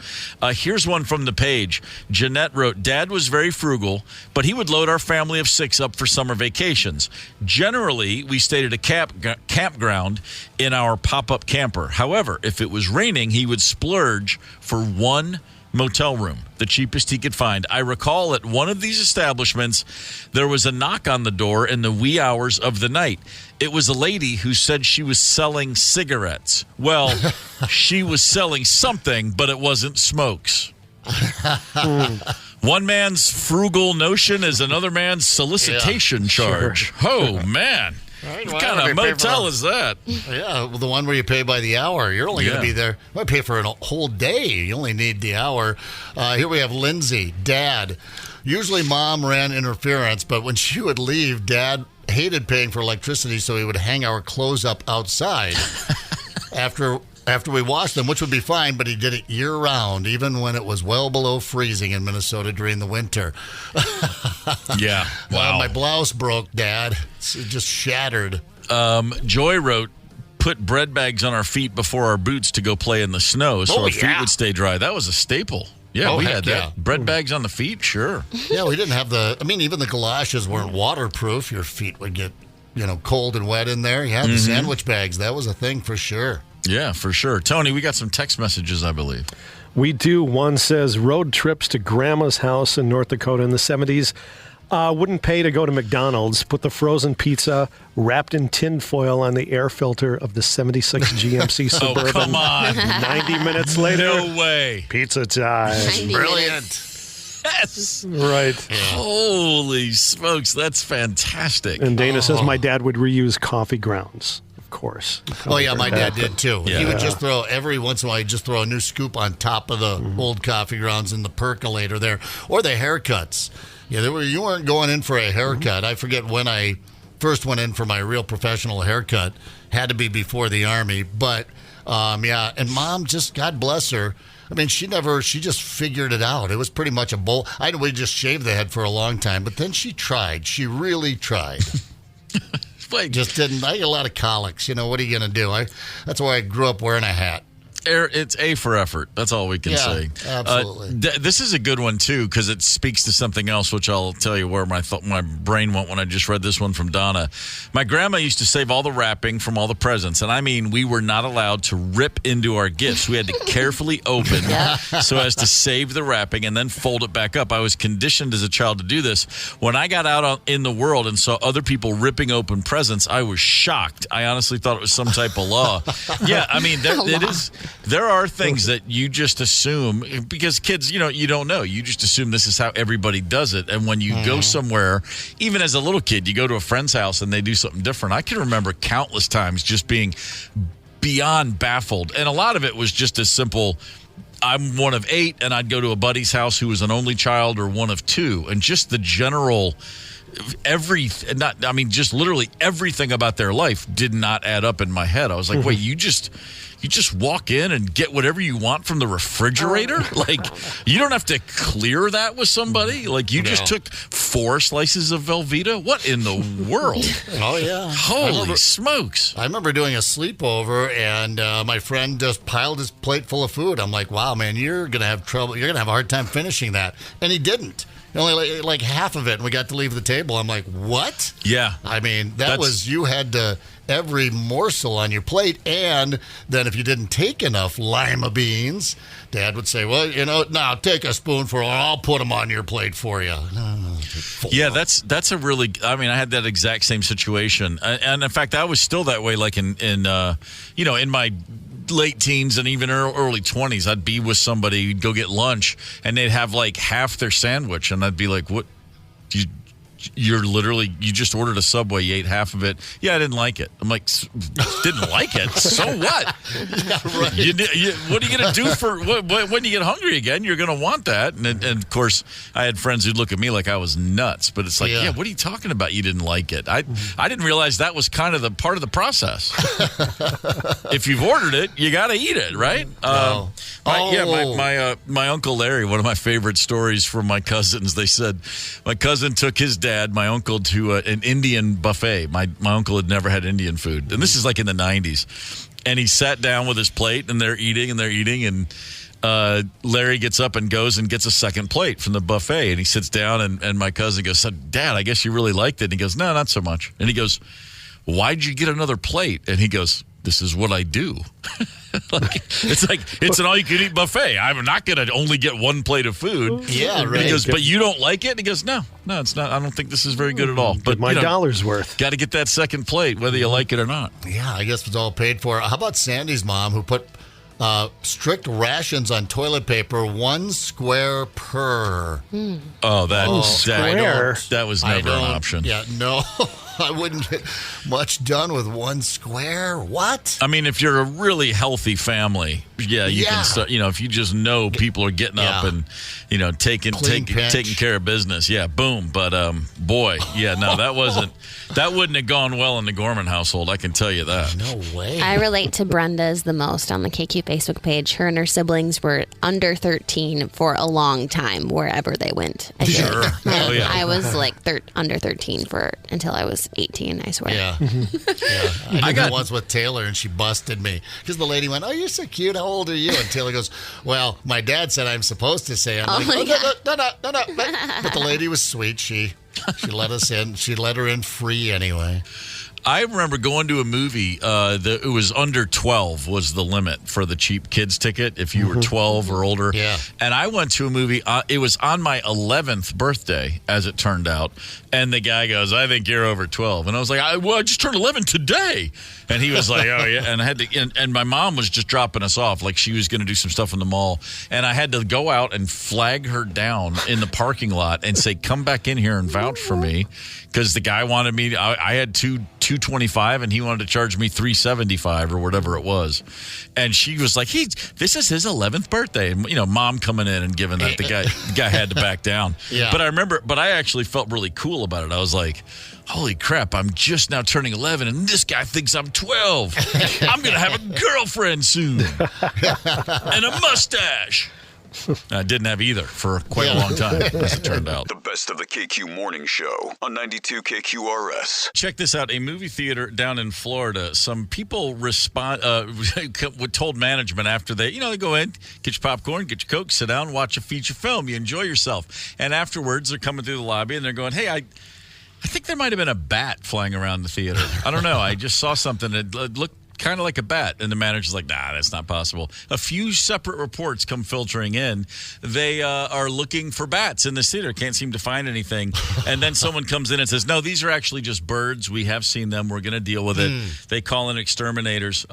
Here's one from the page. Jeanette wrote, Dad was very frugal, but he would load our family of 6 up for summer vacations. Generally, we stayed at a campground in our pop-up camper. However, if it was raining, he would splurge for one motel room, the cheapest he could find. I recall at one of these establishments, there was a knock on the door in the wee hours of the night. It was a lady who said she was selling cigarettes. Well, she was selling something, but it wasn't smokes. One man's frugal notion is another man's solicitation charge. Sure. Oh, man. Right, What kind of motel is that? Yeah, well, the one where you pay by the hour. You're only going to be there. You might pay for a whole day. You only need the hour. Here we have Lindsay. Dad. Usually mom ran interference, but when she would leave, Dad hated paying for electricity, so he would hang our clothes up outside after we washed them, which would be fine, but he did it year-round, even when it was well below freezing in Minnesota during the winter. Yeah, wow. My blouse broke, Dad. It just shattered. Joy wrote, put bread bags on our feet before our boots to go play in the snow so our feet would stay dry. That was a staple. Yeah, we had that. Yeah. Bread bags on the feet, sure. Yeah, we didn't have even the galoshes weren't waterproof. Your feet would get, cold and wet in there. You had the sandwich bags. That was a thing for sure. Yeah, for sure. Tony, we got some text messages, I believe. We do. One says, road trips to Grandma's house in North Dakota in the 70s. Wouldn't pay to go to McDonald's. Put the frozen pizza wrapped in tin foil on the air filter of the 76 GMC Suburban. Oh, come on. 90 minutes later. No way. Pizza time. Brilliant. Yes. Right. Yeah. Holy smokes, that's fantastic. And Dana says, my dad would reuse coffee grounds. Of course. Oh, yeah, my dad did too. Yeah. He would just throw, every once in a while, he'd just throw a new scoop on top of the old coffee grounds in the percolator there. Or the haircuts. Yeah, you weren't going in for a haircut. I forget when I first went in for my real professional haircut. Had to be before the Army. But, yeah, and Mom, just God bless her. I mean, she just figured it out. It was pretty much a bowl. We just shaved the head for a long time, but then she tried. She really tried. Just didn't. I get a lot of colics. What are you going to do? That's why I grew up wearing a hat. It's A for effort. That's all we can say. Absolutely. This is a good one, too, because it speaks to something else, which I'll tell you where my brain went when I just read this one from Donna. My grandma used to save all the wrapping from all the presents. And I mean, we were not allowed to rip into our gifts. We had to carefully open so as to save the wrapping and then fold it back up. I was conditioned as a child to do this. When I got out in the world and saw other people ripping open presents, I was shocked. I honestly thought it was some type of law. Yeah, I mean, it is. There are things that you just assume, because kids, you don't know. You just assume this is how everybody does it. And when you go somewhere, even as a little kid, you go to a friend's house and they do something different. I can remember countless times just being beyond baffled. And a lot of it was just as simple. I'm one of 8, and I'd go to a buddy's house who was an only child or one of 2. And just the general... just literally everything about their life did not add up in my head. I was like, wait, you just walk in and get whatever you want from the refrigerator? Like, you don't have to clear that with somebody? Like, you just took 4 slices of Velveeta? What in the world? Oh, yeah. Holy smokes. I remember doing a sleepover, and my friend just piled his plate full of food. I'm like, wow, man, you're going to have trouble. You're going to have a hard time finishing that. And he didn't. Only like half of it, and we got to leave the table. I'm like, what? Yeah. I mean, you had to, every morsel on your plate, and then if you didn't take enough lima beans, Dad would say, well, now take a spoonful, or I'll put them on your plate for you. Yeah, that's a really, I had that exact same situation. And in fact, I was still that way, like in my late teens and even early 20s, I'd be with somebody, go get lunch, and they'd have like half their sandwich, and I'd be like, what? You just ordered a Subway, you ate half of it. Yeah, I didn't like it. I'm like, didn't like it? So what? Yeah, right. What are you going to do when you get hungry again? You're going to want that. And of course, I had friends who'd look at me like I was nuts. But it's like, yeah, what are you talking about? You didn't like it. I didn't realize that was kind of the part of the process. If you've ordered it, you got to eat it, right? My Uncle Larry, one of my favorite stories from my cousins, they said my cousin took his dad, my uncle, to an Indian buffet. My uncle had never had Indian food. And this is like in the 90s. And he sat down with his plate, and they're eating, and Larry gets up and goes and gets a second plate from the buffet, and he sits down, and my cousin goes, "Dad, I guess you really liked it." And he goes, "No, not so much." And he goes, "Why'd you get another plate?" And he goes, "This is what I do." It's an all-you-can-eat buffet. I'm not going to only get one plate of food. Yeah, And right. he goes, "But you don't like it?" And he goes, No, it's not. I don't think this is very good at all. But my dollar's worth. Got to get that second plate, whether you like it or not. Yeah, I guess it's all paid for. How about Sandy's mom, who put strict rations on toilet paper, 1 square per? Oh, that was never an option. Yeah, no. I wouldn't get much done with 1 square. What? I mean, if you're a really healthy family, you can start. If you just know people are getting up and taking care of business, boom. But that wouldn't have gone well in the Gorman household. I can tell you that. No way. I relate to Brenda's the most on the KQ Facebook page. Her and her siblings were under 13 for a long time wherever they went. Sure. I was like under 13 until I was 18, I swear. Yeah. I got once with Taylor, and she busted me because the lady went, "Oh, you're so cute. How old are you?" And Taylor goes, "Well, my dad said I'm supposed to say." I'm no. But the lady was sweet. She let us in. She let her in free anyway. I remember going to a movie. It was under 12 was the limit for the cheap kids ticket if you were 12 or older. Yeah. And I went to a movie. It was on my 11th birthday, as it turned out. And the guy goes, "I think you're over 12." And I was like, I just turned 11 today. And he was like, "Oh yeah." And I had to. And my mom was just dropping us off, like she was going to do some stuff in the mall. And I had to go out and flag her down in the parking lot and say, "Come back in here and vouch for me," because the guy wanted me. I had $225 and he wanted to charge me $375 or whatever it was. And she was like, "This is his 11th birthday." And mom coming in and giving that, the guy had to back down. Yeah. But I actually felt really cool about it. I was like, holy crap, I'm just now turning 11 and this guy thinks I'm 12. I'm going to have a girlfriend soon and a mustache. I didn't have either for quite a long time, as it turned out. The best of the KQ Morning Show on 92 KQRS. Check this out. A movie theater down in Florida. Some people told management after they go in, get your popcorn, get your Coke, sit down, watch a feature film. You enjoy yourself. And afterwards, they're coming through the lobby and they're going, "Hey, I think there might have been a bat flying around the theater. I don't know. I just saw something that looked kind of like a bat." And the manager's like, "Nah, that's not possible." A few separate reports come filtering in. They are looking for bats in this theater. Can't seem to find anything. And then someone comes in and says, "No, these are actually just birds. We have seen them. We're going to deal with it." They call in exterminators.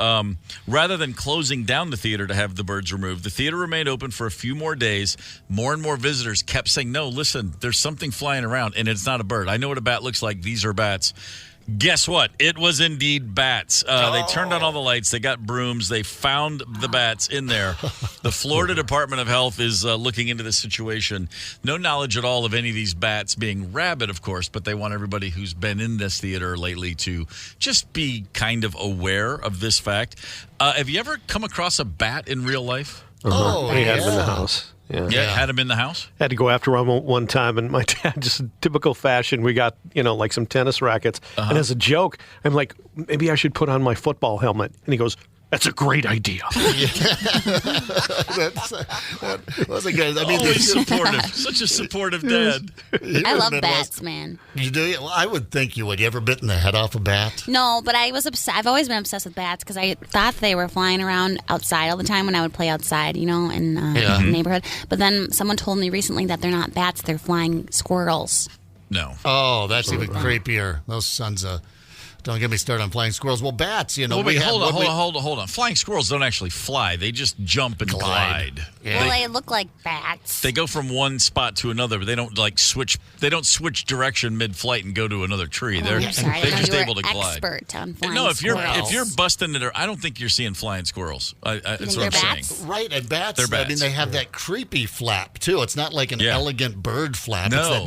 Rather than closing down the theater to have the birds removed, the theater remained open for a few more days. More and more visitors kept saying, "No, listen, there's something flying around, and it's not a bird. I know what a bat looks like. These are bats." Guess what? It was indeed bats. They turned on all the lights. They got brooms. They found the bats in there. The Florida Department of Health is looking into this situation. No knowledge at all of any of these bats being rabid, of course, but they want everybody who's been in this theater lately to just be kind of aware of this fact. Have you ever come across a bat in real life? Oh, we had them in the house. Yeah, had him in the house? Had to go after one time, and my dad, just in typical fashion, we got, like some tennis rackets. And as a joke, I'm like, maybe I should put on my football helmet. And he goes, "That's a great idea." That wasn't good. I mean, always supportive. Such a supportive dad. I love bats, man. You do? Well, I would think you would. You ever bitten the head off a bat? No, but I was I've always been obsessed with bats because I thought they were flying around outside all the time when I would play outside, in the neighborhood. But then someone told me recently that they're not bats; they're flying squirrels. No. Oh, that's even creepier. Those sons of... Don't get me started on flying squirrels. Well, bats, Hold on. Flying squirrels don't actually fly. They just jump and glide. Yeah. Well, they look like bats. They go from one spot to another, but they don't switch. They don't switch direction mid-flight and go to another tree. They're just able to glide. Expert on flying if squirrels. you're busting it, I don't think you're seeing flying squirrels. That's what I'm saying. Right, and bats. They're bats. I mean, they have that creepy flap too. It's not like an elegant bird flap. No.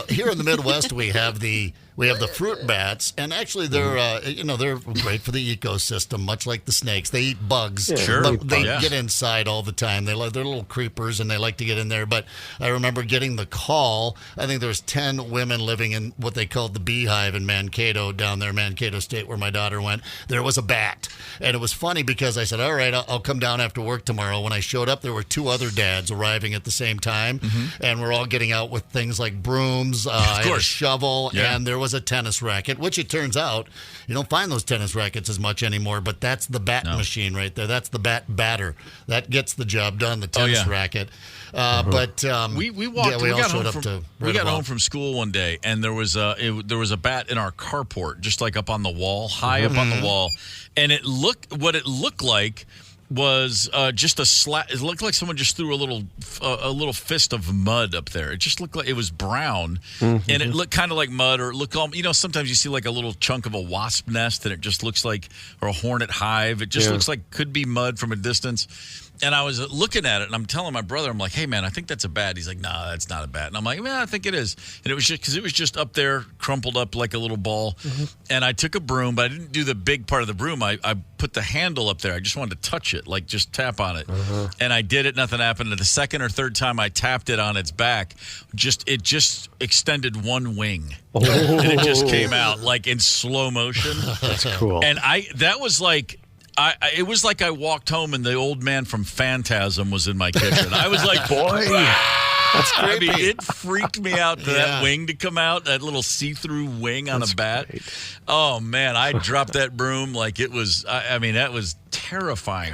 Here in the Midwest, we have the We have the fruit bats, and actually they're they're great for the ecosystem, much like the snakes. They eat bugs. Yeah, Sure. But they Yeah. get inside all the time. They're little creepers, and they like to get in there. But I remember getting the call. I think there was 10 women living in what they called the beehive in Mankato, down there, Mankato State, where my daughter went. There was a bat, and it was funny because I said, all right, I'll come down after work tomorrow. When I showed up, there were 2 other dads arriving at the same time, and we're all getting out with things like brooms, I had a shovel, and there was a tennis racket, which it turns out you don't find those tennis rackets as much anymore, but that's the bat machine right there. That's the bat batter. That gets the job done, the tennis racket. But we walked. We got all home showed up to we got home from school one day, and there was a bat in our carport, just like up on the wall, high up on the wall, and it looked like was just a slap. It looked like someone just threw a little fist of mud up there. It just looked like it was brown, and it looked kind of like mud, or it looked sometimes you see like a little chunk of a wasp nest, and it just looks like, or a hornet hive. It just looks like could be mud from a distance. And I was looking at it, and I'm telling my brother, I'm like, hey, man, I think that's a bat. He's like, nah, that's not a bat. And I'm like, man, I think it is. And it was just because it was just up there, crumpled up like a little ball. And I took a broom, but I didn't do the big part of the broom. I put the handle up there. I just wanted to touch it, like just tap on it. And I did it. Nothing happened. And the second or third time I tapped it on its back, it just extended one wing. And it just came out like in slow motion. That's cool. And that was like, it was like I walked home and the old man from Phantasm was in my kitchen. I was like, boy, that's creepy. I mean, it freaked me out for that wing to come out, that little see-through wing on a bat. Great. Oh, man, I dropped that broom like it was, that was terrifying.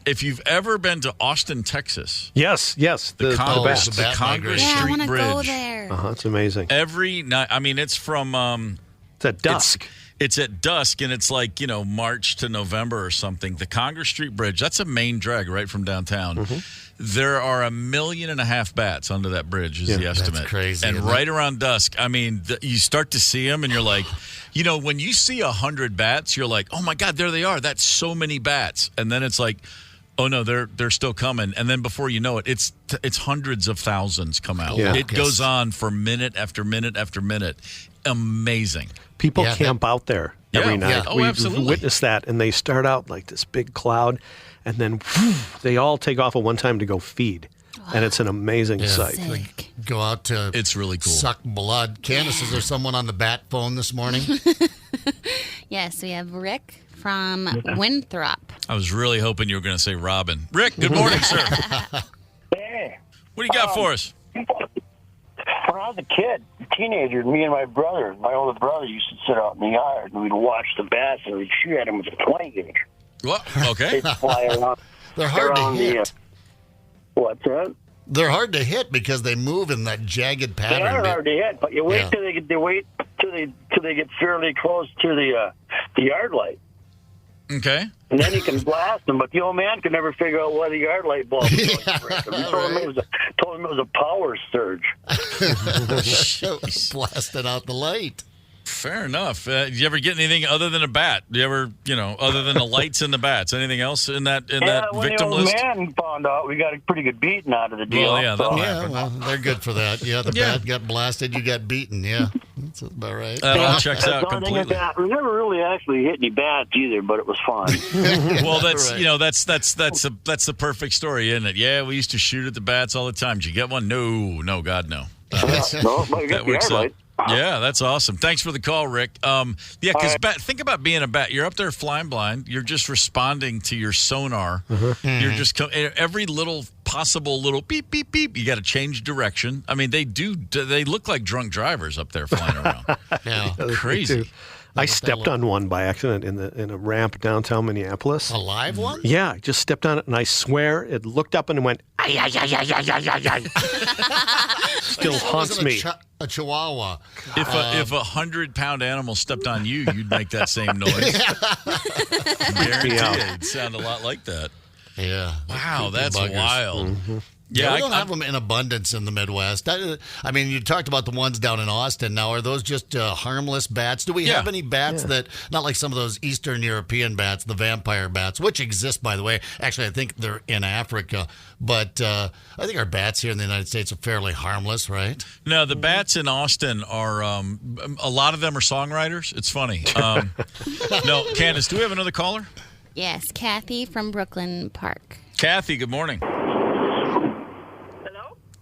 If you've ever been to Austin, Texas. Yes. The Congress Street Bridge. I want to go there. It's amazing. Every night, it's from... it's at dusk. It's at dusk, and it's like, March to November or something. The Congress Street Bridge, that's a main drag right from downtown. There are 1.5 million bats under that bridge is the estimate. That's crazy. And right around dusk, you start to see them, and you're like, when you see 100 bats, you're like, oh, my God, there they are. That's so many bats. And then it's like, oh, no, they're still coming. And then before you know it, it's hundreds of thousands come out. Yeah. It goes on for minute after minute after minute. Amazing. People camp out there every night. Yeah. Oh, absolutely. We witnessed that, and they start out like this big cloud, and then they all take off at one time to go feed. And it's an amazing sight. They go out to it's really cool. Suck blood. Candace, is there someone on the bat phone this morning? Yes, we have Rick from Winthrop. I was really hoping you were going to say Robin. Rick, good morning, sir. Hey. What do you got for us? When I was a kid, teenager, me and my older brother used to sit out in the yard, and we'd watch the bats, and we'd shoot at them with a 20 gauge. What? Okay. They'd fly around. They're hard to hit. What's that? They're hard to hit because they move in that jagged pattern. They are hard to hit, but you wait till they get fairly close to the yard light. Okay. And then you can blast them, but the old man could never figure out why the yard light bulb was going to break. He told him it was a power surge. Blasted out the light. Fair enough. Did you ever get anything other than a bat? Do you ever, other than the lights and the bats, anything else in that victim list? When the old man found out, we got a pretty good beating out of the deal. Well, Well, they're good for that. Yeah, the bat got blasted, you got beaten. Yeah, that's about right. That all checks out completely. We never really actually hit any bats either, but it was fun. Well, that's that's the perfect story, isn't it? Yeah, we used to shoot at the bats all the time. Did you get one? No, God, no. No, but you got the yard light. Yeah, that's awesome. Thanks for the call, Rick. Because think about being a bat. You're up there flying blind. You're just responding to your sonar. You're just every little possible little beep, beep, beep. You got to change direction. I mean, they look like drunk drivers up there flying around. Yeah, crazy. I stepped on one by accident in a ramp downtown Minneapolis. A live one? Yeah, I just stepped on it, and I swear it looked up and it went, ay, ay, ay, ay, ay, ay, ay, ay. Still haunts me. A chihuahua. If a 100-pound animal stepped on you, you'd make that same noise. Guaranteed. It'd sound a lot like that. Yeah. Wow, that's wild. Yeah, we don't have them in abundance in the Midwest. I mean, you talked about the ones down in Austin. Now, are those just harmless bats? Do we have any bats that, not like some of those Eastern European bats, the vampire bats, which exist, by the way. Actually, I think they're in Africa. But I think our bats here in the United States are fairly harmless, right? No, the bats in Austin are, a lot of them are songwriters. It's funny. No, Candace, do we have another caller? Yes, Kathy from Brooklyn Park. Kathy, good morning.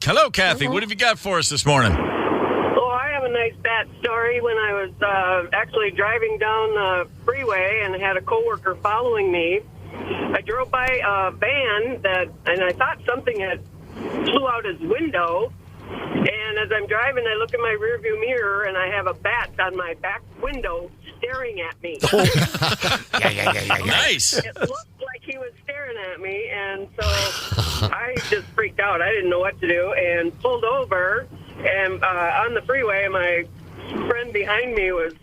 Hello, Kathy. What have you got for us this morning? Oh, I have a nice bat story. When I was actually driving down the freeway and had a coworker following me, I drove by a van and I thought something had flew out his window. And as I'm driving, I look in my rearview mirror and I have a bat on my back window staring at me. Nice. It looked like he was staring at me, and so I just freaked out. I didn't know what to do and pulled over. And on the freeway, my friend behind me was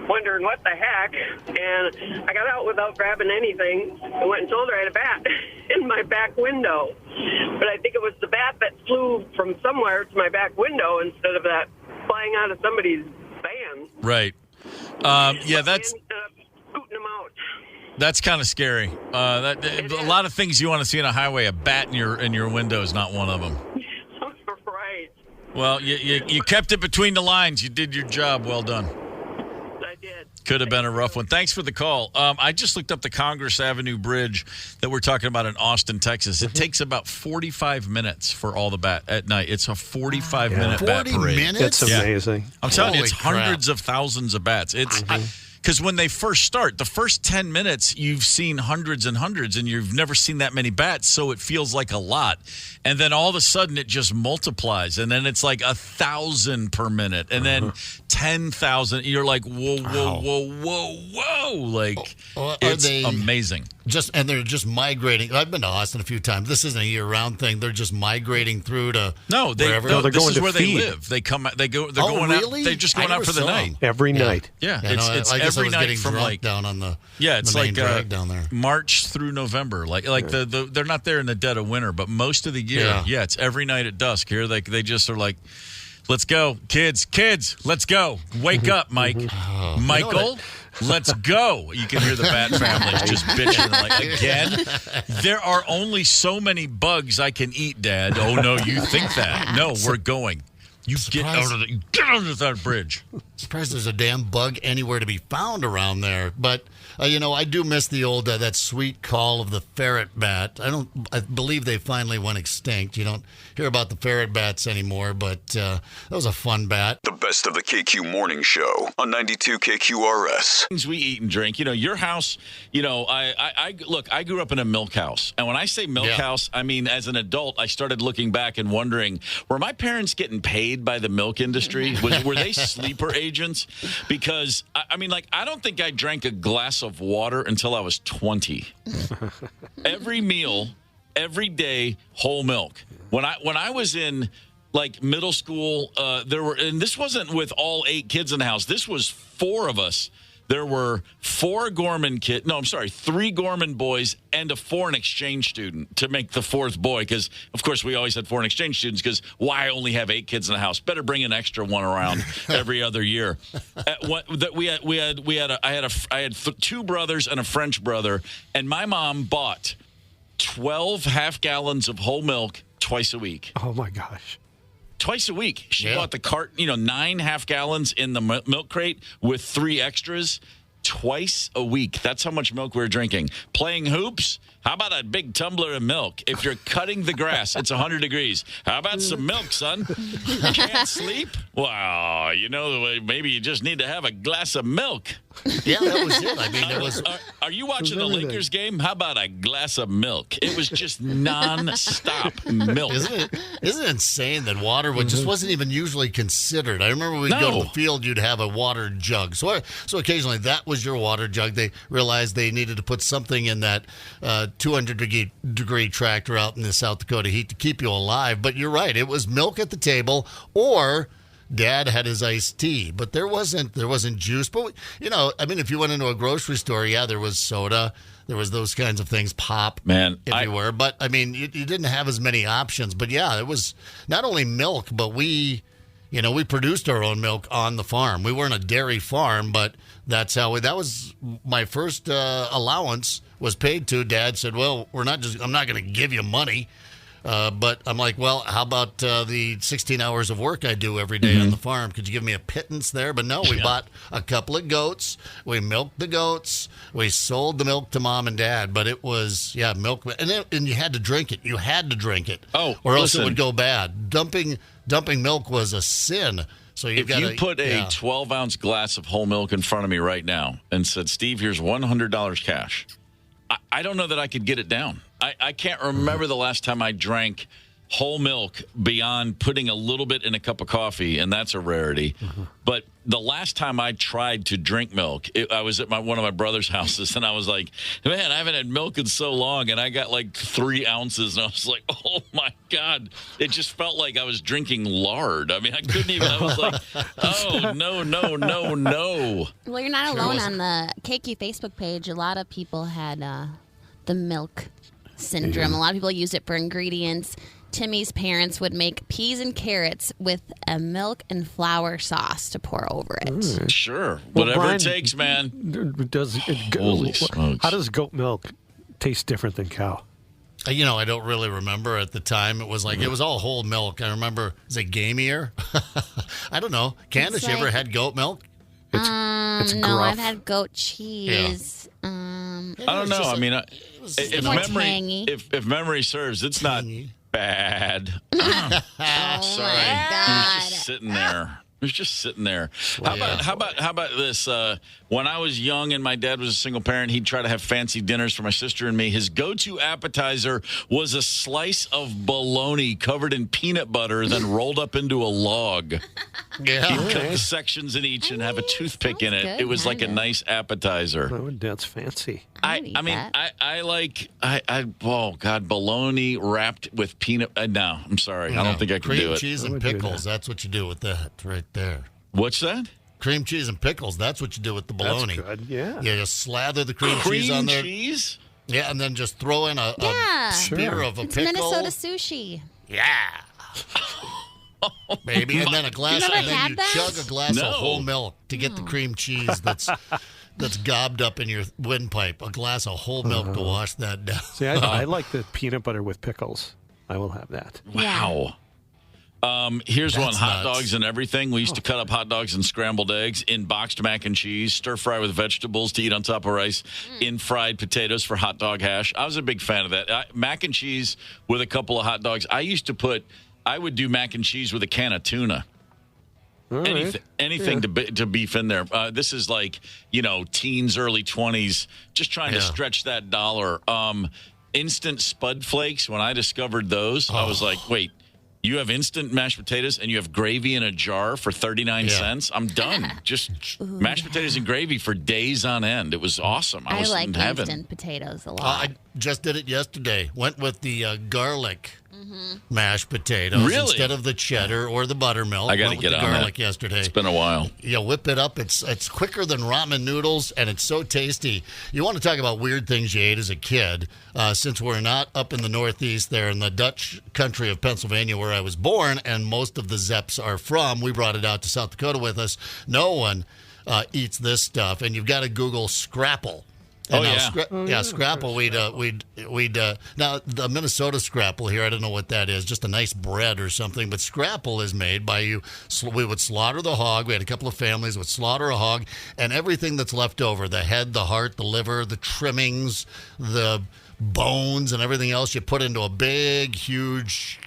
wondering what the heck, and I got out without grabbing anything and went and told her I had a bat in my back window. But I think it was the bat that flew from somewhere to my back window instead of that flying out of somebody's van. Right. That's scooting them out. That's kind of scary. A lot of things you want to see on a highway. A bat in your window is not one of them. Right. Well, you kept it between the lines. You did your job. Well done. I did. Could have been a rough one. Thanks for the call. I just looked up the Congress Avenue Bridge that we're talking about in Austin, Texas. It takes about 45 minutes for all the bat at night. It's a 45-minute bat parade. 40 minutes? That's amazing. I'm telling you, it's Holy crap. hundreds of thousands of bats. It's because when they first start, the first 10 minutes, you've seen hundreds and hundreds, and you've never seen that many bats, so it feels like a lot. And then all of a sudden, it just multiplies, and then it's like 1,000 per minute, and then 10,000. You're like, whoa, whoa, whoa, whoa, whoa! Like, it's amazing. And they're just migrating. I've been to Austin a few times. This isn't a year-round thing. They're just migrating through to wherever. they're this going is to where feed. they live. They come. They go. They're Oh, going really? out. They're just going I out for the never saw night. them. Every night. Yeah, I it's guess I every was night getting from drunk like down on the it's the main like drag down there. March through November. Like they're not there in the dead of winter, but most of the year, it's every night at dusk. Here they just are like, let's go, kids, let's go. Wake up, Mike, Michael. Let's go. You can hear the bat families just bitching like, again? There are only so many bugs I can eat, Dad. Oh, no, you think that. No, we're going. You get under that bridge. Surprised there's a damn bug anywhere to be found around there. But, I do miss the old, that sweet call of the ferret bat. I believe they finally went extinct. You don't hear about the ferret bats anymore, but that was a fun bat. The best of the KQ Morning Show on 92 KQRS. Things we eat and drink. Your house, I grew up in a milk house. And when I say milk house, I mean, as an adult, I started looking back and wondering, were my parents getting paid by the milk industry? Were they sleeper agents? Because, I don't think I drank a glass of water until I was 20. Every meal, every day, whole milk. When I was in middle school, and this wasn't with all 8 kids in the house. This was 4 of us. There were 3 Gorman boys and a foreign exchange student to make the 4th boy. Because, of course, we always had foreign exchange students because why only have 8 kids in the house? Better bring an extra one around every other year. I had 2 brothers and a French brother, and my mom bought 12 half gallons of whole milk twice a week. Oh, my gosh. Twice a week. She bought the cart, 9 half gallons in the milk crate with 3 extras twice a week. That's how much milk we're drinking. Playing hoops? How about a big tumbler of milk? If you're cutting the grass, it's 100 degrees. How about some milk, son? Can't sleep? Well, maybe you just need to have a glass of milk. Yeah, that was it. I mean, it was. Are you watching the Lakers game? How about a glass of milk? It was just non-stop milk. Isn't it insane that water just wasn't even usually considered? I remember we'd go to the field, you'd have a water jug. So occasionally that was your water jug. They realized they needed to put something in that 200-degree tractor out in the South Dakota heat to keep you alive. But you're right. It was milk at the table or Dad had his iced tea, but there wasn't juice. But if you went into a grocery store, there was soda, there was those kinds of things, pop, everywhere. But you didn't have as many options. But it was not only milk, but we produced our own milk on the farm. We weren't a dairy farm, but that was my first allowance was paid to. Dad said, "Well, I'm not going to give you money." But I'm like, well, how about the 16 hours of work I do every day on the farm? Could you give me a pittance there? But no, we bought a couple of goats. We milked the goats. We sold the milk to Mom and Dad. But it was, milk. And you had to drink it. You had to drink it. Oh, or else it would go bad. Dumping milk was a sin. So if you put a 12-ounce glass of whole milk in front of me right now and said, Steve, here's $100 cash, I don't know that I could get it down. I can't remember the last time I drank whole milk beyond putting a little bit in a cup of coffee, and that's a rarity. But the last time I tried to drink milk, I was at one of my brother's houses, and I was like, man, I haven't had milk in so long, and I got like 3 ounces, and I was like, oh, my God. It just felt like I was drinking lard. I mean, I couldn't even. I was like, oh, no. Well, you're not alone on the KQ Facebook page. A lot of people had the milk syndrome. A lot of people used it for ingredients. Timmy's parents would make peas and carrots with a milk and flour sauce to pour over it. Sure. Whatever Brian, it takes, man. Holy smokes. How does goat milk taste different than cow? I don't really remember at the time. It was it was all whole milk. I remember, is it gamier? I don't know. Candace, you ever had goat milk? It's no, gruff. I've had goat cheese. I don't know. I mean, if memory serves, it's not bad. Sorry, God. He was just sitting there. How about this? When I was young and my dad was a single parent, he'd try to have fancy dinners for my sister and me. His go-to appetizer was a slice of bologna covered in peanut butter, then rolled up into a log. Yeah, he'd cut the sections in each and have a toothpick in it. good, It was like a nice appetizer. Oh, that's fancy. Oh God, bologna wrapped with peanut. No, I'm sorry, I don't think I can do it. Cream cheese and pickles. That's what you do with that right there. What's that? Cream cheese and pickles. That's what you do with the bologna. That's good. Yeah. You just slather the cream cheese on there. Cheese? Yeah, and then just throw in a spear of a It's pickle. Minnesota sushi. Yeah. Baby, and then a glass, and then you chug a glass of whole milk to get the cream cheese that's gobbed up in your windpipe. A glass of whole milk to wash that down. See, I like the peanut butter with pickles. I will have that. Wow. Here's That's one, hot nuts. dogs and everything. We used to cut up hot dogs and scrambled eggs in boxed mac and cheese, stir fry with vegetables to eat on top of rice, in fried potatoes for hot dog hash. I was a big fan of that. Mac and cheese with a couple of hot dogs. I would do mac and cheese with a can of tuna. Anything to beef in there. This is like, teens, early 20s, just trying to stretch that dollar. Instant Spud Flakes, when I discovered those, I was like, wait, you have instant mashed potatoes and you have gravy in a jar for 39 cents? I'm done. Just mashed potatoes and gravy for days on end. It was awesome. I was like in heaven. instant potatoes a lot. I just did it yesterday. Went with the garlic mashed potatoes instead of the cheddar or the buttermilk. I got to get the on garlic that. yesterday. It's been a while. You whip it up. It's quicker than ramen noodles, and it's so tasty. You want to talk about weird things you ate as a kid. Since we're not up in the Northeast there in the Dutch country of Pennsylvania where I was born, and most of the Zeps are from, we brought it out to South Dakota with us. No one eats this stuff, and you've got to Google scrapple. And scrapple. We'd now the Minnesota scrapple here. I don't know what that is. Just a nice bread or something. But scrapple is made by you. We would slaughter the hog. We had a couple of families would slaughter a hog, and everything that's left over, the head, the heart, the liver, the trimmings, the bones, and everything else, you put into a big, huge,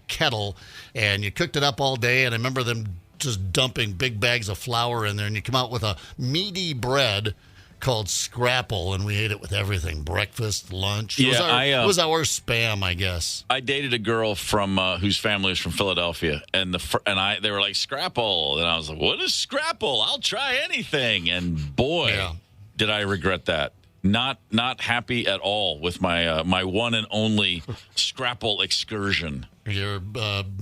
kettle, and you cooked it up all day. And I remember them just dumping big bags of flour in there, and you come out with a meaty bread called scrapple, and we ate it with everything: breakfast, lunch. It was our spam, I guess. I dated a girl from whose family was from Philadelphia, and they were like, scrapple, and I was like, what is scrapple? I'll try anything. And boy, did I regret that. Not happy at all with my my one and only Scrapple excursion. Your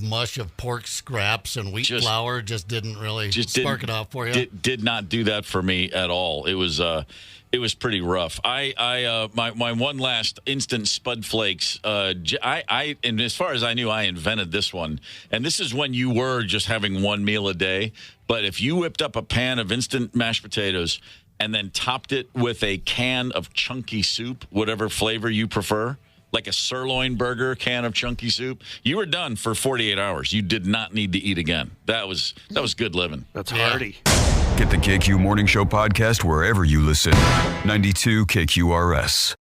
mush of pork scraps and wheat flour just didn't really spark it off for you. Did not do that for me at all. It was pretty rough. My one last instant Spud Flakes. And as far as I knew, I invented this one. And this is when you were just having one meal a day. But if you whipped up a pan of instant mashed potatoes and then topped it with a can of chunky soup, whatever flavor you prefer, like a sirloin burger can of chunky soup, you were done for 48 hours. You did not need to eat again. That was good living. That's hearty. Get the KQ Morning Show podcast wherever you listen. 92 KQRS.